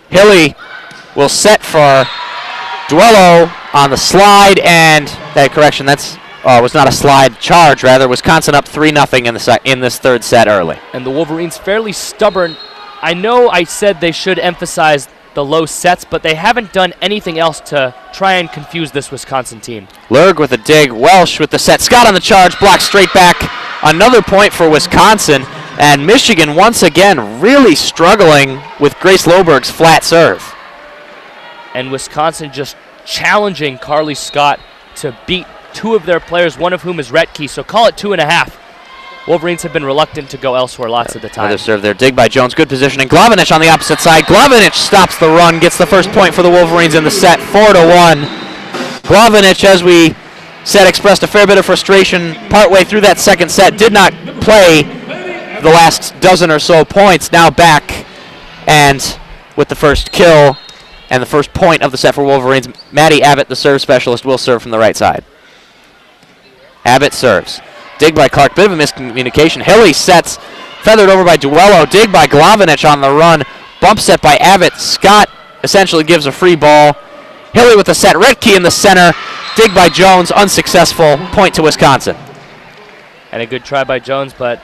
Hilly will set for Duello on the slide, and that correction, that's was not a slide, charge rather. Wisconsin up 3-0 in this third set early. And the Wolverines fairly stubborn. I know I said they should emphasize the low sets, but they haven't done anything else to try and confuse this Wisconsin team. Lurg with a dig. Welsh with the set. Scott on the charge. Blocked straight back. Another point for Wisconsin. And Michigan once again really struggling with Grace Loberg's flat serve. And Wisconsin just challenging Carly Scott to beat 2 of their players, one of whom is Retke, so call it 2.5. Wolverines have been reluctant to go elsewhere lots of the time. Another serve there. Dig by Jones. Good positioning. Glavinich on the opposite side. Glavinich stops the run, gets the first point for the Wolverines in the set, 4-1. Glavinich, as we said, expressed a fair bit of frustration partway through that second set. Did not play the last dozen or so points. Now back, and with the first kill and the first point of the set for Wolverines, Maddie Abbott, the serve specialist, will serve from the right side. Abbott serves. Dig by Clark, bit of a miscommunication. Hilly sets, feathered over by Duello. Dig by Glavinich on the run. Bump set by Abbott. Scott essentially gives a free ball. Hilly with the set. Redkey in the center. Dig by Jones, unsuccessful. Point to Wisconsin. And a good try by Jones, but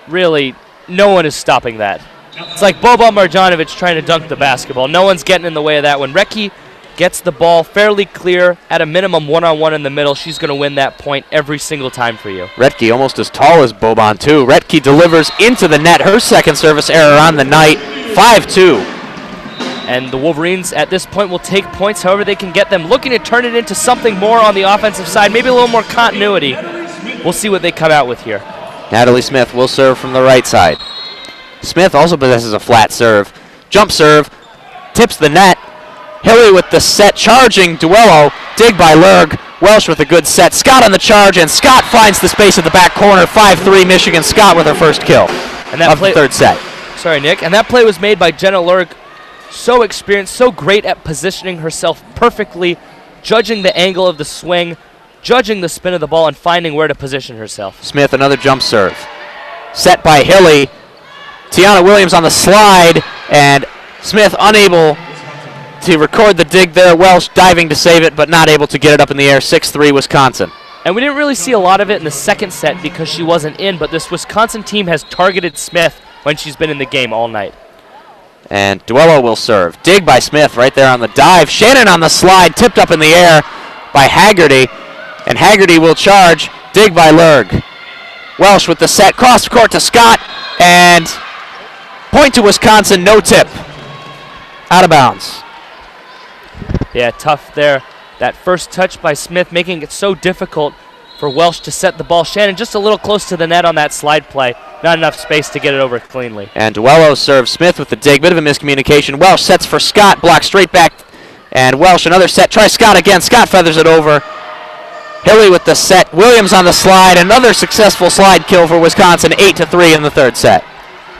really, no one is stopping that. It's like Boban Marjanovic trying to dunk the basketball. No one's getting in the way of that. When Redkey gets the ball fairly clear, at a minimum one-on-one in the middle, she's going to win that point every single time for you. Redkey almost as tall as Boban, too. Redkey delivers into the net. Her second service error on the night. 5-2. And the Wolverines at this point will take points however they can get them, looking to turn it into something more on the offensive side, maybe a little more continuity. We'll see what they come out with here. Natalie Smith will serve from the right side. Smith also possesses a flat serve. Jump serve, tips the net. Hilly with the set, charging Duello. Dig by Lurg. Welsh with a good set. Scott on the charge, and Scott finds the space at the back corner. 5-3 Michigan. Scott with her first kill and that of the third set. Sorry, Nick. And that play was made by Jenna Lurg. So experienced, so great at positioning herself perfectly, judging the angle of the swing, judging the spin of the ball, and finding where to position herself. Smith, another jump serve. Set by Hilly. Tiana Williams on the slide, and Smith unable to record the dig there. Welsh diving to save it, but not able to get it up in the air. 6-3 Wisconsin. And we didn't really see a lot of it in the second set because she wasn't in, but this Wisconsin team has targeted Smith when she's been in the game all night. And Duello will serve. Dig by Smith right there on the dive. Shannon on the slide, tipped up in the air by Haggerty. And Haggerty will charge. Dig by Lurg. Welsh with the set. Cross court to Scott. And point to Wisconsin. No tip. Out of bounds. Yeah, tough there. That first touch by Smith making it so difficult for Welsh to set the ball. Shannon just a little close to the net on that slide play. Not enough space to get it over cleanly. And Duello serves Smith with the dig. Bit of a miscommunication. Welsh sets for Scott. Blocked straight back. And Welsh another set. Tries Scott again. Scott feathers it over. Hilly with the set. Williams on the slide. Another successful slide kill for Wisconsin. 8-3 in the third set.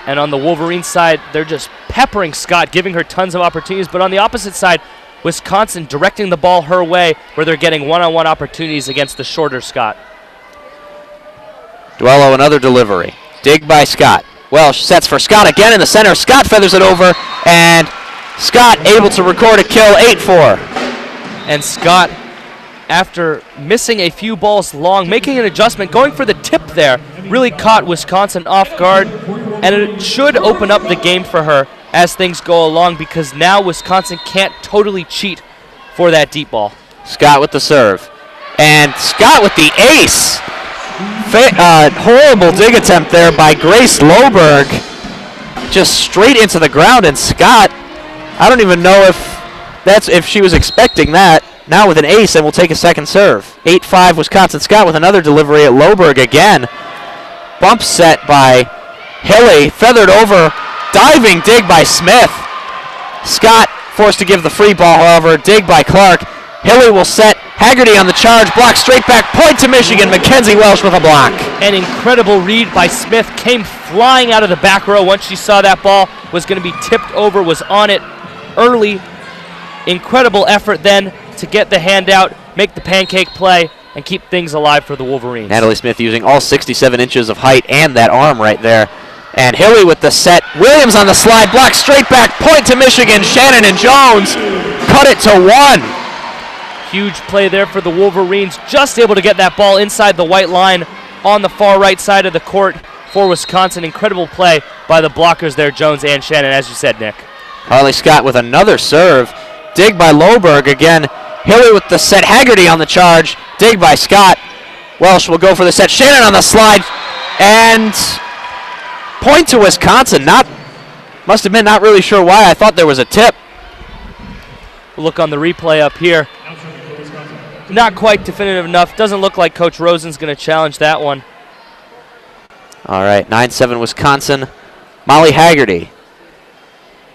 And on the Wolverine side, they're just peppering Scott, giving her tons of opportunities. But on the opposite side, Wisconsin directing the ball her way where they're getting one-on-one opportunities against the shorter Scott. Duello another delivery. Dig by Scott. Welsh sets for Scott again in the center. Scott feathers it over, and Scott able to record a kill. 8-4. And Scott, after missing a few balls long, making an adjustment, going for the tip there, really caught Wisconsin off guard, and it should open up the game for her as things go along because now Wisconsin can't totally cheat for that deep ball. Scott with the serve. And Scott with the ace. Horrible dig attempt there by Grace Loberg. Just straight into the ground, and Scott, I don't even know if she was expecting that. Now with an ace, and we'll take a second serve. 8-5 Wisconsin. Scott with another delivery at Loberg again. Bump set by Hilly, feathered over. Diving dig by Smith. Scott forced to give the free ball, however. Dig by Clark. Hilly will set. Haggerty on the charge. Block straight back. Point to Michigan. Mackenzie Welsh with a block. An incredible read by Smith. Came flying out of the back row once she saw that ball was going to be tipped over. Was on it early. Incredible effort then to get the hand out, make the pancake play, and keep things alive for the Wolverines. Natalie Smith using all 67 inches of height and that arm right there. And Hilly with the set. Williams on the slide. Block straight back. Point to Michigan. Shannon and Jones cut it to 1. Huge play there for the Wolverines. Just able to get that ball inside the white line on the far right side of the court for Wisconsin. Incredible play by the blockers there, Jones and Shannon, as you said, Nick. Harley Scott with another serve. Dig by Loberg again. Hilly with the set. Haggerty on the charge. Dig by Scott. Welsh will go for the set. Shannon on the slide. And point to Wisconsin. Must have been not really sure why. I thought there was a tip. We'll look on the replay up here. Not quite definitive enough. Doesn't look like Coach Rosen's going to challenge that one. All right, 9-7 Wisconsin. Molly Haggerty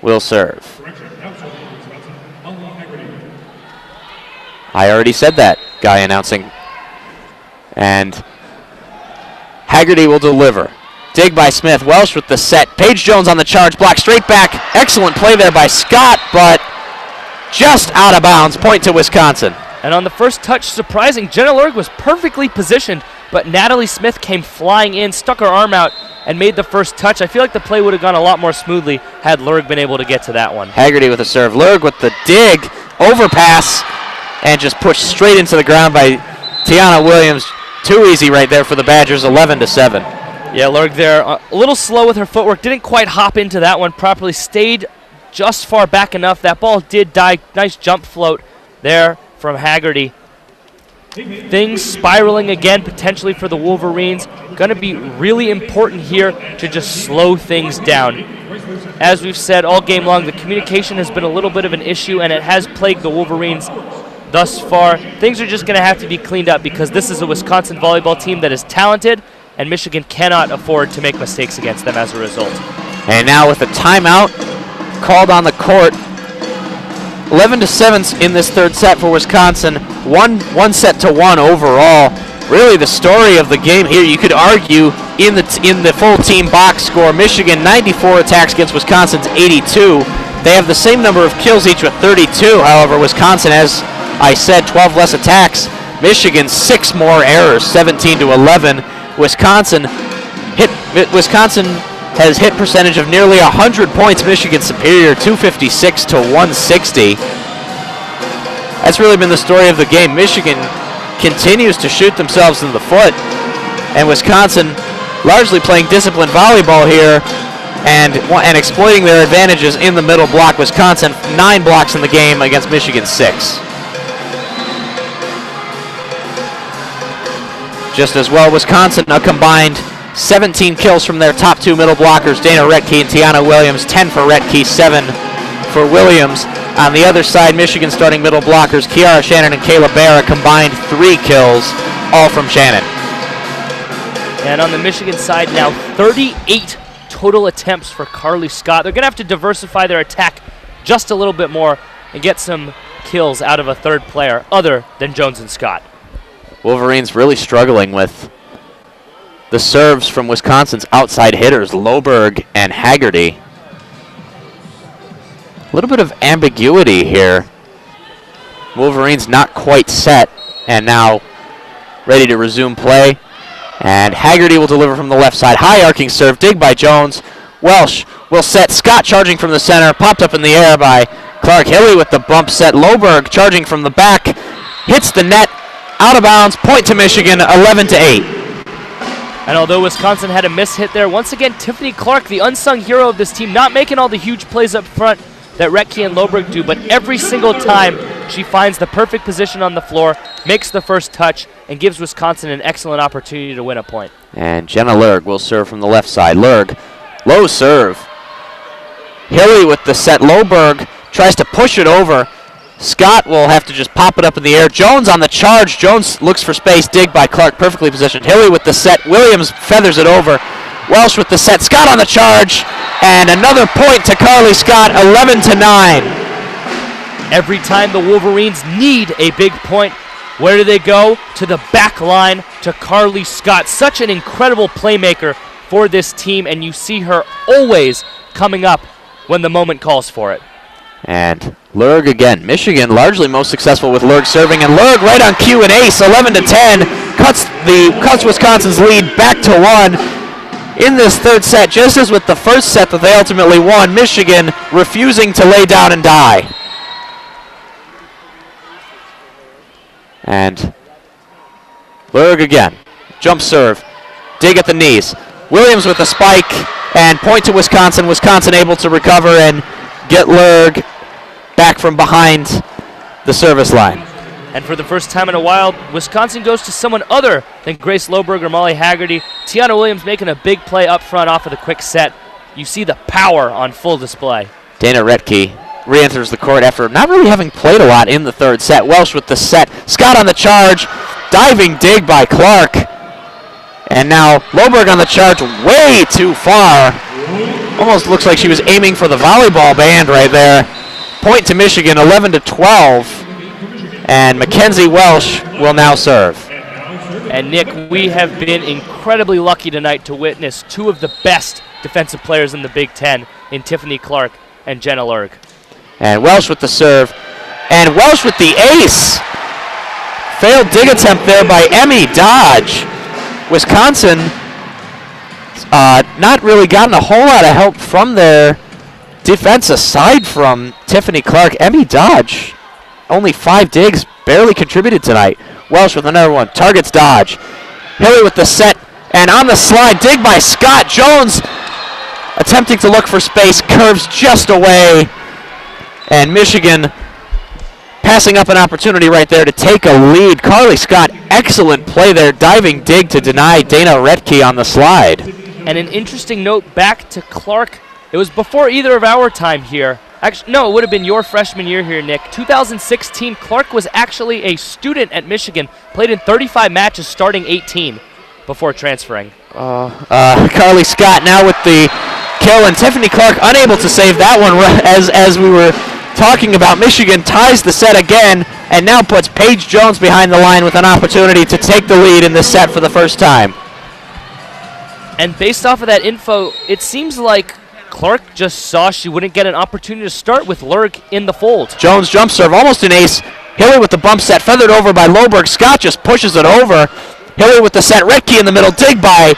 will serve. I already said that, guy announcing. And Haggerty will deliver. Dig by Smith. Welsh with the set. Paige Jones on the charge. Block straight back. Excellent play there by Scott, but just out of bounds. Point to Wisconsin. And on the first touch, surprising, Jenna Lurg was perfectly positioned, but Natalie Smith came flying in, stuck her arm out, and made the first touch. I feel like the play would have gone a lot more smoothly had Lurg been able to get to that one. Haggerty with a serve. Lurg with the dig, overpass, and just pushed straight into the ground by Tiana Williams. Too easy right there for the Badgers, 11-7. Yeah, Lurg there, a little slow with her footwork. Didn't quite hop into that one properly. Stayed just far back enough. That ball did die. Nice jump float there from Haggerty. Things spiraling again potentially for the Wolverines. Going to be really important here to just slow things down. As we've said all game long, the communication has been a little bit of an issue, and it has plagued the Wolverines thus far. Things are just going to have to be cleaned up because this is a Wisconsin volleyball team that is talented, and Michigan cannot afford to make mistakes against them as a result. And now with a timeout called on the court, 11-7 in this third set for Wisconsin. One set to one overall. Really the story of the game here, you could argue, in the full team box score. Michigan 94 attacks against Wisconsin's 82. They have the same number of kills each with 32. However, Wisconsin, as I said, 12 less attacks. Michigan 6 more errors, 17-11. Wisconsin has hit percentage of nearly 100 points. Michigan superior, 256-160. That's really been the story of the game. Michigan continues to shoot themselves in the foot, and Wisconsin largely playing disciplined volleyball here and exploiting their advantages in the middle block. Wisconsin 9 blocks in the game against Michigan 6. Just as well, Wisconsin a combined 17 kills from their top 2 middle blockers, Dana Retke and Tiana Williams, 10 for Retke, 7 for Williams. On the other side, Michigan starting middle blockers, Kiara Shannon and Kayla Barra, combined 3 kills, all from Shannon. And on the Michigan side now, 38 total attempts for Carly Scott. They're going to have to diversify their attack just a little bit more and get some kills out of a third player other than Jones and Scott. Wolverines really struggling with the serves from Wisconsin's outside hitters, Loberg and Haggerty. A little bit of ambiguity here. Wolverines not quite set and now ready to resume play. And Haggerty will deliver from the left side. High arcing serve, dig by Jones. Welsh will set. Scott charging from the center, popped up in the air by Clark. Hilly with the bump set. Loberg charging from the back, hits the net, out of bounds, point to Michigan, 11-8. And although Wisconsin had a miss hit there, once again, Tiffany Clark, the unsung hero of this team, not making all the huge plays up front that Retke and Loberg do, but every single time she finds the perfect position on the floor, makes the first touch, and gives Wisconsin an excellent opportunity to win a point. And Jenna Lurg will serve from the left side. Lurg, low serve. Hilly with the set. Loberg tries to push it over. Scott will have to just pop it up in the air. Jones on the charge. Jones looks for space. Dig by Clark, perfectly positioned. Hilly with the set. Williams feathers it over. Welsh with the set. Scott on the charge. And another point to Carly Scott, 11-9. Every time the Wolverines need a big point, where do they go? To the back line, to Carly Scott. Such an incredible playmaker for this team, and you see her always coming up when the moment calls for it. And Lurg again. Michigan largely most successful with Lurg serving, and Lurg right on cue and ace, 11-10, cuts Wisconsin's lead back to 1 in this third set, just as with the first set that they ultimately won. Michigan refusing to lay down and die. And Lurg again, jump serve, dig at the knees. Williams with the spike and point to Wisconsin. Wisconsin able to recover and get Lurg back from behind the service line. And for the first time in a while, Wisconsin goes to someone other than Grace Loberg or Molly Haggerty. Tiana Williams making a big play up front off of the quick set. You see the power on full display. Dana Retke re-enters the court after not really having played a lot in the third set. Welsh with the set. Scott on the charge. Diving dig by Clark. And now Loberg on the charge, way too far. Almost looks like she was aiming for the volleyball band right there. Point to Michigan, 11-12. And Mackenzie Welsh will now serve. And Nick, we have been incredibly lucky tonight to witness two of the best defensive players in the Big Ten in Tiffany Clark and Jenna Lurg. And Welsh with the serve. And Welsh with the ace. Failed dig attempt there by Emmy Dodge. Wisconsin not really gotten a whole lot of help from their defense aside from Tiffany Clark. Emmy Dodge, only 5 digs, barely contributed tonight. Welsh with another one, targets Dodge. Hilly with the set, and on the slide, dig by Scott. Jones attempting to look for space, curves just away, and Michigan passing up an opportunity right there to take a lead. Carly Scott, excellent play there, diving dig to deny Dana Retke on the slide. And an interesting note back to Clark. It was before either of our time here. Actually, no, it would have been your freshman year here, Nick. 2016, Clark was actually a student at Michigan, played in 35 matches, starting 18 before transferring. Carly Scott now with the kill, and Tiffany Clark unable to save that one as we were talking about. Michigan ties the set again and now puts Paige Jones behind the line with an opportunity to take the lead in this set for the first time. And based off of that info, it seems like Clark just saw she wouldn't get an opportunity to start with Lurg in the fold. Jones jump serve, almost an ace. Hilly with the bump set, feathered over by Loberg. Scott just pushes it over. Hilly with the set, Retke in the middle, dig by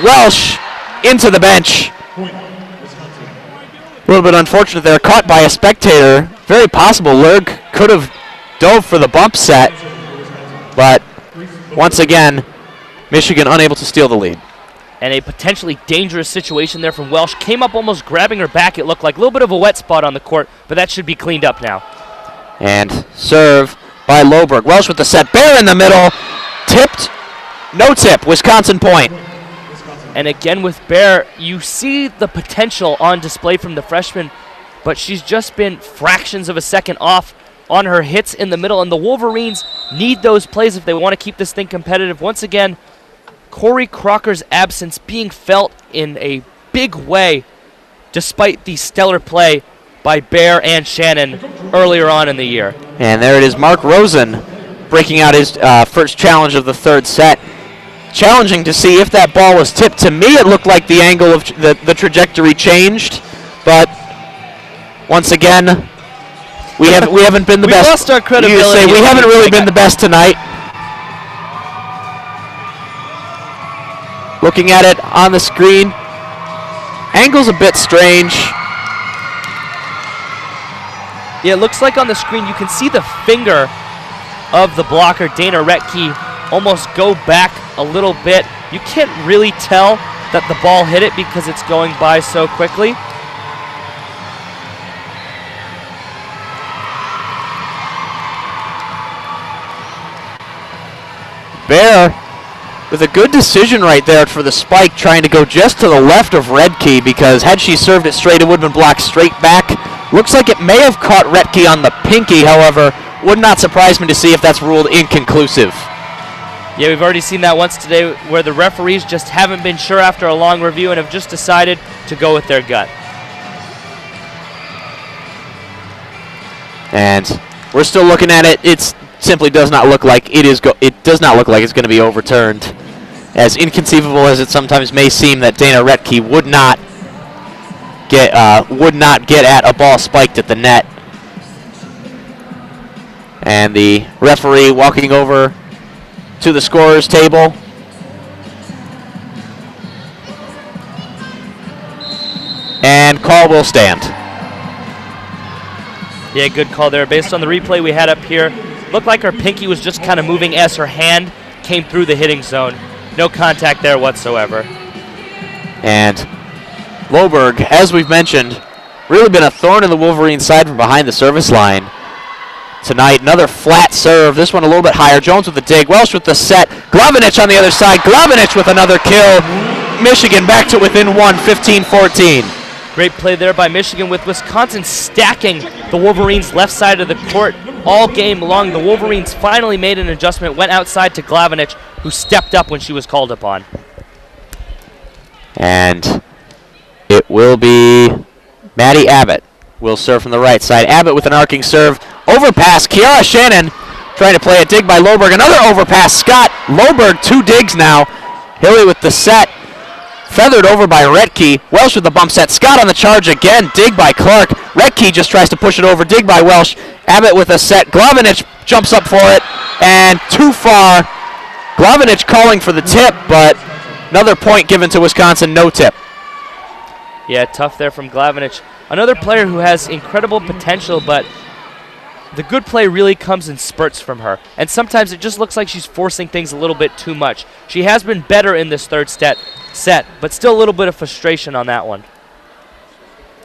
Welsh into the bench. A little bit unfortunate there, caught by a spectator. Very possible Lurg could have dove for the bump set, but once again, Michigan unable to steal the lead. And a potentially dangerous situation there from Welsh. Came up almost grabbing her back, it looked like. A little bit of a wet spot on the court, but that should be cleaned up now. And serve by Loberg. Welsh with the set, Bear in the middle, tipped, no tip, Wisconsin point. And again with Bear, you see the potential on display from the freshman, but she's just been fractions of a second off on her hits in the middle, and the Wolverines need those plays if they want to keep this thing competitive. Once again, Corey Crocker's absence being felt in a big way despite the stellar play by Bear and Shannon earlier on in the year. And there it is, Mark Rosen breaking out his first challenge of the third set. Challenging to see if that ball was tipped. To me, it looked like the angle of the trajectory changed, but once again, we haven't been the best. We lost our credibility. We haven't really been the best tonight. Looking at it on the screen, angle's a bit strange. Yeah, it looks like on the screen you can see the finger of the blocker, Dana Retke, almost go back a little bit. You can't really tell that the ball hit it because it's going by so quickly. Bear with a good decision right there for the spike, trying to go just to the left of Retke, because had she served it straight, it would have been blocked straight back. Looks like it may have caught Retke on the pinky, however, would not surprise me to see if that's ruled inconclusive. Yeah, we've already seen that once today where the referees just haven't been sure after a long review and have just decided to go with their gut. And we're still looking at it. It simply does not look like it does not look like it's going to be overturned. As inconceivable as it sometimes may seem that Dana Retke would not get at a ball spiked at the net. And the referee walking over to the scorer's table. And call will stand. Yeah, good call there. Based on the replay we had up here, looked like her pinky was just kind of moving as her hand came through the hitting zone. No contact there whatsoever. And Loberg, as we've mentioned, really been a thorn in the Wolverine side from behind the service line tonight. Another flat serve, this one a little bit higher. Jones with the dig, Welsh with the set, Glavinich on the other side, Glavinich with another kill. Michigan back to within one, 15-14. Great play there by Michigan, with Wisconsin stacking the Wolverines' left side of the court all game long. The Wolverines finally made an adjustment, went outside to Glavinich, who stepped up when she was called upon. And it will be Maddie Abbott will serve from the right side. Abbott with an arcing serve. Overpass. Kiara Shannon trying to play a dig by Loberg. Another overpass. Scott. Loberg, 2 digs now. Hilly with the set. Feathered over by Retke. Welsh with the bump set. Scott on the charge again. Dig by Clark. Retke just tries to push it over. Dig by Welsh. Abbott with a set. Glavinich jumps up for it. And too far. Glavinich calling for the tip, but another point given to Wisconsin, no tip. Yeah, tough there from Glavinich. Another player who has incredible potential, but the good play really comes in spurts from her. And sometimes it just looks like she's forcing things a little bit too much. She has been better in this third set, but still a little bit of frustration on that one.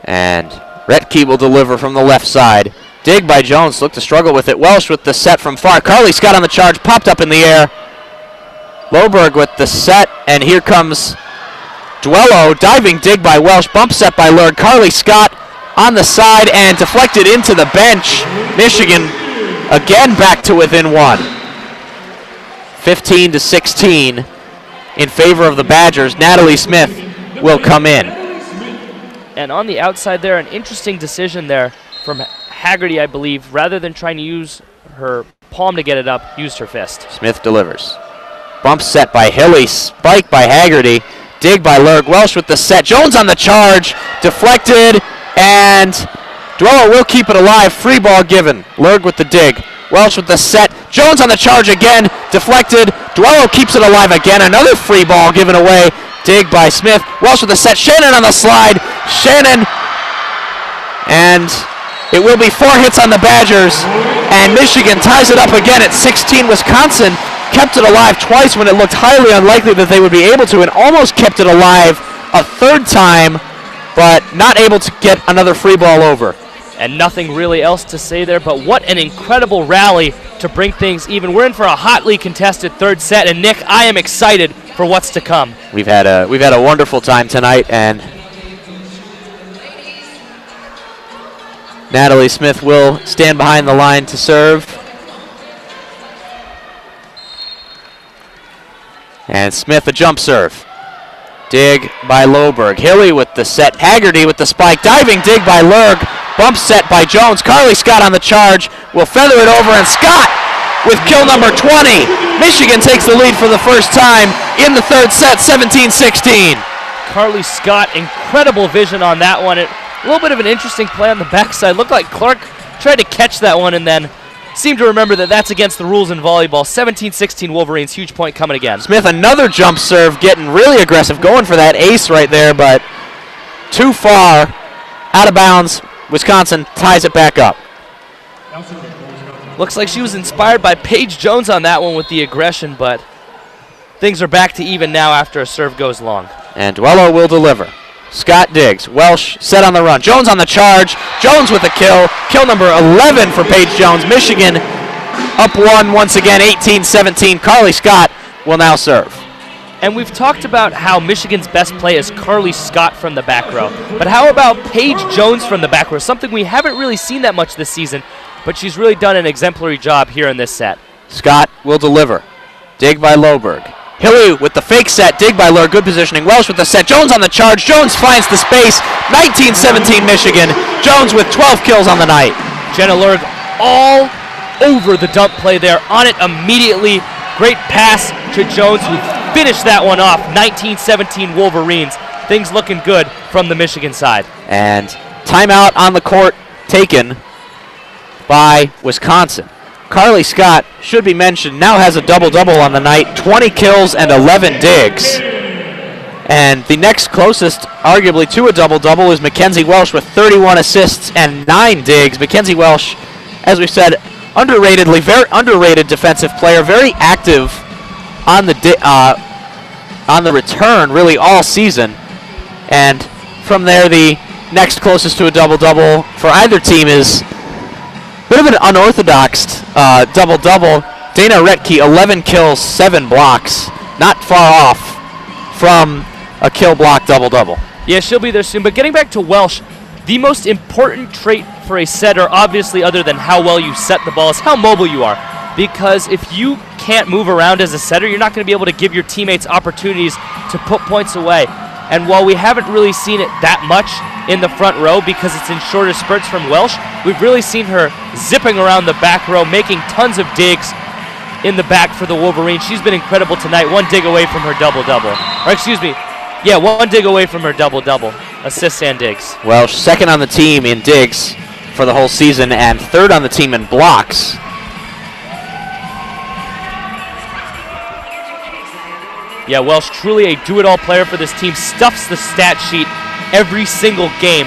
And Retke will deliver from the left side. Dig by Jones, looked to struggle with it. Welsh with the set from far. Carly Scott on the charge, popped up in the air. Loberg with the set, and here comes Duello. Diving dig by Welsh, bump set by Lurg. Carly Scott on the side and deflected into the bench. Michigan again back to within one. 15-16 in favor of the Badgers. Natalie Smith will come in. And on the outside there, an interesting decision there from Haggerty, I believe. Rather than trying to use her palm to get it up, used her fist. Smith delivers. Bump set by Hilly, spike by Haggerty, dig by Lurg. Welsh with the set. Jones on the charge, deflected, and Duello will keep it alive. Free ball given. Lurg with the dig. Welsh with the set. Jones on the charge again, deflected. Duello keeps it alive again. Another free ball given away. Dig by Smith. Welsh with the set. Shannon on the slide. Shannon, and it will be 4 hits on the Badgers, and Michigan ties it up again at 16. Wisconsin kept it alive twice when it looked highly unlikely that they would be able to, and almost kept it alive a third time, but not able to get another free ball over. And nothing really else to say there, but what an incredible rally to bring things even. We're in for a hotly contested third set, and Nick, I am excited for what's to come. We've had a wonderful time tonight, and Natalie Smith will stand behind the line to serve. And Smith a jump serve. Dig by Loberg. Hilly with the set. Haggerty with the spike. Diving dig by Lurg. Bump set by Jones. Carly Scott on the charge. Will feather it over, and Scott with kill number 20. Michigan takes the lead for the first time in the third set, 17-16. Carly Scott, incredible vision on that one. A little bit of an interesting play on the backside. Looked like Clark tried to catch that one and then seemed to remember that that's against the rules in volleyball. 17-16 Wolverines, huge point coming again. Smith, another jump serve, getting really aggressive, going for that ace right there, but too far, out of bounds. Wisconsin ties it back up. Looks like she was inspired by Paige Jones on that one with the aggression, but things are back to even now after a serve goes long. And Duello will deliver. Scott digs. Welsh set on the run. Jones on the charge. Jones with a kill. Kill number 11 for Paige Jones. Michigan up one once again, 18-17. Carly Scott will now serve. And we've talked about how Michigan's best play is Carly Scott from the back row. But how about Paige Jones from the back row? Something we haven't really seen that much this season, but she's really done an exemplary job here in this set. Scott will deliver. Dig by Loberg. Hilly with the fake set, dig by Lurg, good positioning. Welsh with the set, Jones on the charge. Jones finds the space. 19-17 Michigan. Jones with 12 kills on the night. Jenna Lurg all over the dump play there, on it immediately. Great pass to Jones, who finished that one off. 19-17 Wolverines. Things looking good from the Michigan side. And timeout on the court taken by Wisconsin. Carly Scott, should be mentioned, now has a double-double on the night, 20 kills and 11 digs. And the next closest, arguably, to a double-double is Mackenzie Welsh with 31 assists and 9 digs. Mackenzie Welsh, as we've said, very underrated defensive player, very active on the return really all season. And from there, the next closest to a double-double for either team is bit of an unorthodox double-double. Dana Retke, 11 kills, 7 blocks. Not far off from a kill block double-double. Yeah, she'll be there soon. But getting back to Welsh, the most important trait for a setter, obviously other than how well you set the ball, is how mobile you are. Because if you can't move around as a setter, you're not going to be able to give your teammates opportunities to put points away. And while we haven't really seen it that much in the front row because it's in shorter spurts from Welsh, we've really seen her zipping around the back row, making tons of digs in the back for the Wolverines. She's been incredible tonight. 1 dig away from her double-double. Or excuse me, yeah, 1 dig away from her double-double. Assists and digs. Welsh second on the team in digs for the whole season and third on the team in blocks. Yeah, Welsh truly a do-it-all player for this team. Stuffs the stat sheet every single game.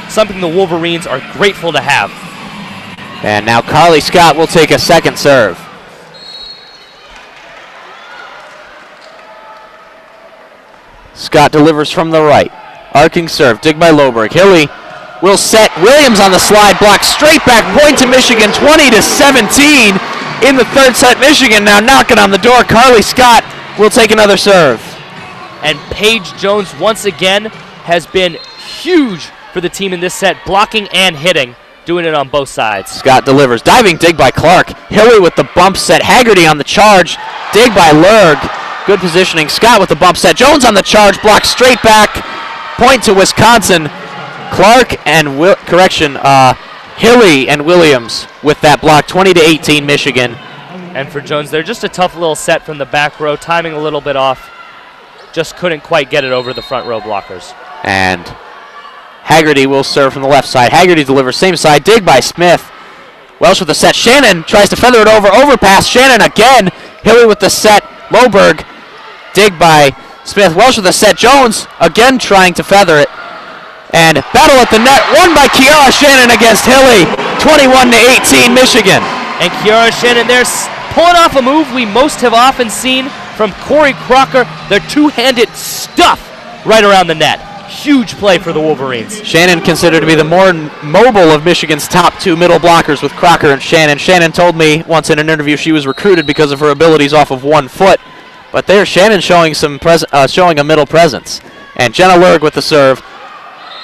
Something the Wolverines are grateful to have. And now Carly Scott will take a second serve. Scott delivers from the right. Arcing serve, dig by Loberg. Hilly will set. Williams on the slide, block straight back, point to Michigan, 20-17 in the third set. Michigan now knocking on the door. Carly Scott will take another serve. And Paige Jones once again has been huge for the team in this set, blocking and hitting, doing it on both sides. Scott delivers, diving dig by Clark. Hilly with the bump set. Haggerty on the charge, dig by Lurg. Good positioning. Scott with the bump set. Jones on the charge, block straight back, point to Wisconsin. Clark and Hilly and Williams with that block, 20-18 Michigan. And for Jones, they're just a tough little set from the back row, timing a little bit off. Just couldn't quite get it over the front row blockers. And Haggerty will serve from the left side. Haggerty delivers same side, dig by Smith. Welsh with the set. Shannon tries to feather it over, overpass. Shannon again. Hilly with the set. Loberg, dig by Smith. Welsh with the set. Jones again trying to feather it. And battle at the net, won by Kiara Shannon against Hilly, 21-18 Michigan. And Kiara Shannon there pulling off a move we most have often seen from Corey Crocker, the two-handed stuff right around the net. Huge play for the Wolverines. Shannon considered to be the more mobile of Michigan's top two middle blockers with Crocker and Shannon. Shannon told me once in an interview she was recruited because of her abilities off of 1 foot. But there's Shannon showing showing a middle presence. And Jenna Lurg with the serve.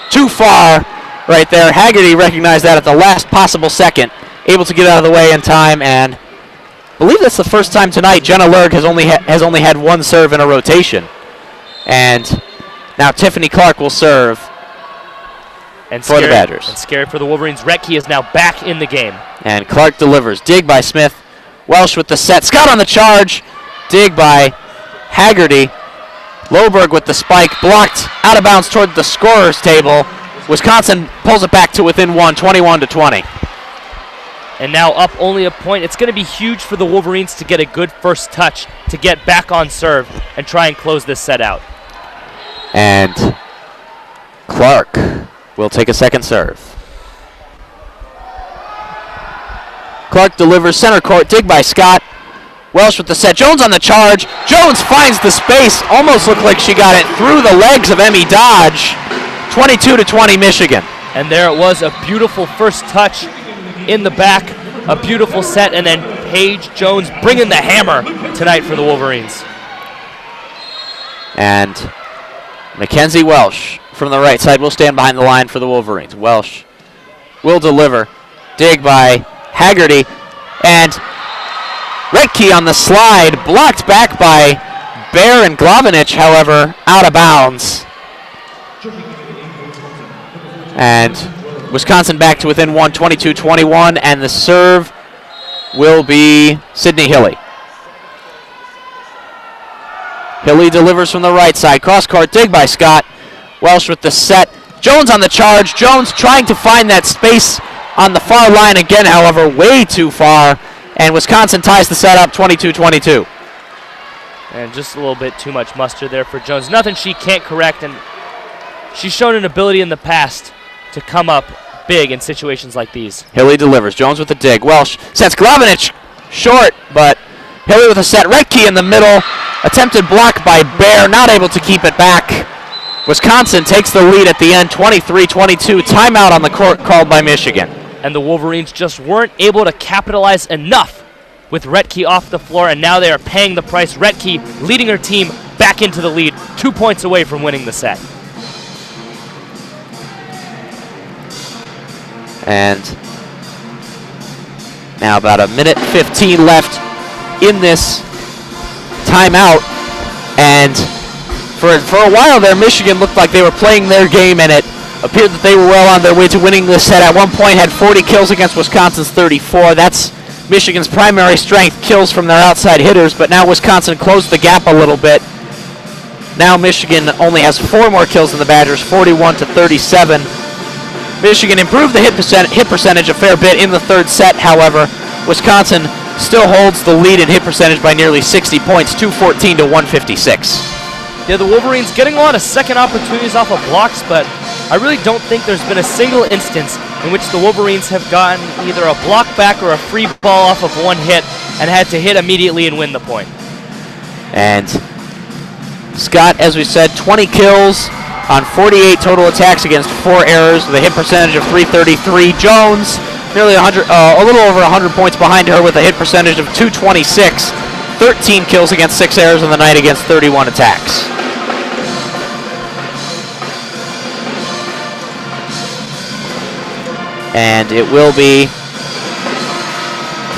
Too far right there. Haggerty recognized that at the last possible second. Able to get out of the way in time, and I believe that's the first time tonight Jenna Lurg has only had one serve in a rotation. And now Tiffany Clark will serve for the Badgers. And scared for the Wolverines. Retke is now back in the game. And Clark delivers. Dig by Smith. Welsh with the set. Scott on the charge. Dig by Haggerty. Loberg with the spike. Blocked out of bounds toward the scorer's table. Wisconsin pulls it back to within one, 21-20. And now up only a point. It's going to be huge for the Wolverines to get a good first touch, to get back on serve and try and close this set out. And Clark will take a second serve. Clark delivers center court, dig by Scott. Welsh with the set. Jones on the charge. Jones finds the space. Almost looked like she got it through the legs of Emmy Dodge. 22-20 Michigan. And there it was, a beautiful first touch in the back, a beautiful set, and then Paige Jones bringing the hammer tonight for the Wolverines. And Mackenzie Welsh from the right side will stand behind the line for the Wolverines. Welsh will deliver. Dig by Haggerty. And Retke on the slide, blocked back by Bear and Glavinich, however, out of bounds. And Wisconsin back to within one, 22-21, and the serve will be Sydney Hilly. Hilly delivers from the right side. Cross court dig by Scott. Welsh with the set. Jones on the charge. Jones trying to find that space on the far line again, however, way too far. And Wisconsin ties the set up 22-22. And just a little bit too much mustard there for Jones. Nothing she can't correct, and she's shown an ability in the past to come up big in situations like these. Hilly delivers. Jones with the dig. Welsh sets Glavinich short, but Hilly with a set. Retke in the middle. Attempted block by Bear, not able to keep it back. Wisconsin takes the lead at the end, 23-22. Timeout on the court called by Michigan. And the Wolverines just weren't able to capitalize enough with Retke off the floor, and now they are paying the price. Retke leading her team back into the lead, 2 points away from winning the set. And now about a minute 15 left in this timeout. And for a while there, Michigan looked like they were playing their game, and it appeared that they were well on their way to winning this set. At one point had 40 kills against Wisconsin's 34. That's Michigan's primary strength, kills from their outside hitters, but now Wisconsin closed the gap a little bit. Now Michigan only has 4 more kills than the Badgers, 41-37. Michigan improved the hit percentage a fair bit in the third set, however. Wisconsin still holds the lead in hit percentage by nearly 60 points, 214 to 156. Yeah, the Wolverines getting a lot of second opportunities off of blocks, but I really don't think there's been a single instance in which the Wolverines have gotten either a block back or a free ball off of one hit and had to hit immediately and win the point. And Scott, as we said, 20 kills on 48 total attacks against 4 errors with a hit percentage of 333. Jones, nearly a little over 100 points behind her with a hit percentage of 226. 13 kills against 6 errors on the night against 31 attacks. And it will be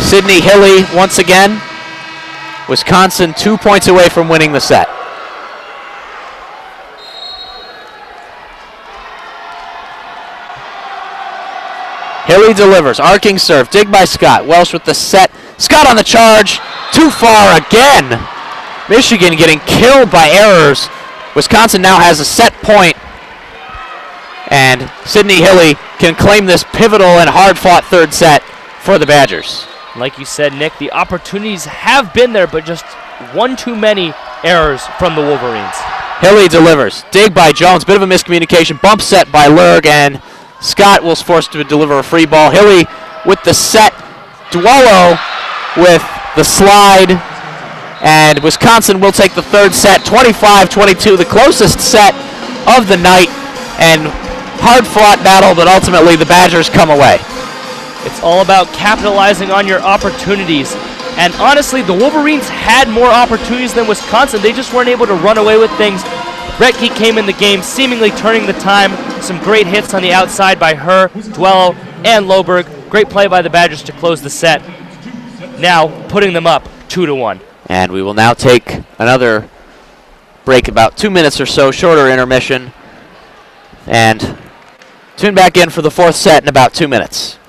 Sydney Hilly once again. Wisconsin 2 points away from winning the set. Hilly delivers, arcing serve, dig by Scott. Welsh with the set. Scott on the charge, too far again. Michigan getting killed by errors. Wisconsin now has a set point, and Sydney Hilly can claim this pivotal and hard-fought third set for the Badgers. Like you said, Nick, the opportunities have been there, but just one too many errors from the Wolverines. Hilly delivers, dig by Jones, bit of a miscommunication, bump set by Lurg, and Scott was forced to deliver a free ball. Hilly with the set, Duello with the slide, and Wisconsin will take the third set, 25-22, the closest set of the night, and hard-fought battle, but ultimately the Badgers come away. It's all about capitalizing on your opportunities. And honestly, the Wolverines had more opportunities than Wisconsin. They just weren't able to run away with things. Retke came in the game, seemingly turning the time. Some great hits on the outside by her, Duello, and Loberg. Great play by the Badgers to close the set. Now putting them up 2-1. And we will now take another break, about 2 minutes or so, shorter intermission, and tune back in for the fourth set in about 2 minutes.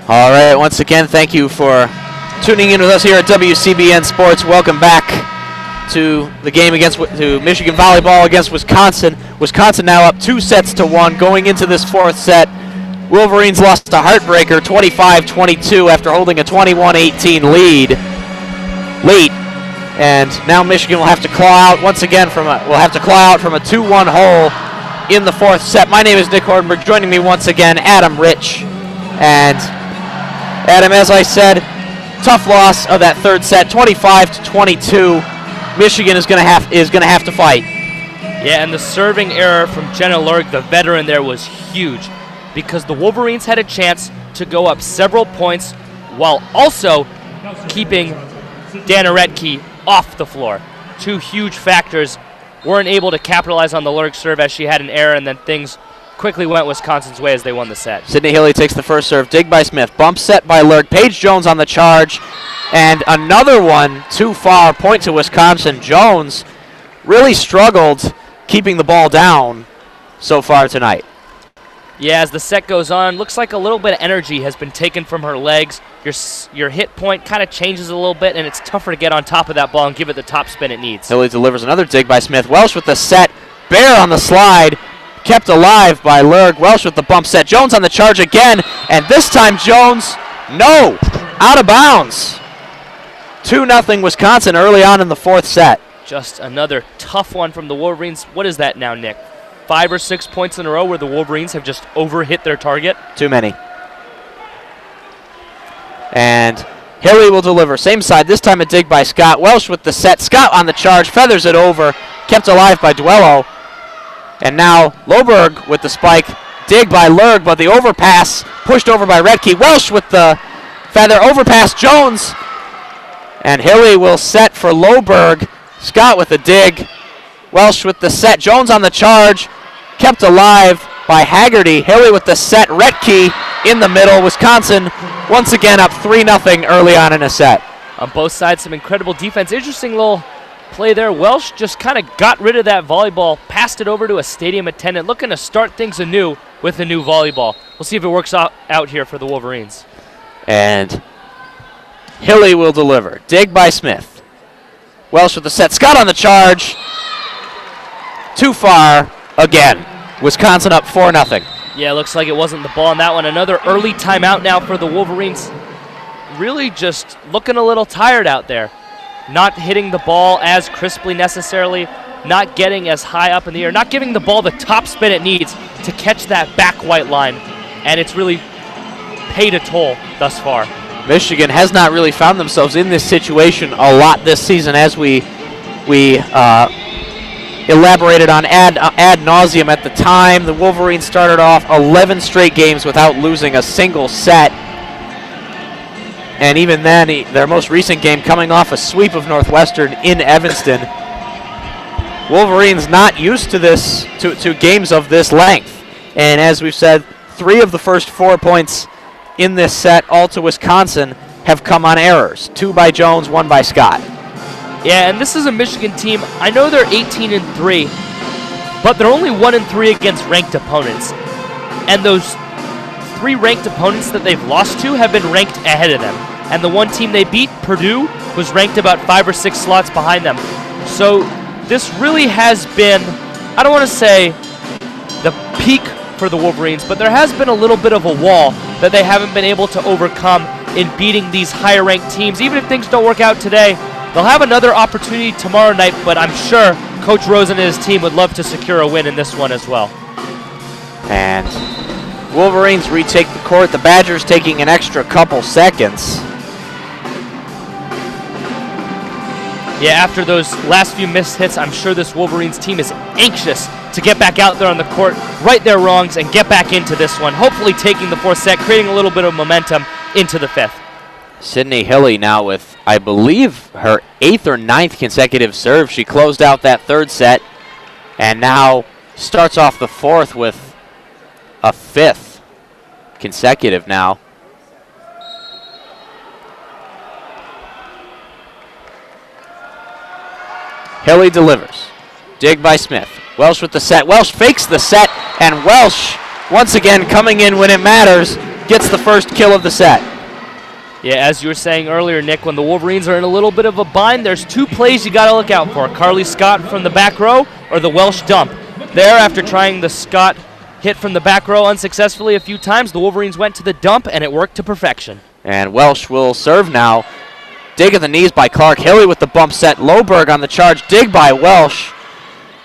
All right, once again, thank you for tuning in with us here at WCBN Sports. Welcome back to the game to Michigan Volleyball against Wisconsin. Wisconsin now up 2-1 going into this fourth set. Wolverines lost a heartbreaker 25-22 after holding a 21-18 lead late And now Michigan will have to claw out once again from a 2-1 hole in the fourth set. My name is Nick Hordenberg. Joining me once again, Adam Rich. And Adam, as I said, tough loss of that third set, 25-22. Michigan is going to have to fight. Yeah, and the serving error from Jenna Lurg, the veteran there, was huge because the Wolverines had a chance to go up several points while also keeping Dana Retke off the floor. Two huge factors. Weren't able to capitalize on the Lurg serve as she had an error, and then things quickly went Wisconsin's way as they won the set. Sydney Hilly takes the first serve. Dig by Smith. Bump set by Lurg. Paige Jones on the charge. And another one too far. Point to Wisconsin. Jones really struggled keeping the ball down so far tonight. Yeah, as the set goes on, looks like a little bit of energy has been taken from her legs. Your hit point kind of changes a little bit, and it's tougher to get on top of that ball and give it the top spin it needs. Hilly delivers another dig by Smith. Welsh with the set. Bear on the slide. Kept alive by Lurg. Welsh with the bump set. Jones on the charge again, and this time Jones, no, out of bounds. 2-0 Wisconsin early on in the fourth set. Just another tough one from the Wolverines. What is that now, Nick? 5 or 6 points in a row where the Wolverines have just overhit their target? Too many. And Hilly will deliver. Same side, this time a dig by Scott. Welsh with the set. Scott on the charge, feathers it over. Kept alive by Duello. And now Loberg with the spike. Dig by Lurg, but the overpass pushed over by Retke. Welsh with the feather. Overpass Jones. And Hilly will set for Loberg. Scott with the dig. Welsh with the set. Jones on the charge. Kept alive by Haggerty. Hilly with the set. Retke in the middle. Wisconsin once again up 3-0 early on in a set. On both sides, some incredible defense. Interesting little play there. Welsh just kind of got rid of that volleyball, passed it over to a stadium attendant, looking to start things anew with a new volleyball. We'll see if it works out here for the Wolverines. And Hilly will deliver. Dig by Smith. Welsh with the set. Scott on the charge. Too far again. Wisconsin up 4-0. Yeah, looks like it wasn't the ball on that one. Another early timeout now for the Wolverines. Really just looking a little tired out there. Not hitting the ball as crisply necessarily, not getting as high up in the air, not giving the ball the top spin it needs to catch that back white line. And it's really paid a toll thus far. Michigan has not really found themselves in this situation a lot this season, as we elaborated on ad nauseum at the time. The Wolverines started off 11 straight games without losing a single set. And even then, their most recent game coming off a sweep of Northwestern in Evanston. Wolverines not used to this, to games of this length. And as we've said, 3 of the first 4 points in this set, all to Wisconsin, have come on errors. 2 by Jones, 1 by Scott. Yeah, and this is a Michigan team. I know they're 18-3, but they're only 1-3 against ranked opponents. And those 3 ranked opponents that they've lost to have been ranked ahead of them. And the one team they beat, Purdue, was ranked about 5 or 6 slots behind them. So this really has been, I don't want to say the peak for the Wolverines, but there has been a little bit of a wall that they haven't been able to overcome in beating these higher ranked teams. Even if things don't work out today, they'll have another opportunity tomorrow night, but I'm sure Coach Rosen and his team would love to secure a win in this one as well. And Wolverines retake the court. The Badgers taking an extra couple seconds. Yeah, after those last few missed hits, I'm sure this Wolverines team is anxious to get back out there on the court, right their wrongs, and get back into this one. Hopefully taking the 4th set, creating a little bit of momentum into the 5th. Sydney Hilly now with, I believe, her 8th or 9th consecutive serve. She closed out that 3rd set and now starts off the 4th with a 5th consecutive now. Hilly delivers. Dig by Smith. Welsh with the set. Welsh fakes the set, and Welsh, once again coming in when it matters, gets the first kill of the set. Yeah, as you were saying earlier, Nick, when the Wolverines are in a little bit of a bind, there's 2 plays you got to look out for. Carly Scott from the back row or the Welsh dump. There, after trying the Scott hit from the back row unsuccessfully a few times, the Wolverines went to the dump, and it worked to perfection. And Welsh will serve now. Dig at the knees by Clark. Hilly with the bump set. Loberg on the charge. Dig by Welsh.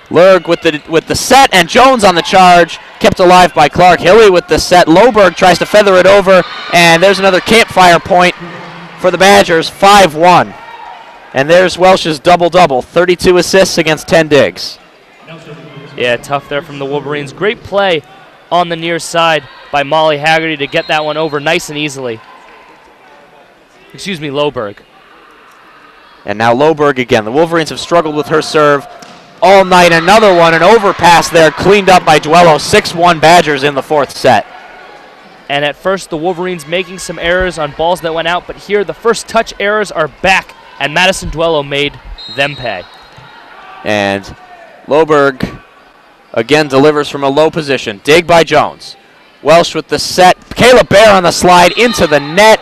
Lurg with the set, and Jones on the charge. Kept alive by Clark. Hilly with the set. Loberg tries to feather it over, and there's another campfire point for the Badgers, 5-1. And there's Welsh's double-double, 32 assists against 10 digs. Yeah, tough there from the Wolverines. Great play on the near side by Molly Haggerty to get that one over nice and easily. Excuse me, Loberg. And now Loberg again. The Wolverines have struggled with her serve all night. Another one, an overpass there, cleaned up by Duello. 6-1 Badgers in the fourth set. And at first, the Wolverines making some errors on balls that went out, but here the first touch errors are back, and Madison Duello made them pay. And Loberg again delivers from a low position. Dig by Jones. Welsh with the set. Kayla Bear on the slide into the net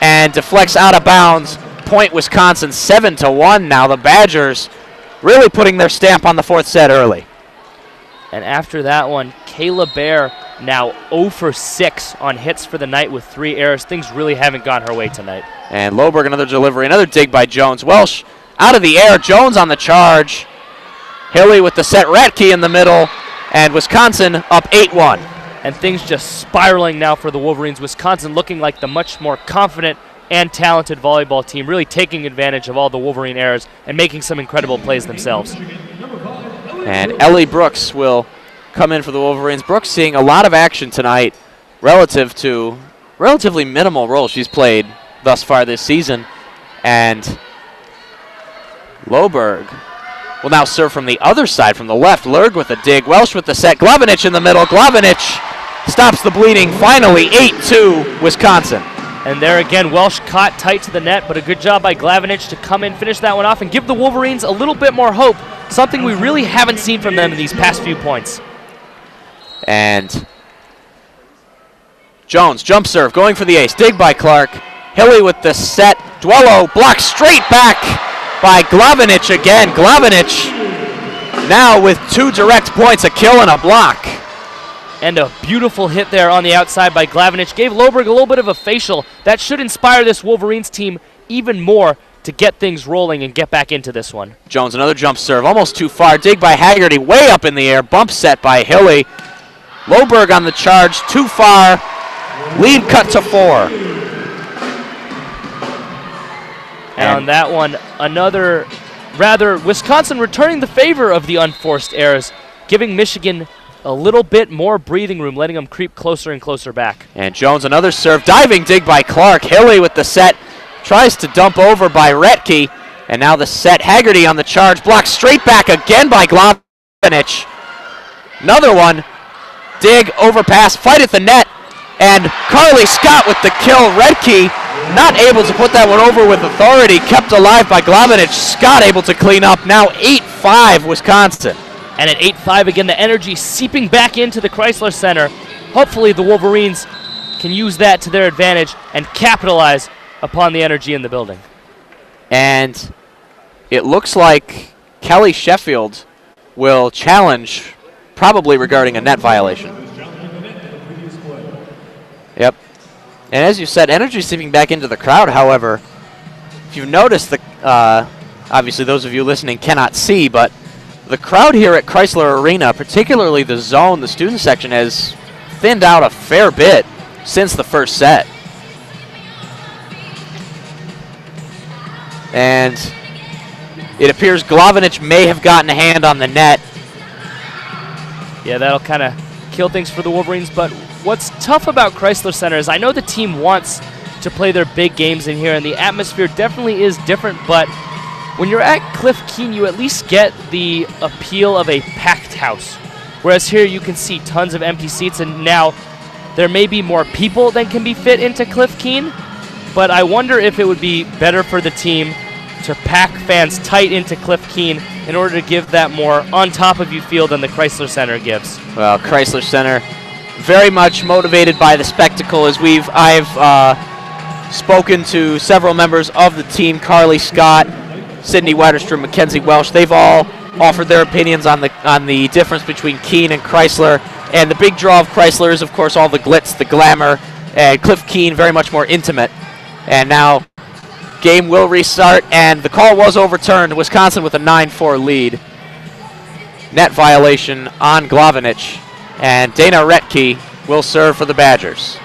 and deflects out of bounds. Point Wisconsin, 7-1 now. The Badgers really putting their stamp on the fourth set early. And after that one, Kayla Bear now 0 for 6 on hits for the night with 3 errors. Things really haven't gone her way tonight. And Loberg, another delivery, another dig by Jones. Welsh out of the air. Jones on the charge. Hilly with the set. Ratke in the middle. And Wisconsin up 8-1. And things just spiraling now for the Wolverines. Wisconsin looking like the much more confident and talented volleyball team, really taking advantage of all the Wolverine errors and making some incredible plays themselves. And Ellie Brooks will come in for the Wolverines. Brooks seeing a lot of action tonight relative to relatively minimal role she's played thus far this season. And Loberg will now serve from the other side, from the left. Lurg with a dig. Welsh with the set. Glavinich in the middle. Glavinich stops the bleeding. Finally, 8-2 Wisconsin. And there again, Welsh caught tight to the net, but a good job by Glavinich to come in, finish that one off, and give the Wolverines a little bit more hope, something we really haven't seen from them in these past few points. And Jones, jump serve, going for the ace. Dig by Clark. Hilly with the set. Duello blocked straight back by Glavinich again. Glavinich now with 2 direct points, a kill and a block. And a beautiful hit there on the outside by Glavinich. Gave Loberg a little bit of a facial. That should inspire this Wolverines team even more to get things rolling and get back into this one. Jones, another jump serve, almost too far. Dig by Haggerty, way up in the air. Bump set by Hilly. Loberg on the charge, too far. Lead cut to 4. And on that one, another, rather, Wisconsin returning the favor of the unforced errors, giving Michigan a little bit more breathing room, letting them creep closer and closer back. And Jones, another serve. Diving dig by Clark. Hilly with the set. Tries to dump over by Retke. And now the set. Haggerty on the charge. Blocked straight back again by Glavinich. Another one. Dig, overpass, fight at the net. And Carly Scott with the kill. Retke not able to put that one over with authority. Kept alive by Glavinich. Scott able to clean up. Now 8-5 Wisconsin. And at 8-5 again, the energy seeping back into the Crisler Center. Hopefully the Wolverines can use that to their advantage and capitalize upon the energy in the building. And it looks like Kelly Sheffield will challenge, probably regarding a net violation. Yep. And as you said, energy seeping back into the crowd, however, if you've noticed, obviously those of you listening cannot see, but the crowd here at Crisler Arena, particularly the zone, the student section, has thinned out a fair bit since the first set. And it appears Glavinich may have gotten a hand on the net. Yeah, that'll kind of kill things for the Wolverines, but what's tough about Crisler Center is I know the team wants to play their big games in here, and the atmosphere definitely is different, but when you're at Cliff Keen, you at least get the appeal of a packed house. Whereas here you can see tons of empty seats, and now there may be more people than can be fit into Cliff Keen, but I wonder if it would be better for the team to pack fans tight into Cliff Keen in order to give that more on-top-of-you feel than the Crisler Center gives. Well, Crisler Center very much motivated by the spectacle, as I've spoken to several members of the team, Carly Scott, Sydney Wetterstrom, Mackenzie Welsh. They've all offered their opinions on the difference between Keene and Crisler. And the big draw of Crisler is, of course, all the glitz, the glamour, and Cliff Keen very much more intimate. And now game will restart, and the call was overturned. Wisconsin with a 9-4 lead. Net violation on Glavinich, and Dana Retke will serve for the Badgers.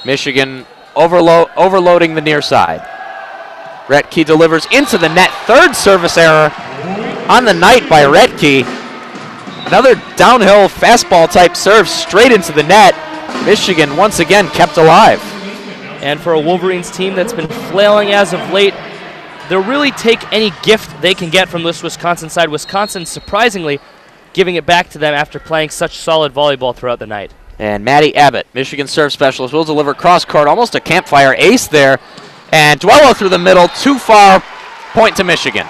Michigan overloading the near side. Retke delivers into the net. Third service error on the night by Retke. Another downhill fastball type serve straight into the net. Michigan once again kept alive. And for a Wolverines team that's been flailing as of late, they'll really take any gift they can get from this Wisconsin side. Wisconsin, surprisingly, giving it back to them after playing such solid volleyball throughout the night. And Maddie Abbott, Michigan serve specialist, will deliver cross court, almost a campfire ace there. And Duello through the middle, too far, point to Michigan.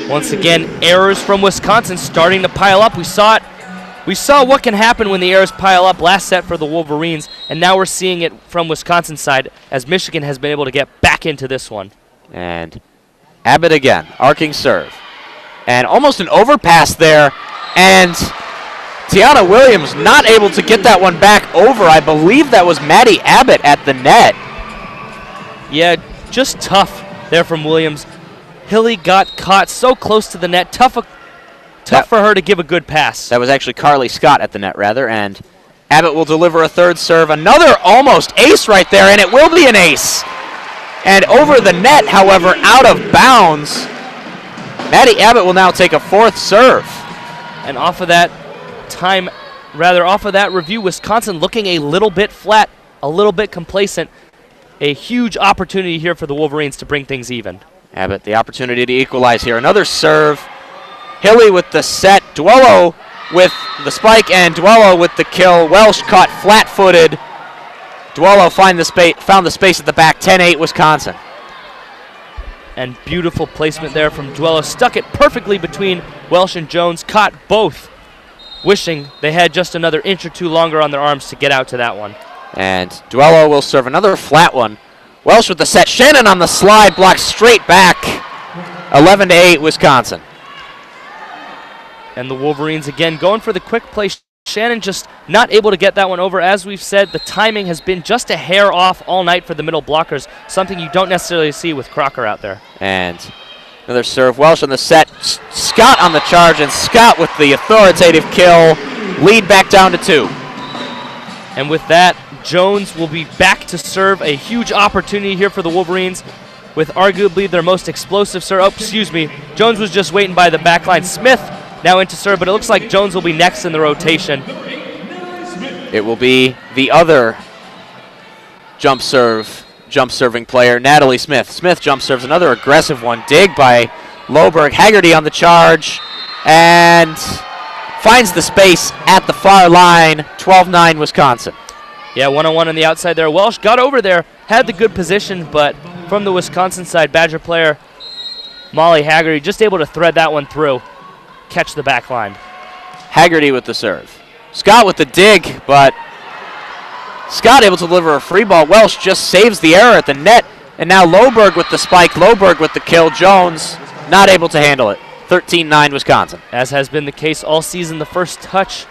Once again, errors from Wisconsin starting to pile up. We saw what can happen when the errors pile up last set for the Wolverines, and now we're seeing it from Wisconsin's side as Michigan has been able to get back into this one. And Abbott again, arcing serve. And almost an overpass there, and Tiana Williams not able to get that one back over. I believe that was Maddie Abbott at the net. Yeah, just tough there from Williams. Hilly got caught so close to the net. Tough for her to give a good pass. That was actually Carly Scott at the net, rather, and Abbott will deliver a third serve. Another almost ace right there, and it will be an ace. And over the net, however, out of bounds. Maddie Abbott will now take a fourth serve. And off of that review, Wisconsin looking a little bit flat, a little bit complacent. A huge opportunity here for the Wolverines to bring things even. Abbott, the opportunity to equalize here. Another serve. Hilly with the set. Duello with the spike, and Duello with the kill. Welsh caught flat-footed. Duello found the space at the back. 10-8 Wisconsin. And beautiful placement there from Duello. Stuck it perfectly between Welsh and Jones. Caught both, wishing they had just another inch or two longer on their arms to get out to that one. And Duello will serve another flat one. Welsh with the set. Shannon on the slide, blocked straight back. 11-8 Wisconsin. And the Wolverines again going for the quick play. Shannon just not able to get that one over. As we've said, the timing has been just a hair off all night for the middle blockers, something you don't necessarily see with Crocker out there. And another serve. Welsh on the set. Scott on the charge, and Scott with the authoritative kill. Lead back down to 2. And with that, Jones will be back to serve. A huge opportunity here for the Wolverines with arguably their most explosive serve. Oh, excuse me. Jones was just waiting by the back line. Smith now into serve, but it looks like Jones will be next in the rotation. It will be the other jump serving player, Natalie Smith. Smith jump serves another aggressive one. Dig by Loberg. Haggerty on the charge and finds the space at the far line. 12-9 Wisconsin. Yeah, one-on-one on the outside there. Welsh got over there, had the good position, but from the Wisconsin side, Badger player Molly Haggerty just able to thread that one through, catch the back line. Haggerty with the serve. Scott with the dig, but Scott able to deliver a free ball. Welsh just saves the error at the net, and now Loberg with the spike, Loberg with the kill. Jones not able to handle it. 13-9 Wisconsin. As has been the case all season, the first touch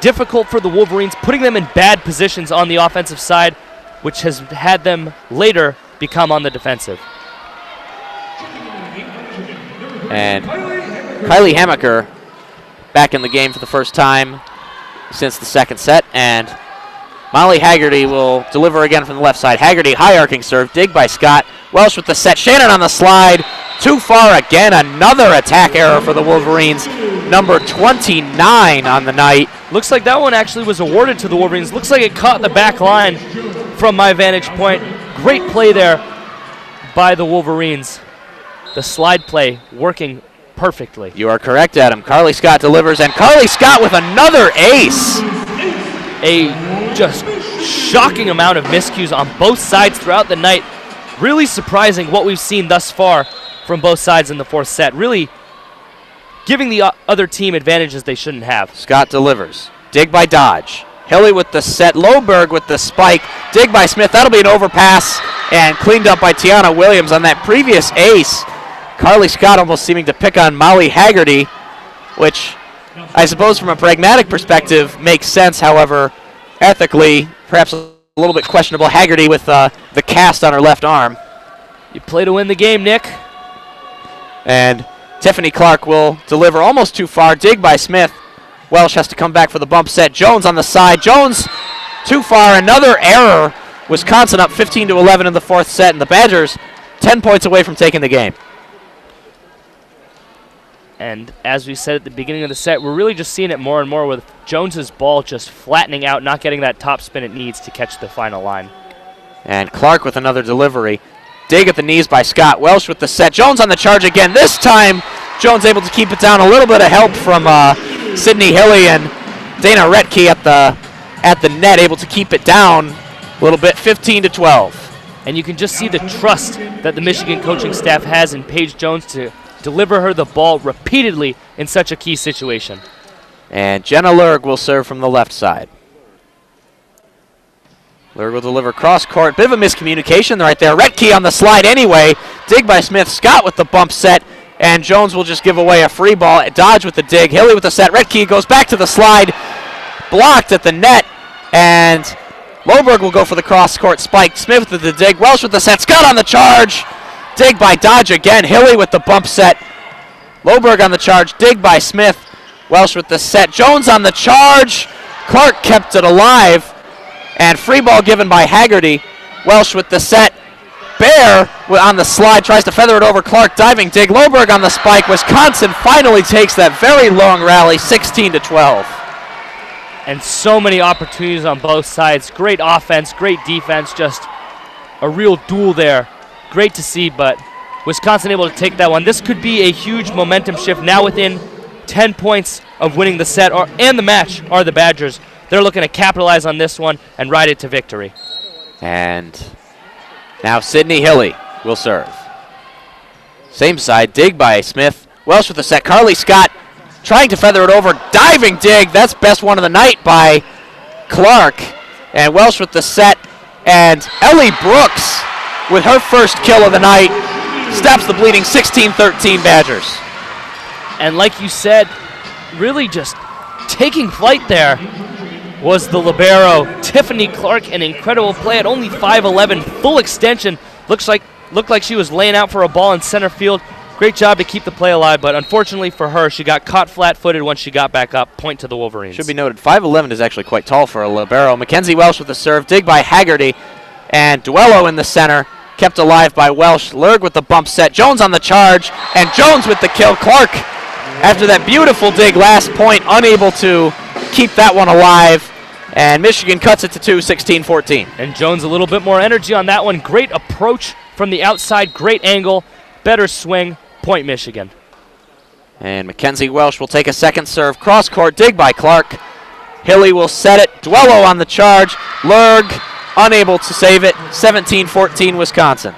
difficult for the Wolverines, putting them in bad positions on the offensive side, which has had them later become on the defensive. And Kylie Hamaker back in the game for the first time since the second set, and Molly Haggerty will deliver again from the left side. Haggerty, high arcing serve, dig by Scott. Welsh with the set. Shannon on the slide. Too far again. Another attack error for the Wolverines. Number 29 on the night. Looks like that one actually was awarded to the Wolverines. Looks like it caught the back line from my vantage point. Great play there by the Wolverines. The slide play working perfectly. You are correct, Adam. Carly Scott delivers, and Carly Scott with another ace. A just shocking amount of miscues on both sides throughout the night. Really surprising what we've seen thus far from both sides in the fourth set. Really giving the other team advantages they shouldn't have. Scott delivers. Dig by Dodge. Hilly with the set. Loberg with the spike. Dig by Smith. That'll be an overpass and cleaned up by Tiana Williams on that previous ace. Carly Scott almost seeming to pick on Molly Haggerty, which I suppose from a pragmatic perspective, makes sense. However, ethically, perhaps a little bit questionable. Haggerty with the cast on her left arm. You play to win the game, Nick. And Tiffany Clark will deliver almost too far. Dig by Smith. Welsh has to come back for the bump set. Jones on the side. Jones too far. Another error. Wisconsin up 15-11 in the fourth set, and the Badgers 10 points away from taking the game. And as we said at the beginning of the set, we're really just seeing it more and more with Jones's ball just flattening out, not getting that top spin it needs to catch the final line. And Clark with another delivery. Dig at the knees by Scott. Welsh with the set. Jones on the charge again. This time, Jones able to keep it down. A little bit of help from Sydney Hilly and Dana Retke at the net, able to keep it down a little bit, 15-12. And you can just see the trust that the Michigan coaching staff has in Paige Jones to deliver her the ball repeatedly in such a key situation. And Jenna Lurg will serve from the left side. Lurg will deliver cross court. Bit of a miscommunication right there. Retke on the slide anyway. Dig by Smith. Scott with the bump set. And Jones will just give away a free ball. Dodge with the dig. Hilly with the set. Retke goes back to the slide. Blocked at the net. And Loberg will go for the cross court spike. Smith with the dig. Welsh with the set. Scott on the charge. Dig by Dodge again. Hilly with the bump set. Loberg on the charge. Dig by Smith. Welsh with the set. Jones on the charge. Clark kept it alive. And free ball given by Haggerty. Welsh with the set. Bear on the slide. Tries to feather it over. Clark diving dig. Loberg on the spike. Wisconsin finally takes that very long rally. 16-12. And so many opportunities on both sides. Great offense. Great defense. Just a real duel there. Great to see, but Wisconsin able to take that one. This could be a huge momentum shift. Now within 10 points of winning the set and the match are the Badgers. They're looking to capitalize on this one and ride it to victory. And now Sydney Hilly will serve. Same side, dig by Smith. Welsh with the set. Carly Scott trying to feather it over. Diving dig. That's best one of the night by Clark. And Welsh with the set. And Ellie Brooks with her first kill of the night stops the bleeding. 16-13 Badgers. And like you said, really just taking flight there was the libero, Tiffany Clark. An incredible play at only 5'11", full extension. Looked like she was laying out for a ball in center field. Great job to keep the play alive, but unfortunately for her, she got caught flat-footed once she got back up. Point to the Wolverines. Should be noted, 5'11" is actually quite tall for a libero. Mackenzie Welsh with the serve, dig by Haggerty, and Duello in the center, kept alive by Welsh. Lurg with the bump set, Jones on the charge, and Jones with the kill. Clark, after that beautiful dig last point, unable to keep that one alive. And Michigan cuts it to 2, 16-14. And Jones a little bit more energy on that one. Great approach from the outside, great angle, better swing, point Michigan. And Mackenzie Welsh will take a second serve. Cross court, dig by Clark. Hilly will set it. Duello on the charge. Lurg unable to save it. 17-14 Wisconsin.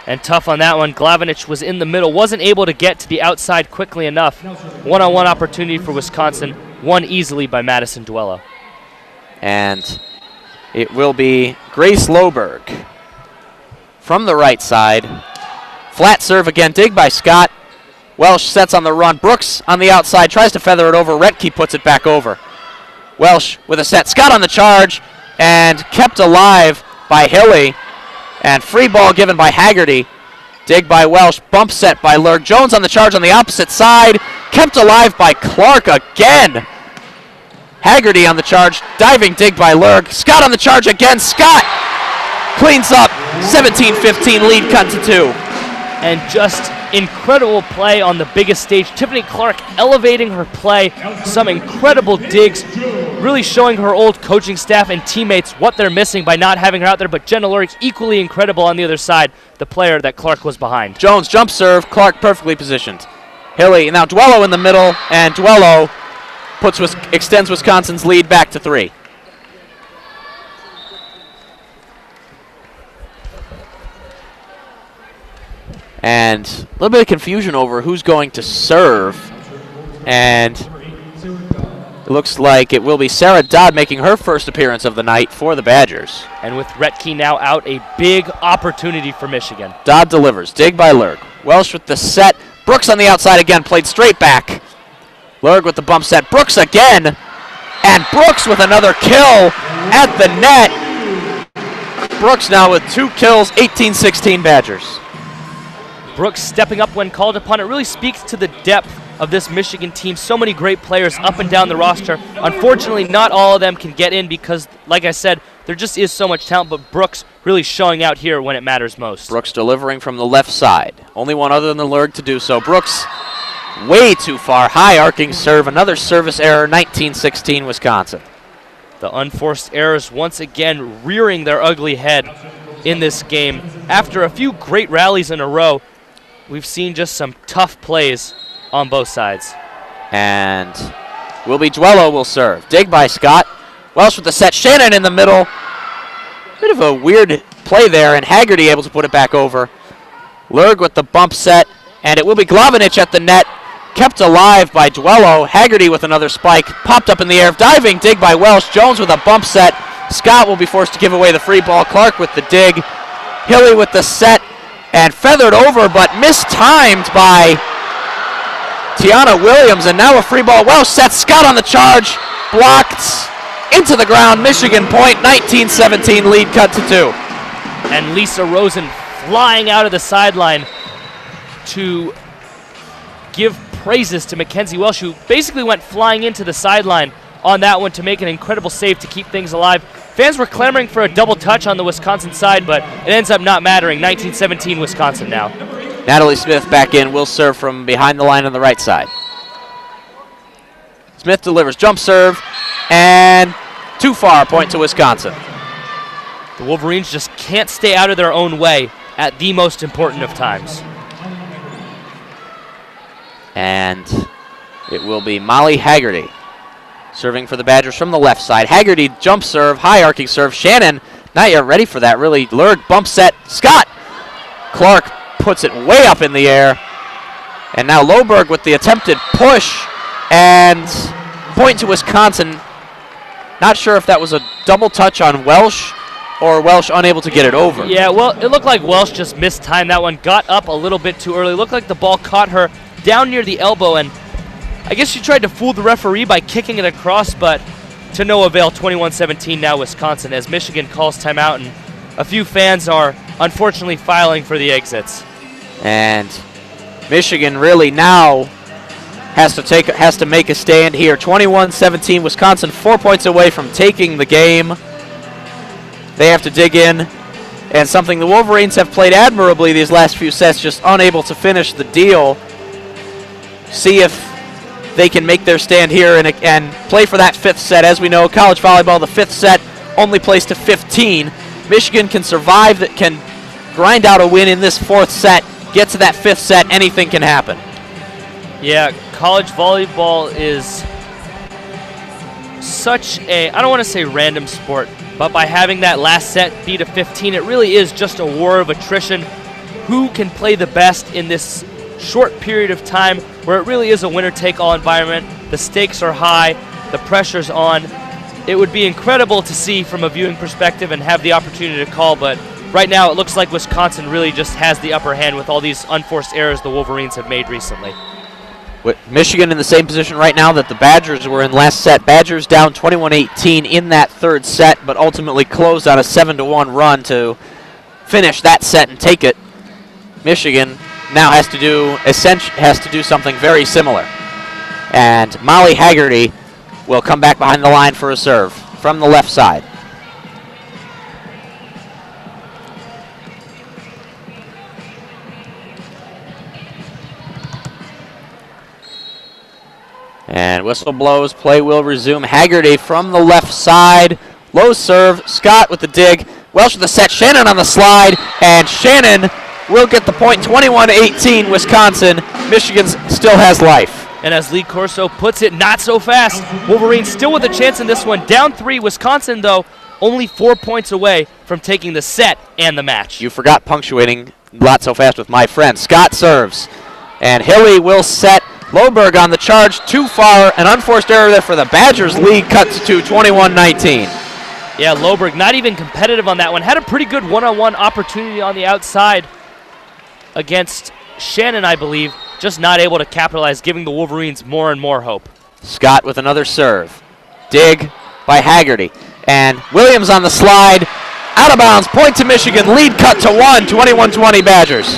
And tough on that one. Glavinich was in the middle, wasn't able to get to the outside quickly enough. One-on-one opportunity for Wisconsin, won easily by Madison Duello. And it will be Grace Loberg from the right side. Flat serve again, dig by Scott. Welsh sets on the run. Brooks on the outside, tries to feather it over. Retke puts it back over. Welsh with a set. Scott on the charge, and kept alive by Hilly. And free ball given by Haggerty. Dig by Welsh, bump set by Lurg. Jones on the charge on the opposite side. Kept alive by Clark again. Haggerty on the charge, diving dig by Lurg. Scott on the charge again. Scott cleans up. 17-15 lead cut to 2. And just incredible play on the biggest stage. Tiffany Clark elevating her play. Some incredible digs, really showing her old coaching staff and teammates what they're missing by not having her out there. But Jenna Lurg equally incredible on the other side, the player that Clark was behind. Jones jump serve, Clark perfectly positioned. Hilly, now Duello in the middle, and Duello extends Wisconsin's lead back to 3. And a little bit of confusion over who's going to serve. And it looks like it will be Sarah Dodd making her first appearance of the night for the Badgers. And with Retke now out, a big opportunity for Michigan. Dodd delivers. Dig by Lurg. Welsh with the set. Brooks on the outside again, played straight back. Lurg with the bump set. Brooks again. And Brooks with another kill at the net. Brooks now with 2 kills, 18-16 Badgers. Brooks stepping up when called upon. It really speaks to the depth of this Michigan team. So many great players up and down the roster. Unfortunately, not all of them can get in because, like I said, there just is so much talent, but Brooks really showing out here when it matters most. Brooks delivering from the left side. Only one other than the Lurg to do so. Brooks way too far. High arcing serve. Another service error, 19-16 Wisconsin. The unforced errors once again rearing their ugly head in this game. After a few great rallies in a row, we've seen just some tough plays on both sides. And Duello will serve. Dig by Scott. Welsh with the set. Shannon in the middle. Bit of a weird play there, and Haggerty able to put it back over. Lurg with the bump set, and it will be Glavinich at the net. Kept alive by Duello. Haggerty with another spike. Popped up in the air. Diving dig by Welsh. Jones with a bump set. Scott will be forced to give away the free ball. Clark with the dig. Hilly with the set, and feathered over, but mistimed by Tiana Williams, and now a free ball. Welsh sets. Scott on the charge. Blocked into the ground. Michigan point. 19-17 lead cut to 2. And Lisa Rosen flying out of the sideline to give praises to Mackenzie Welsh, who basically went flying into the sideline on that one to make an incredible save to keep things alive. Fans were clamoring for a double touch on the Wisconsin side, but it ends up not mattering. 19-17 Wisconsin now. Natalie Smith back in, will serve from behind the line on the right side. Smith delivers jump serve, and too far, point to Wisconsin. The Wolverines just can't stay out of their own way at the most important of times. And it will be Molly Haggerty serving for the Badgers from the left side. Haggerty jump serve, high arcing serve. Shannon not yet ready for that, really. Lurg bump set. Scott. Clark puts it way up in the air. And now Loberg with the attempted push, and point to Wisconsin. Not sure if that was a double touch on Welsh or Welsh unable to get it over. Yeah, well, it looked like Welsh just mistimed that one. Got up a little bit too early. Looked like the ball caught her down near the elbow, and I guess she tried to fool the referee by kicking it across, but to no avail. 21-17 now Wisconsin as Michigan calls timeout, and a few fans are unfortunately filing for the exits. And Michigan really now has to make a stand here. 21-17 Wisconsin, 4 points away from taking the game. They have to dig in, and something the Wolverines have played admirably these last few sets, just unable to finish the deal. See if they can make their stand here and play for that 5th set. As we know, college volleyball, the 5th set only plays to 15. Michigan can survive, that can grind out a win in this 4th set, get to that 5th set, anything can happen. Yeah, college volleyball is such a, I don't want to say random sport, but by having that last set be to 15, it really is just a war of attrition. Who can play the best in this short period of time where it really is a winner-take-all environment? The stakes are high, the pressure's on. It would be incredible to see from a viewing perspective and have the opportunity to call, but right now it looks like Wisconsin really just has the upper hand with all these unforced errors the Wolverines have made recently. With Michigan in the same position right now that the Badgers were in last set. Badgers down 21-18 in that 3rd set, but ultimately closed on a 7-1 run to finish that set and take it. Michigan now has to do something very similar. And Molly Haggerty will come back behind the line for a serve from the left side. And whistle blows, play will resume. Haggerty from the left side, low serve, Scott with the dig, Welsh with the set, Shannon on the slide, and Shannon will get the point. 21-18 Wisconsin. Michigan still has life. And as Lee Corso puts it, not so fast. Wolverines still with a chance in this one. Down 3, Wisconsin, though, only 4 points away from taking the set and the match. You forgot punctuating not so fast with my friend. Scott serves, and Hilly will set. Loberg on the charge, too far. An unforced error there for the Badgers. Lead cuts to 21-19. Yeah, Loberg not even competitive on that one. Had a pretty good one-on-one opportunity on the outside against Shannon, I believe. just not able to capitalize, giving the Wolverines more and more hope. Scott with another serve. Dig by Haggerty. And Williams on the slide. Out of bounds. Point to Michigan. Lead cut to 1. 21-20 Badgers.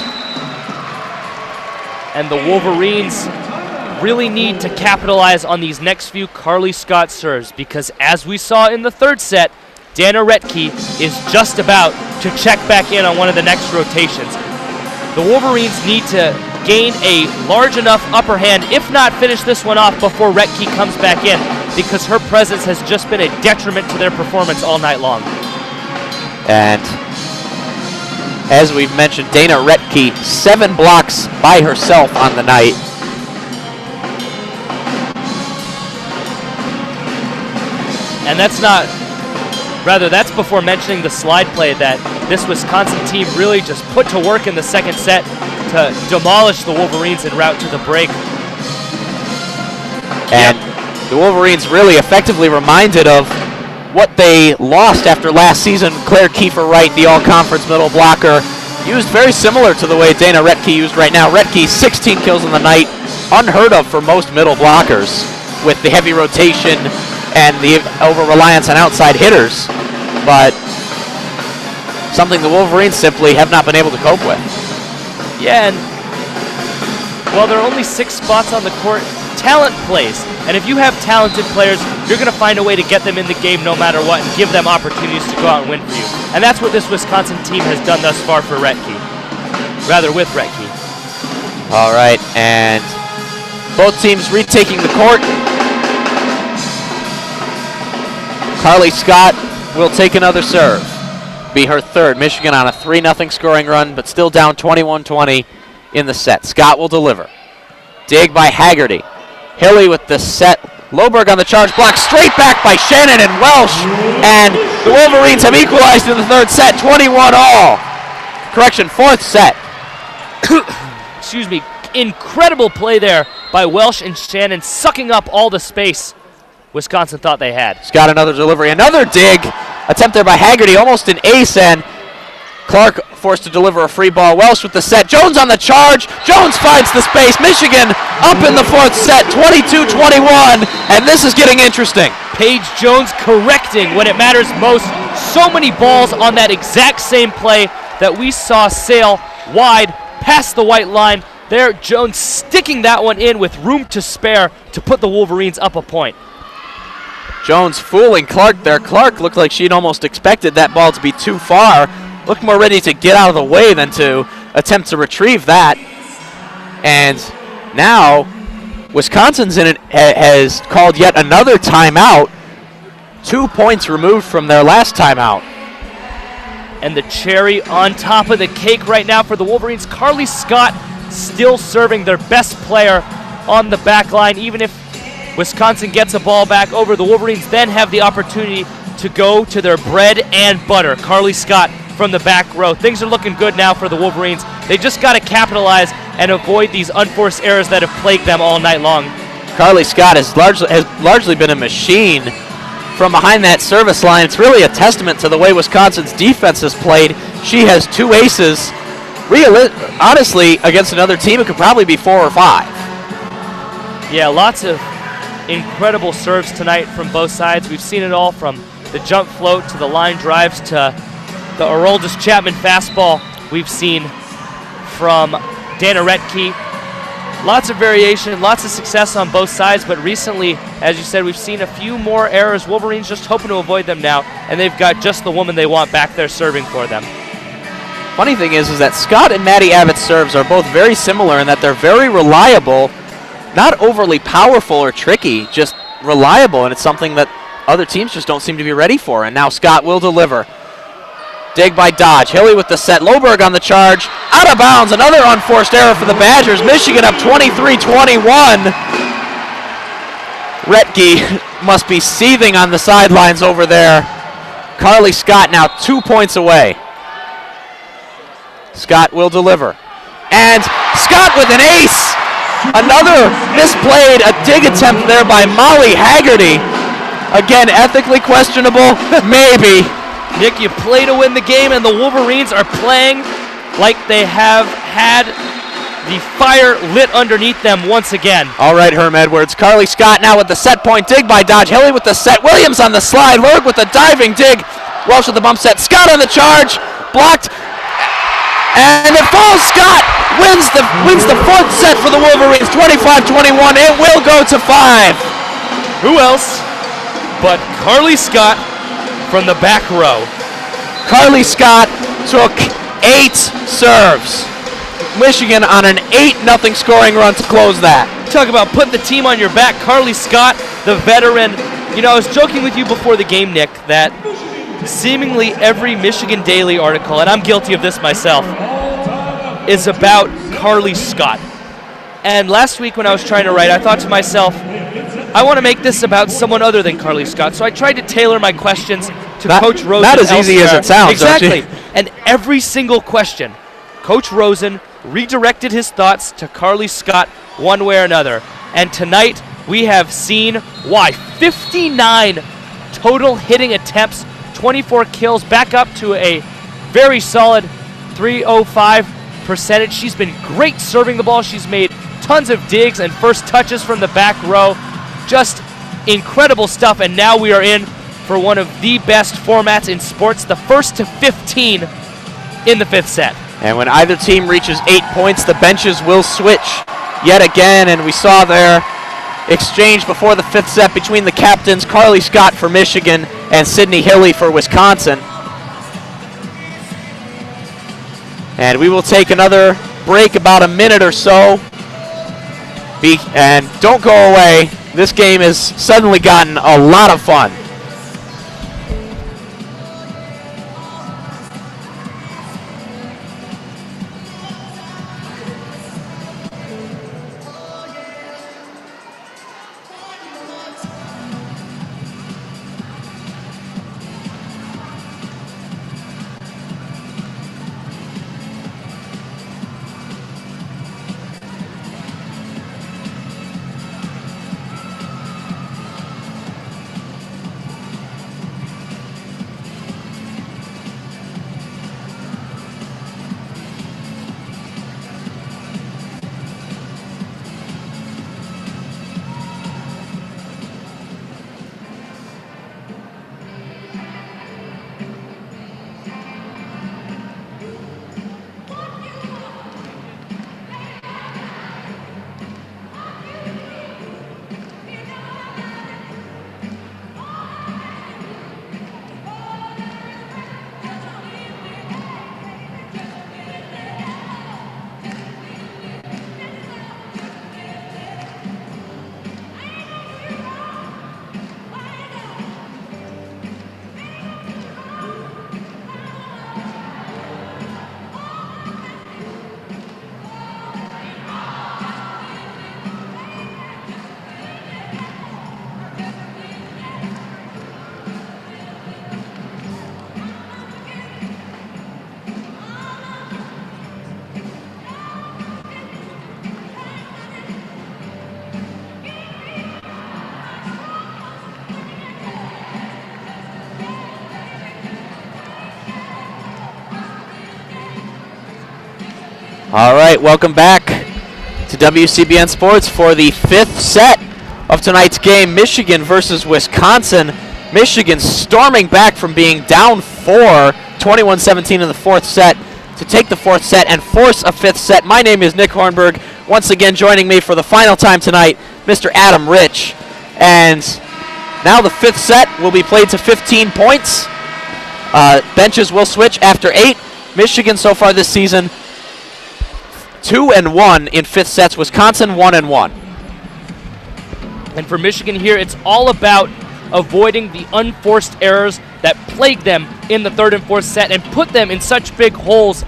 And the Wolverines really need to capitalize on these next few Carly Scott serves, because as we saw in the third set, Dana Retke is just about to check back in on one of the next rotations. The Wolverines need to gain a large enough upper hand, if not finish this one off before Retke comes back in, because her presence has just been a detriment to their performance all night long. And as we've mentioned, Dana Retke, 7 blocks by herself on the night. And that's before mentioning the slide play that this Wisconsin team really just put to work in the second set to demolish the Wolverines en route to the break. And the Wolverines really effectively reminded of what they lost after last season. Claire Kiefer-Wright, the all-conference middle blocker, used very similar to the way Dana Retke used right now. Retke, 16 kills on the night, unheard of for most middle blockers with the heavy rotation and the over-reliance on outside hitters, but something the Wolverines simply have not been able to cope with. Yeah, and while there are only 6 spots on the court, talent plays. And if you have talented players, you're going to find a way to get them in the game no matter what and give them opportunities to go out and win for you. And that's what this Wisconsin team has done thus far for Retke. Rather, with Retke. All right, and both teams retaking the court. Carly Scott will take another serve. Be her third. Michigan on a 3-0 scoring run, but still down 21-20 in the set. Scott will deliver. Dig by Haggerty. Hilly with the set. Loberg on the charge block. Straight back by Shannon and Welsh. And the Wolverines have equalized in the third set. 21-all. Correction, fourth set. Excuse me. Incredible play there by Welsh and Shannon, sucking up all the space Wisconsin thought they had. Scott another delivery. Another dig. Attempt there by Haggerty. Almost an ace, and Clark forced to deliver a free ball. Welsh with the set. Jones on the charge. Jones finds the space. Michigan up in the fourth set, 22-21, and this is getting interesting. Paige Jones correcting when it matters most. So many balls on that exact same play that we saw sail wide past the white line. There, Jones sticking that one in with room to spare to put the Wolverines up a point. Jones fooling Clark there. Clark looked like she'd almost expected that ball to be too far. Looked more ready to get out of the way than to attempt to retrieve that. And now Wisconsin's in it, has called yet another timeout. 2 points removed from their last timeout. And the cherry on top of the cake right now for the Wolverines, Carly Scott still serving their best player on the back line. Even if Wisconsin gets a ball back over, the Wolverines then have the opportunity to go to their bread and butter. Carly Scott from the back row. Things are looking good now for the Wolverines. They just got to capitalize and avoid these unforced errors that have plagued them all night long. Carly Scott has largely been a machine from behind that service line. It's really a testament to the way Wisconsin's defense has played. She has 2 aces. Honestly, against another team, it could probably be 4 or 5. Yeah, lots of incredible serves tonight from both sides. We've seen it all from the jump float to the line drives to the Aroldis Chapman fastball we've seen from Dana Retke. Lots of variation, lots of success on both sides, but recently, as you said, we've seen a few more errors. Wolverines just hoping to avoid them now, and they've got just the woman they want back there serving for them. Funny thing is that Scott and Maddie Abbott's serves are both very similar in that they're very reliable, not overly powerful or tricky, just reliable, and it's something that other teams just don't seem to be ready for. And now Scott will deliver. Dig by Dodge. Hilly with the set. Loberg on the charge. Out of bounds. Another unforced error for the Badgers. Michigan up 23-21. Retke must be seething on the sidelines over there. Carly Scott now 2 points away. Scott will deliver. And Scott with an ace. Another misplayed, a dig attempt there by Molly Haggerty. Again, ethically questionable, maybe. Nick, you play to win the game, and the Wolverines are playing like they have had the fire lit underneath them once again. All right, Herm Edwards. Carly Scott now with the set point dig by Dodge. Hilly with the set. Williams on the slide. Lurg with the diving dig. Welsh with the bump set. Scott on the charge. Blocked. And it falls. Scott wins the fourth set for the Wolverines. 25-21. It will go to 5. Who else but Carly Scott from the back row? Carly Scott took 8 serves. Michigan on an 8-0 scoring run to close that. Talk about putting the team on your back. Carly Scott, the veteran. You know, I was joking with you before the game, Nick, that seemingly every Michigan Daily article, and I'm guilty of this myself, is about Carly Scott. And last week when I was trying to write, I thought to myself, I want to make this about someone other than Carly Scott. So I tried to tailor my questions to Coach Rosen. Not as easy as it sounds, exactly. And every single question, Coach Rosen redirected his thoughts to Carly Scott one way or another. And tonight we have seen why. 59 total hitting attempts, 24 kills, back up to a very solid .305 percentage. She's been great serving the ball. She's made tons of digs and first touches from the back row. Just incredible stuff, and now we are in for one of the best formats in sports, the first to 15 in the 5th set. And when either team reaches 8 points, the benches will switch yet again, and we saw their exchange before the 5th set between the captains, Carly Scott for Michigan and Sydney Hilly for Wisconsin. And we will take another break, about a minute or so. And don't go away. This game has suddenly gotten a lot of fun. All right, welcome back to WCBN Sports for the 5th set of tonight's game, Michigan versus Wisconsin. Michigan storming back from being down 4, 21-17 in the 4th set to take the 4th set and force a 5th set. My name is Nick Hornberg. Once again joining me for the final time tonight, Mr. Adam Rich. And now the 5th set will be played to 15 points. Benches will switch after 8. Michigan so far this season 2-1 in 5th sets. Wisconsin 1-1. And for Michigan here, it's all about avoiding the unforced errors that plague them in the 3rd and 4th set and put them in such big holes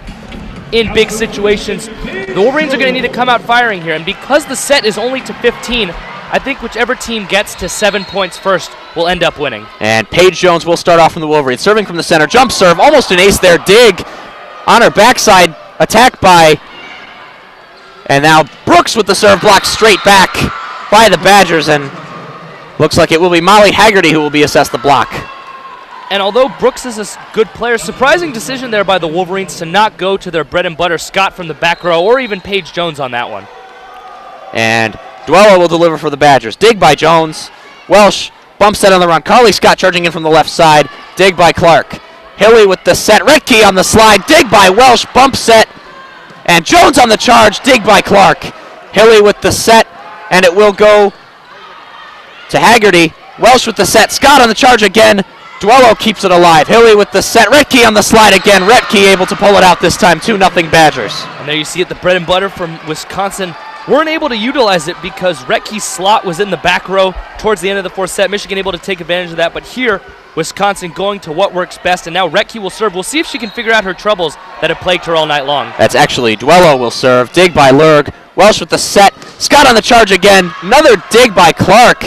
in big situations. The Wolverines are going to need to come out firing here, and because the set is only to 15, I think whichever team gets to 7 points first will end up winning. And Paige Jones will start off from the Wolverines. Serving from the center, jump serve, almost an ace there, dig on her backside, attacked by, and now Brooks with the serve blocked straight back by the Badgers, and looks like it will be Molly Haggerty who will be assessed the block. And although Brooks is a good player, surprising decision there by the Wolverines to not go to their bread and butter Scott from the back row or even Paige Jones on that one. And Duello will deliver for the Badgers. Dig by Jones. Welsh bump set on the run. Carly Scott charging in from the left side. Dig by Clark. Hilly with the set. Redkey on the slide. Dig by Welsh. Bump set. And Jones on the charge. Dig by Clark. Hilly with the set. And it will go to Haggerty. Welsh with the set. Scott on the charge again. Duello keeps it alive. Hilly with the set. Redkey on the slide again. Redkey able to pull it out this time. 2-0 Badgers. And there you see it, the bread and butter from Wisconsin weren't able to utilize it because Redkey's slot was in the back row towards the end of the fourth set. Michigan able to take advantage of that, but here, Wisconsin going to what works best, and now Redkey will serve. We'll see if she can figure out her troubles that have plagued her all night long. That's actually Duello will serve. Dig by Lurg. Welsh with the set. Scott on the charge again. Another dig by Clark.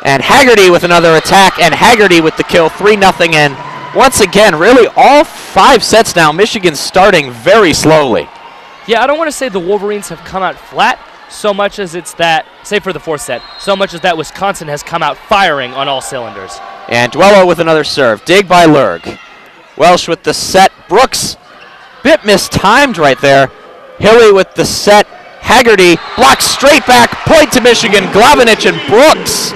And Haggerty with another attack, and Haggerty with the kill, 3-0. And once again, really all 5 sets now, Michigan starting very slowly. Yeah, I don't want to say the Wolverines have come out flat so much as it's that, say for the fourth set, so much as that Wisconsin has come out firing on all cylinders. And Duello with another serve. Dig by Lurg. Welsh with the set. Brooks, bit mistimed right there. Hilly with the set. Haggerty blocks straight back. Point to Michigan. Glavinich and Brooks.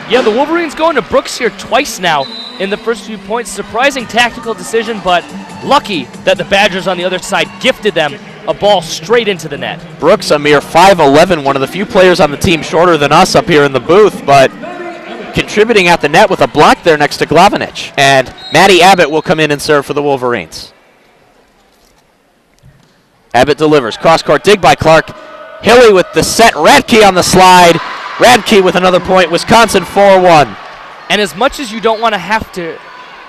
Yeah, the Wolverines going to Brooks here twice now in the first few points. Surprising tactical decision, but lucky that the Badgers on the other side gifted them a ball straight into the net. Brooks, a mere 5'11", one of the few players on the team shorter than us up here in the booth, but contributing at the net with a block there next to Glavinich. And Maddie Abbott will come in and serve for the Wolverines. Abbott delivers. Cross-court dig by Clark. Hilly with the set. Radke on the slide. Radke with another point. Wisconsin 4-1. And as much as you don't want to have to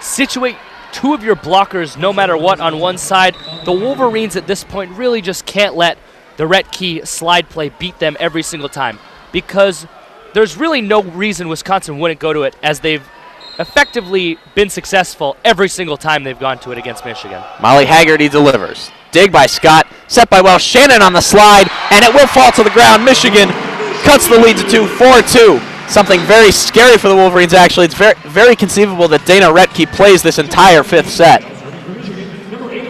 situate 2 of your blockers no matter what on one side, the Wolverines at this point really just can't let the Radke slide play beat them every single time, because there's really no reason Wisconsin wouldn't go to it, as they've effectively been successful every single time they've gone to it against Michigan. Molly Haggerty delivers. Dig by Scott. Set by Welsh. Shannon on the slide, and it will fall to the ground. Michigan cuts the lead to 4-2. Something very scary for the Wolverines, actually. It's very conceivable that Dana Redke plays this entire 5th set.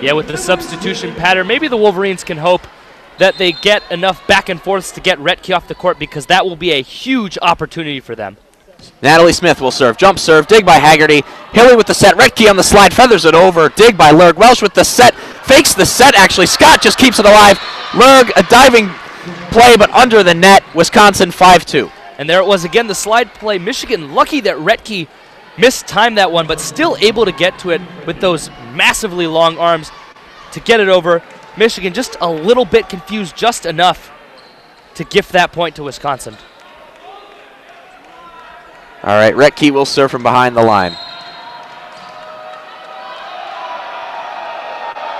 Yeah, with the substitution pattern, maybe the Wolverines can hope that they get enough back and forths to get Redke off the court, because that will be a huge opportunity for them. Natalie Smith will serve. Jump serve. Dig by Haggerty. Hilly with the set. Redke on the slide. Feathers it over. Dig by Lurg. Welsh with the set. Fakes the set, actually. Scott just keeps it alive. Lurg, a diving play, but under the net. Wisconsin 5-2. And there it was again, the slide play. Michigan lucky that Redke mistimed that one, but still able to get to it with those massively long arms to get it over. Michigan just a little bit confused, just enough to gift that point to Wisconsin. All right, Redke will serve from behind the line.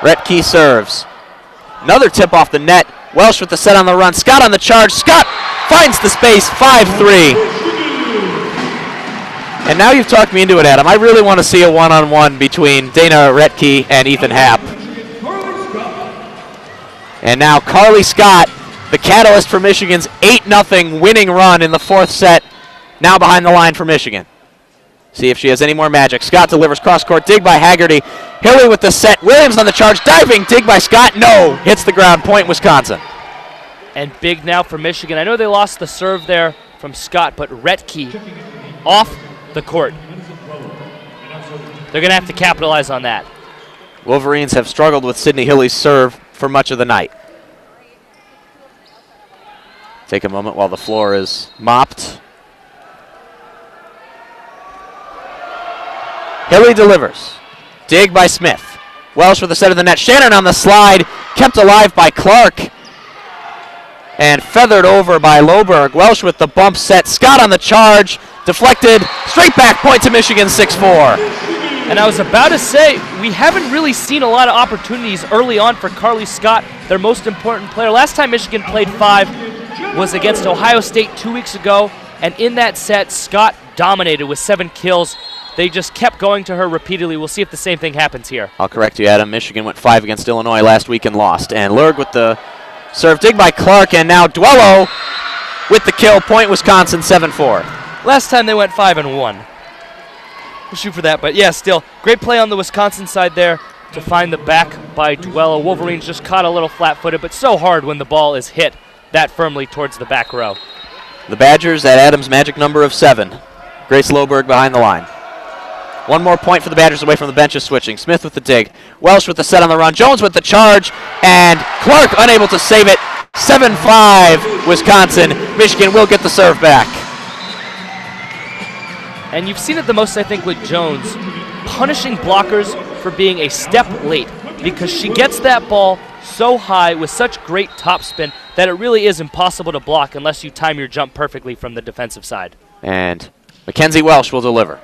Redke serves. Another tip off the net. Welsh with the set on the run. Scott on the charge. Scott finds the space. 5-3. And now you've talked me into it, Adam. I really want to see a one-on-one between Dana Redke and Ethan Happ. And now Carly Scott, the catalyst for Michigan's 8-0 winning run in the 4th set, now behind the line for Michigan. See if she has any more magic. Scott delivers cross-court. Dig by Haggerty. Hilly with the set. Williams on the charge. Diving. Dig by Scott. No. Hits the ground. Point Wisconsin. And big now for Michigan. I know they lost the serve there from Scott, but Redke off the court. They're going to have to capitalize on that. Wolverines have struggled with Sydney Hilly's serve for much of the night. Take a moment while the floor is mopped. Hilly delivers. Dig by Smith. Welsh with the set of the net. Shannon on the slide. Kept alive by Clark. And feathered over by Loberg. Welsh with the bump set. Scott on the charge. Deflected. Straight back point to Michigan, 6-4. And I was about to say, we haven't really seen a lot of opportunities early on for Carly Scott, their most important player. Last time Michigan played 5 was against Ohio State 2 weeks ago. And in that set, Scott dominated with 7 kills. They just kept going to her repeatedly. We'll see if the same thing happens here. I'll correct you, Adam. Michigan went 5 against Illinois last week and lost. And Lurg with the serve. Dig by Clark. And now Duello with the kill. Point Wisconsin, 7-4. Last time they went 5-1. shoot for that. But yeah, still, great play on the Wisconsin side there to find the back by Duello. Wolverines just caught a little flat-footed, but so hard when the ball is hit that firmly towards the back row. The Badgers at Adams' magic number of 7. Grace Loberg behind the line. One more point for the Badgers away from the benches switching. Smith with the dig. Welsh with the set on the run. Jones with the charge. And Clark unable to save it. 7-5 Wisconsin. Michigan will get the serve back. And you've seen it the most, I think, with Jones, punishing blockers for being a step late, because she gets that ball so high with such great topspin that it really is impossible to block unless you time your jump perfectly from the defensive side. And Mackenzie Welsh will deliver.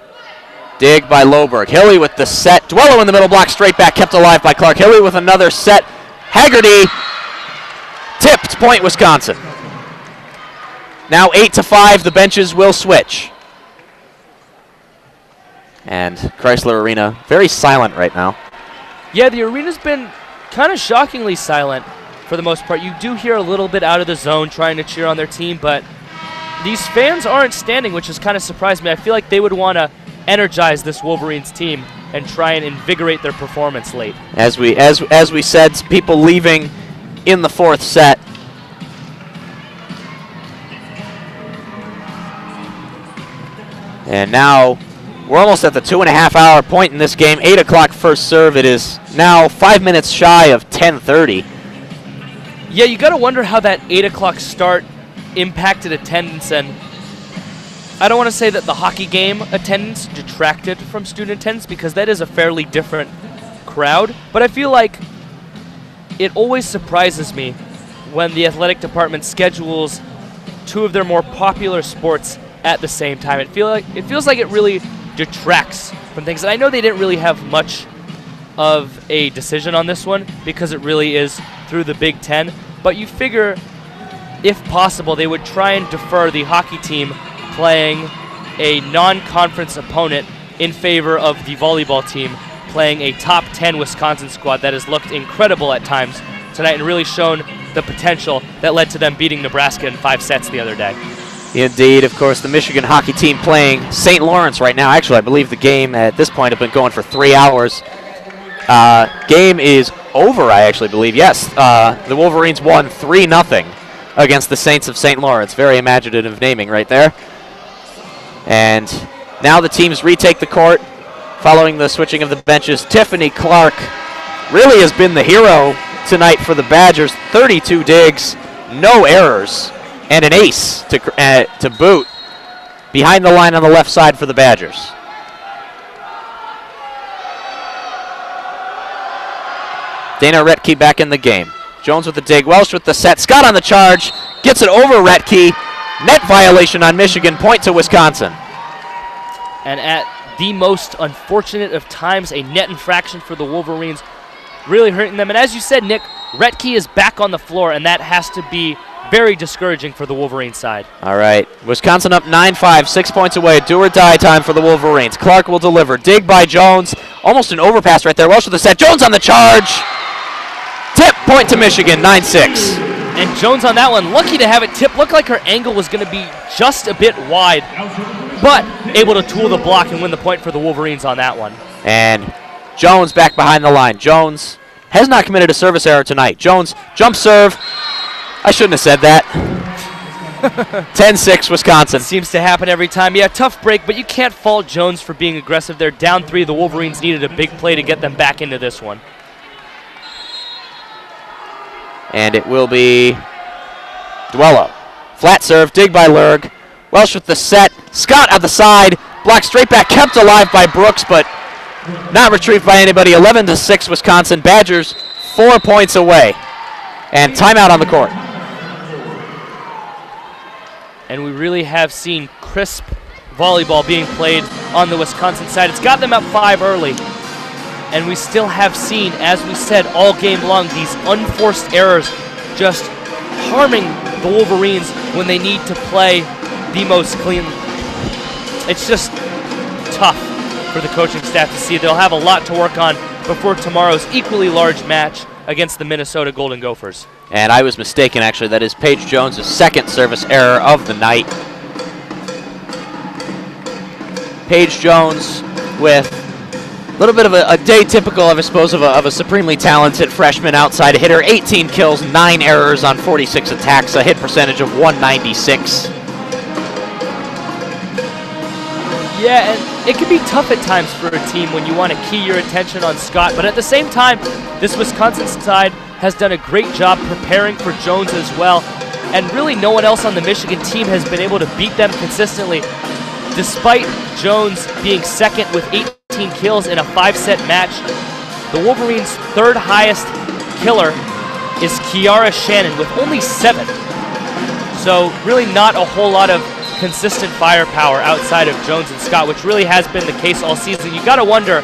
Dig by Loberg. Hilly with the set. Duello in the middle block, straight back, kept alive by Clark. Hilly with another set. Haggerty tipped, point Wisconsin. Now 8-5, the benches will switch. And Crisler Arena, very silent right now. Yeah, the arena's been kind of shockingly silent for the most part. You do hear a little bit out of the zone trying to cheer on their team, but these fans aren't standing, which has kind of surprised me. I feel like they would want to energize this Wolverines team and try and invigorate their performance late. As we said, people leaving in the 4th set. And now we're almost at the 2.5-hour point in this game. 8 o'clock first serve. It is now 5 minutes shy of 10:30. Yeah, you got to wonder how that 8 o'clock start impacted attendance, and I don't want to say that the hockey game attendance detracted from student attendance, because that is a fairly different crowd, but I feel like it always surprises me when the athletic department schedules 2 of their more popular sports at the same time. It feels like it really detracts from things, and I know they didn't really have much of a decision on this one because it really is through the Big Ten, but you figure if possible they would try and defer the hockey team playing a non-conference opponent in favor of the volleyball team playing a top 10 Wisconsin squad that has looked incredible at times tonight and really shown the potential that led to them beating Nebraska in 5 sets the other day. Indeed, of course, the Michigan hockey team playing St. Lawrence right now. Actually, I believe the game at this point has been going for 3 hours. Game is over, I actually believe. Yes, the Wolverines won 3-0 against the Saints of St. Lawrence. Very imaginative naming right there. And now the teams retake the court following the switching of the benches. Tiffany Clark really has been the hero tonight for the Badgers. 32 digs, no errors, and an ace to boot behind the line on the left side for the Badgers. Dana Retke back in the game. Jones with the dig, Welsh with the set. Scott on the charge, gets it over Retke. Net violation on Michigan, point to Wisconsin. And at the most unfortunate of times, a net infraction for the Wolverines, really hurting them. And as you said, Nick, Retke is back on the floor, and that has to be very discouraging for the Wolverines side. All right, Wisconsin up 9-5, 6 points away. Do or die time for the Wolverines. Clark will deliver. Dig by Jones. Almost an overpass right there. Welsh with the set. Jones on the charge. Tip, point to Michigan, 9-6. And Jones on that one, lucky to have it tip. Looked like her angle was going to be just a bit wide, but able to tool the block and win the point for the Wolverines on that one. And Jones back behind the line. Jones has not committed a service error tonight. Jones, jump serve. I shouldn't have said that. 10-6 Wisconsin. Seems to happen every time. Yeah, tough break, but you can't fault Jones for being aggressive. They're down 3. The Wolverines needed a big play to get them back into this one. And it will be Duello. Flat serve, dig by Lurg. Welsh with the set. Scott at the side. Blocked straight back, kept alive by Brooks, but not retrieved by anybody. 11-6 Wisconsin. Badgers 4 points away. And timeout on the court. And we really have seen crisp volleyball being played on the Wisconsin side. It's got them up 5 early. And we still have seen, as we said all game long, these unforced errors just harming the Wolverines when they need to play the most clean. It's just tough for the coaching staff to see. They'll have a lot to work on before tomorrow's equally large match against the Minnesota Golden Gophers. And I was mistaken, actually. That is Paige Jones' second service error of the night. Paige Jones with a little bit of a day typical, I suppose, of a supremely talented freshman outside hitter. 18 kills, 9 errors on 46 attacks, a hit percentage of 196. Yeah, and it can be tough at times for a team when you want to key your attention on Scott, but at the same time, this Wisconsin side has done a great job preparing for Jones as well, and really no one else on the Michigan team has been able to beat them consistently. Despite Jones being second with 18 kills in a 5-set match, the Wolverines' third highest killer is Kiara Shannon with only 7. So really not a whole lot of consistent firepower outside of Jones and Scott, which really has been the case all season. You gotta wonder,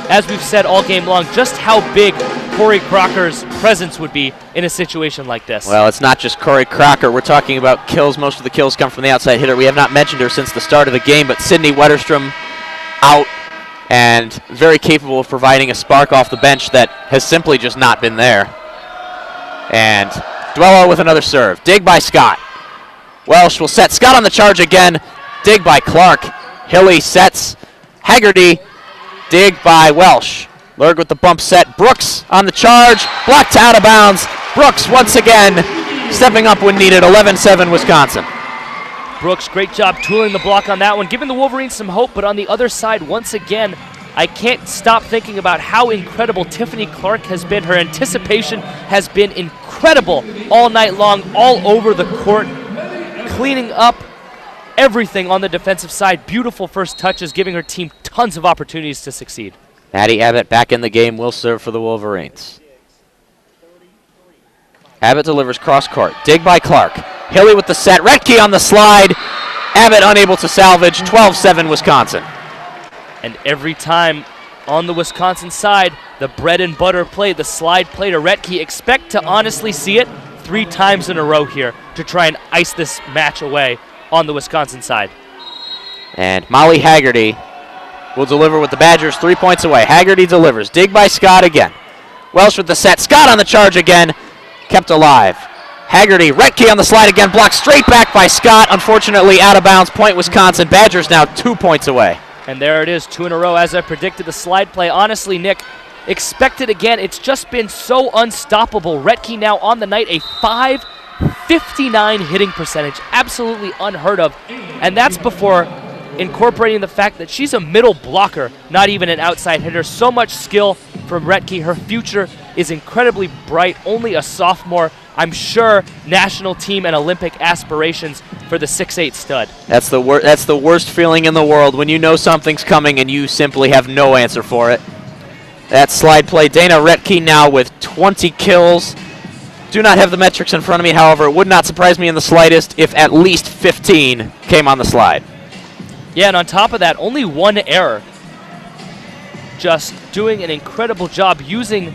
as we've said all game long, just how big Corey Crocker's presence would be in a situation like this. Well, it's not just Corey Crocker. We're talking about kills. Most of the kills come from the outside hitter. We have not mentioned her since the start of the game, but Sydney Wetterstrom out and very capable of providing a spark off the bench that has simply just not been there. And Duello with another serve. Dig by Scott. Welsh will set Scott on the charge again. Dig by Clark. Hilly sets. Haggerty. Dig by Welsh. Lurg with the bump set. Brooks on the charge. Blocked out of bounds. Brooks once again stepping up when needed. 11-7 Wisconsin. Brooks, great job tooling the block on that one, giving the Wolverines some hope, but on the other side, once again, I can't stop thinking about how incredible Tiffany Clark has been. Her anticipation has been incredible all night long, all over the court, cleaning up everything on the defensive side. Beautiful first touches, giving her team tons of opportunities to succeed. Maddie Abbott back in the game, will serve for the Wolverines. Abbott delivers cross court. Dig by Clark. Hilly with the set. Retke on the slide. Abbott unable to salvage. 12-7 Wisconsin. And every time on the Wisconsin side, the bread and butter play, the slide play to Retke, expect to honestly see it 3 times in a row here to try and ice this match away on the Wisconsin side. And Molly Haggerty will deliver with the Badgers 3 points away. Haggerty delivers. Dig by Scott again. Welsh with the set. Scott on the charge again. Kept alive. Haggerty, Retke on the slide again. Blocked straight back by Scott. Unfortunately out of bounds. Point Wisconsin. Badgers now 2 points away. And there it is, 2 in a row as I predicted the slide play. Honestly, Nick, expect it again. It's just been so unstoppable. Retke now on the night, a .559 hitting percentage. Absolutely unheard of. And that's before incorporating the fact that she's a middle blocker, not even an outside hitter. So much skill from Retke. Her future is incredibly bright. Only a sophomore. I'm sure national team and Olympic aspirations for the 6'8 stud. That's the worst feeling in the world, when you know something's coming and you simply have no answer for it. That slide play, Dana Retke now with 20 kills. Do not have the metrics in front of me, however, it would not surprise me in the slightest if at least 15 came on the slide. Yeah, and on top of that, only 1 error. Just doing an incredible job using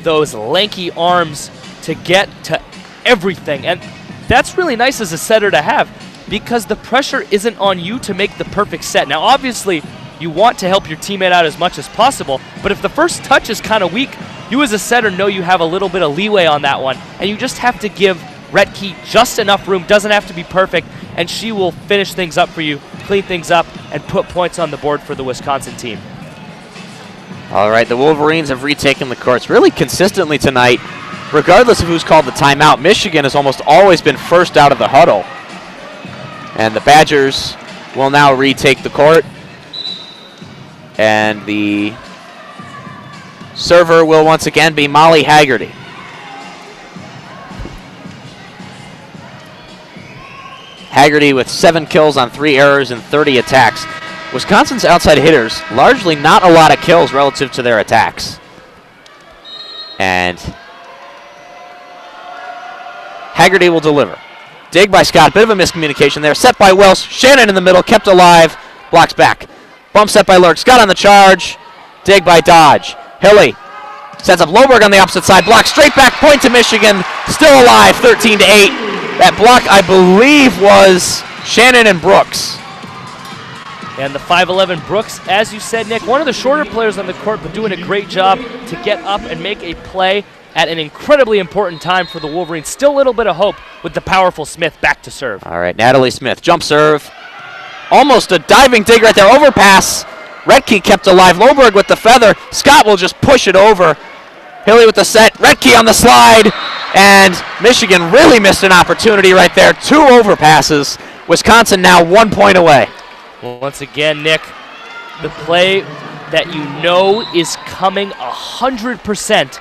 those lanky arms to get to everything. And that's really nice as a setter to have, because the pressure isn't on you to make the perfect set. Now, obviously, you want to help your teammate out as much as possible, but if the first touch is kind of weak, you as a setter know you have a little bit of leeway on that one, and you just have to give Retke just enough room. Doesn't have to be perfect, and she will finish things up for you, clean things up, and put points on the board for the Wisconsin team. All right, the Wolverines have retaken the courts really consistently tonight. Regardless of who's called the timeout, Michigan has almost always been first out of the huddle. And the Badgers will now retake the court. And the server will once again be Molly Haggerty. Haggerty with 7 kills on 3 errors and 30 attacks. Wisconsin's outside hitters, largely not a lot of kills relative to their attacks. And Haggerty will deliver. Dig by Scott, bit of a miscommunication there. Set by Welsh, Shannon in the middle, kept alive, blocks back. Bump set by Lurk, Scott on the charge. Dig by Dodge. Hilly sets up Loberg on the opposite side, block straight back, point to Michigan, still alive, 13-8. That block, I believe, was Shannon and Brooks. And the 5'11 Brooks, as you said, Nick, one of the shorter players on the court, but doing a great job to get up and make a play at an incredibly important time for the Wolverines. Still a little bit of hope with the powerful Smith back to serve. All right, Natalie Smith, jump serve. Almost a diving dig right there, overpass. Retke kept alive. Loberg with the feather. Scott will just push it over. Hilly with the set. Retke on the slide. And Michigan really missed an opportunity right there. 2 overpasses. Wisconsin now 1 point away. Once again, Nick, the play that you know is coming 100%,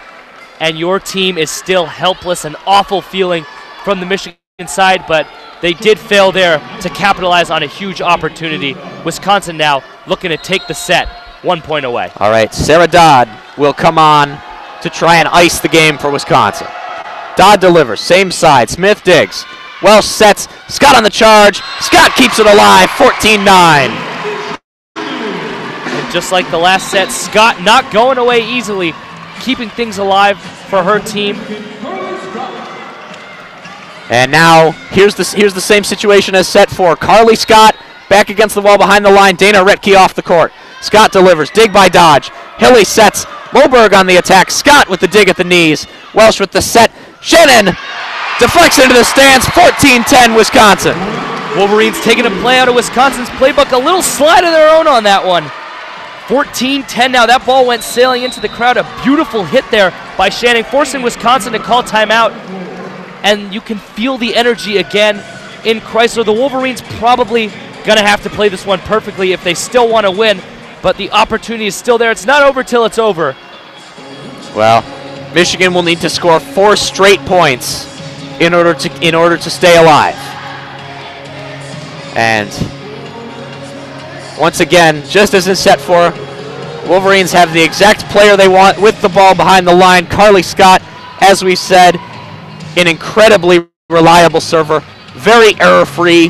and your team is still helpless. An awful feeling from the Michigan side, but they did fail there to capitalize on a huge opportunity. Wisconsin now looking to take the set 1 point away. All right, Sarah Dodd will come on to try and ice the game for Wisconsin. Dodd delivers, same side, Smith digs. Welsh sets, Scott on the charge. Scott keeps it alive, 14-9. And just like the last set, Scott not going away easily, keeping things alive for her team. And now here's the same situation as set 4. Carly Scott back against the wall behind the line. Dana Retke off the court. Scott delivers, dig by Dodge. Hilly sets, Moberg on the attack. Scott with the dig at the knees. Welsh with the set. Shannon deflects into the stands, 14-10 Wisconsin. Wolverines taking a play out of Wisconsin's playbook. A little slide of their own on that one. 14-10 now. That ball went sailing into the crowd. A beautiful hit there by Shannon, forcing Wisconsin to call timeout. And you can feel the energy again in Crisler. The Wolverines probably going to have to play this one perfectly if they still want to win, but the opportunity is still there. It's not over till it's over. Well, Michigan will need to score 4 straight points in order to stay alive. And once again, just as in set 4, Wolverines have the exact player they want with the ball behind the line. Carly Scott, as we said, an incredibly reliable server, very error-free,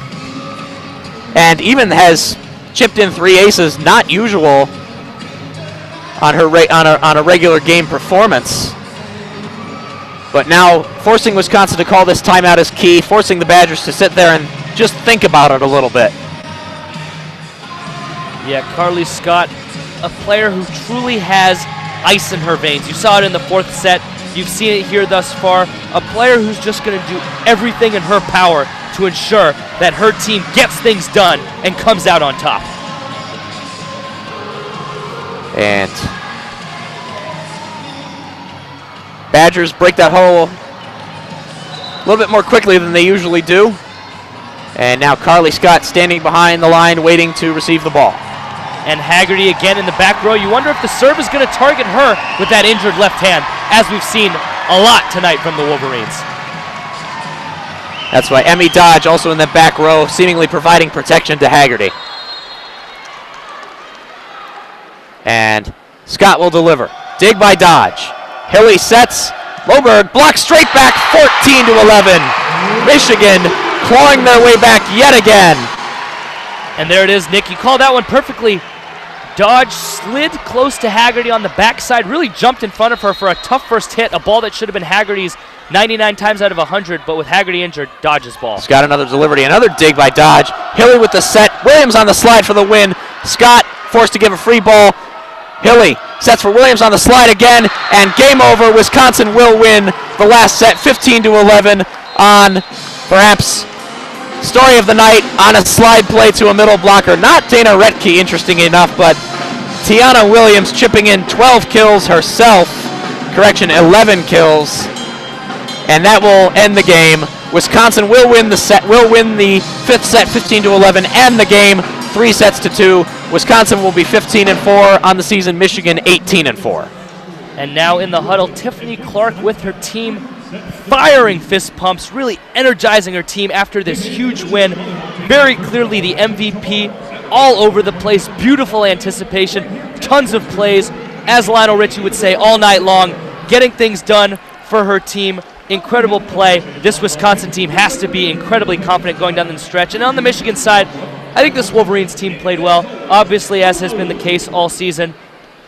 and even has chipped in 3 aces, not usual on her on a regular game performance. But now forcing Wisconsin to call this timeout is key, forcing the Badgers to sit there and just think about it a little bit. Yeah, Carly Scott, a player who truly has ice in her veins. You saw it in the 4th set. You've seen it here thus far. A player who's just going to do everything in her power to ensure that her team gets things done and comes out on top. And Badgers break that hole a little bit more quickly than they usually do. And now Carly Scott standing behind the line waiting to receive the ball. And Haggerty again in the back row. You wonder if the serve is going to target her with that injured left hand, as we've seen a lot tonight from the Wolverines. That's why Emmy Dodge also in the back row, seemingly providing protection to Haggerty. And Scott will deliver. Dig by Dodge. Hilly sets. Moberg blocks straight back, 14-11. Michigan clawing their way back yet again. And there it is, Nick. You called that one perfectly. Dodge slid close to Haggerty on the backside, really jumped in front of her for a tough first hit, a ball that should have been Haggerty's 99 times out of 100, but with Haggerty injured, Dodge's ball. Scott another delivery, another dig by Dodge. Hilly with the set, Williams on the slide for the win. Scott forced to give a free ball. Hilly sets for Williams on the slide again, and game over. Wisconsin will win the last set, 15-11 on perhaps story of the night on a slide play to a middle blocker. Not Dana Retke, interesting enough, but Tiana Williams chipping in 12 kills herself. Correction, 11 kills. And that will end the game. Wisconsin will win the set, will win the 5th set 15-11 and the game 3-2. Wisconsin will be 15-4 on the season, Michigan 18-4. And now in the huddle, Tiffany Clark with her team firing fist pumps, really energizing her team after this huge win. Very clearly the MVP, all over the place, beautiful anticipation, tons of plays, as Lionel Richie would say, all night long, getting things done for her team. Incredible play. This Wisconsin team has to be incredibly confident going down the stretch. And on the Michigan side, I think this Wolverines team played well, obviously, as has been the case all season.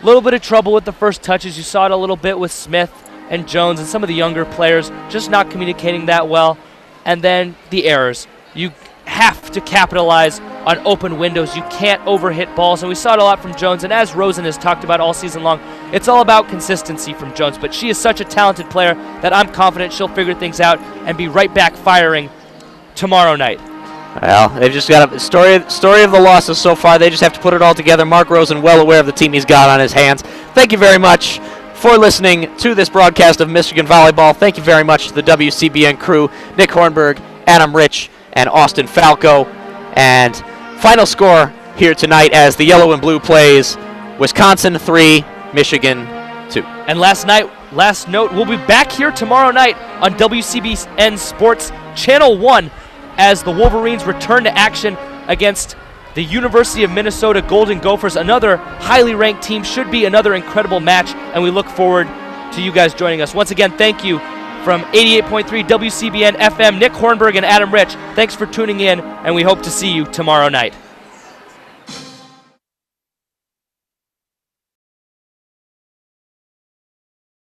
A little bit of trouble with the first touches. You saw it a little bit with Smith and Jones and some of the younger players just not communicating that well. And then the errors. You have to capitalize on open windows. You can't overhit balls, and we saw it a lot from Jones. And as Rosen has talked about all season long, it's all about consistency from Jones. But she is such a talented player that I'm confident she'll figure things out and be right back firing tomorrow night. Well, they've just got a story of the losses so far. They just have to put it all together. Mark Rosen, well aware of the team he's got on his hands. Thank you very much for listening to this broadcast of Michigan Volleyball. Thank you very much to the WCBN crew, Nick Hornberg, Adam Rich, and Austin Falco. And final score here tonight as the yellow and blue plays Wisconsin 3, Michigan 2. And last note, we'll be back here tomorrow night on WCBN Sports Channel 1 as the Wolverines return to action against the University of Minnesota Golden Gophers. Another highly ranked team. Should be another incredible match, and we look forward to you guys joining us. Once again, thank you from 88.3 WCBN FM, Nick Hornberg and Adam Rich. Thanks for tuning in, and we hope to see you tomorrow night.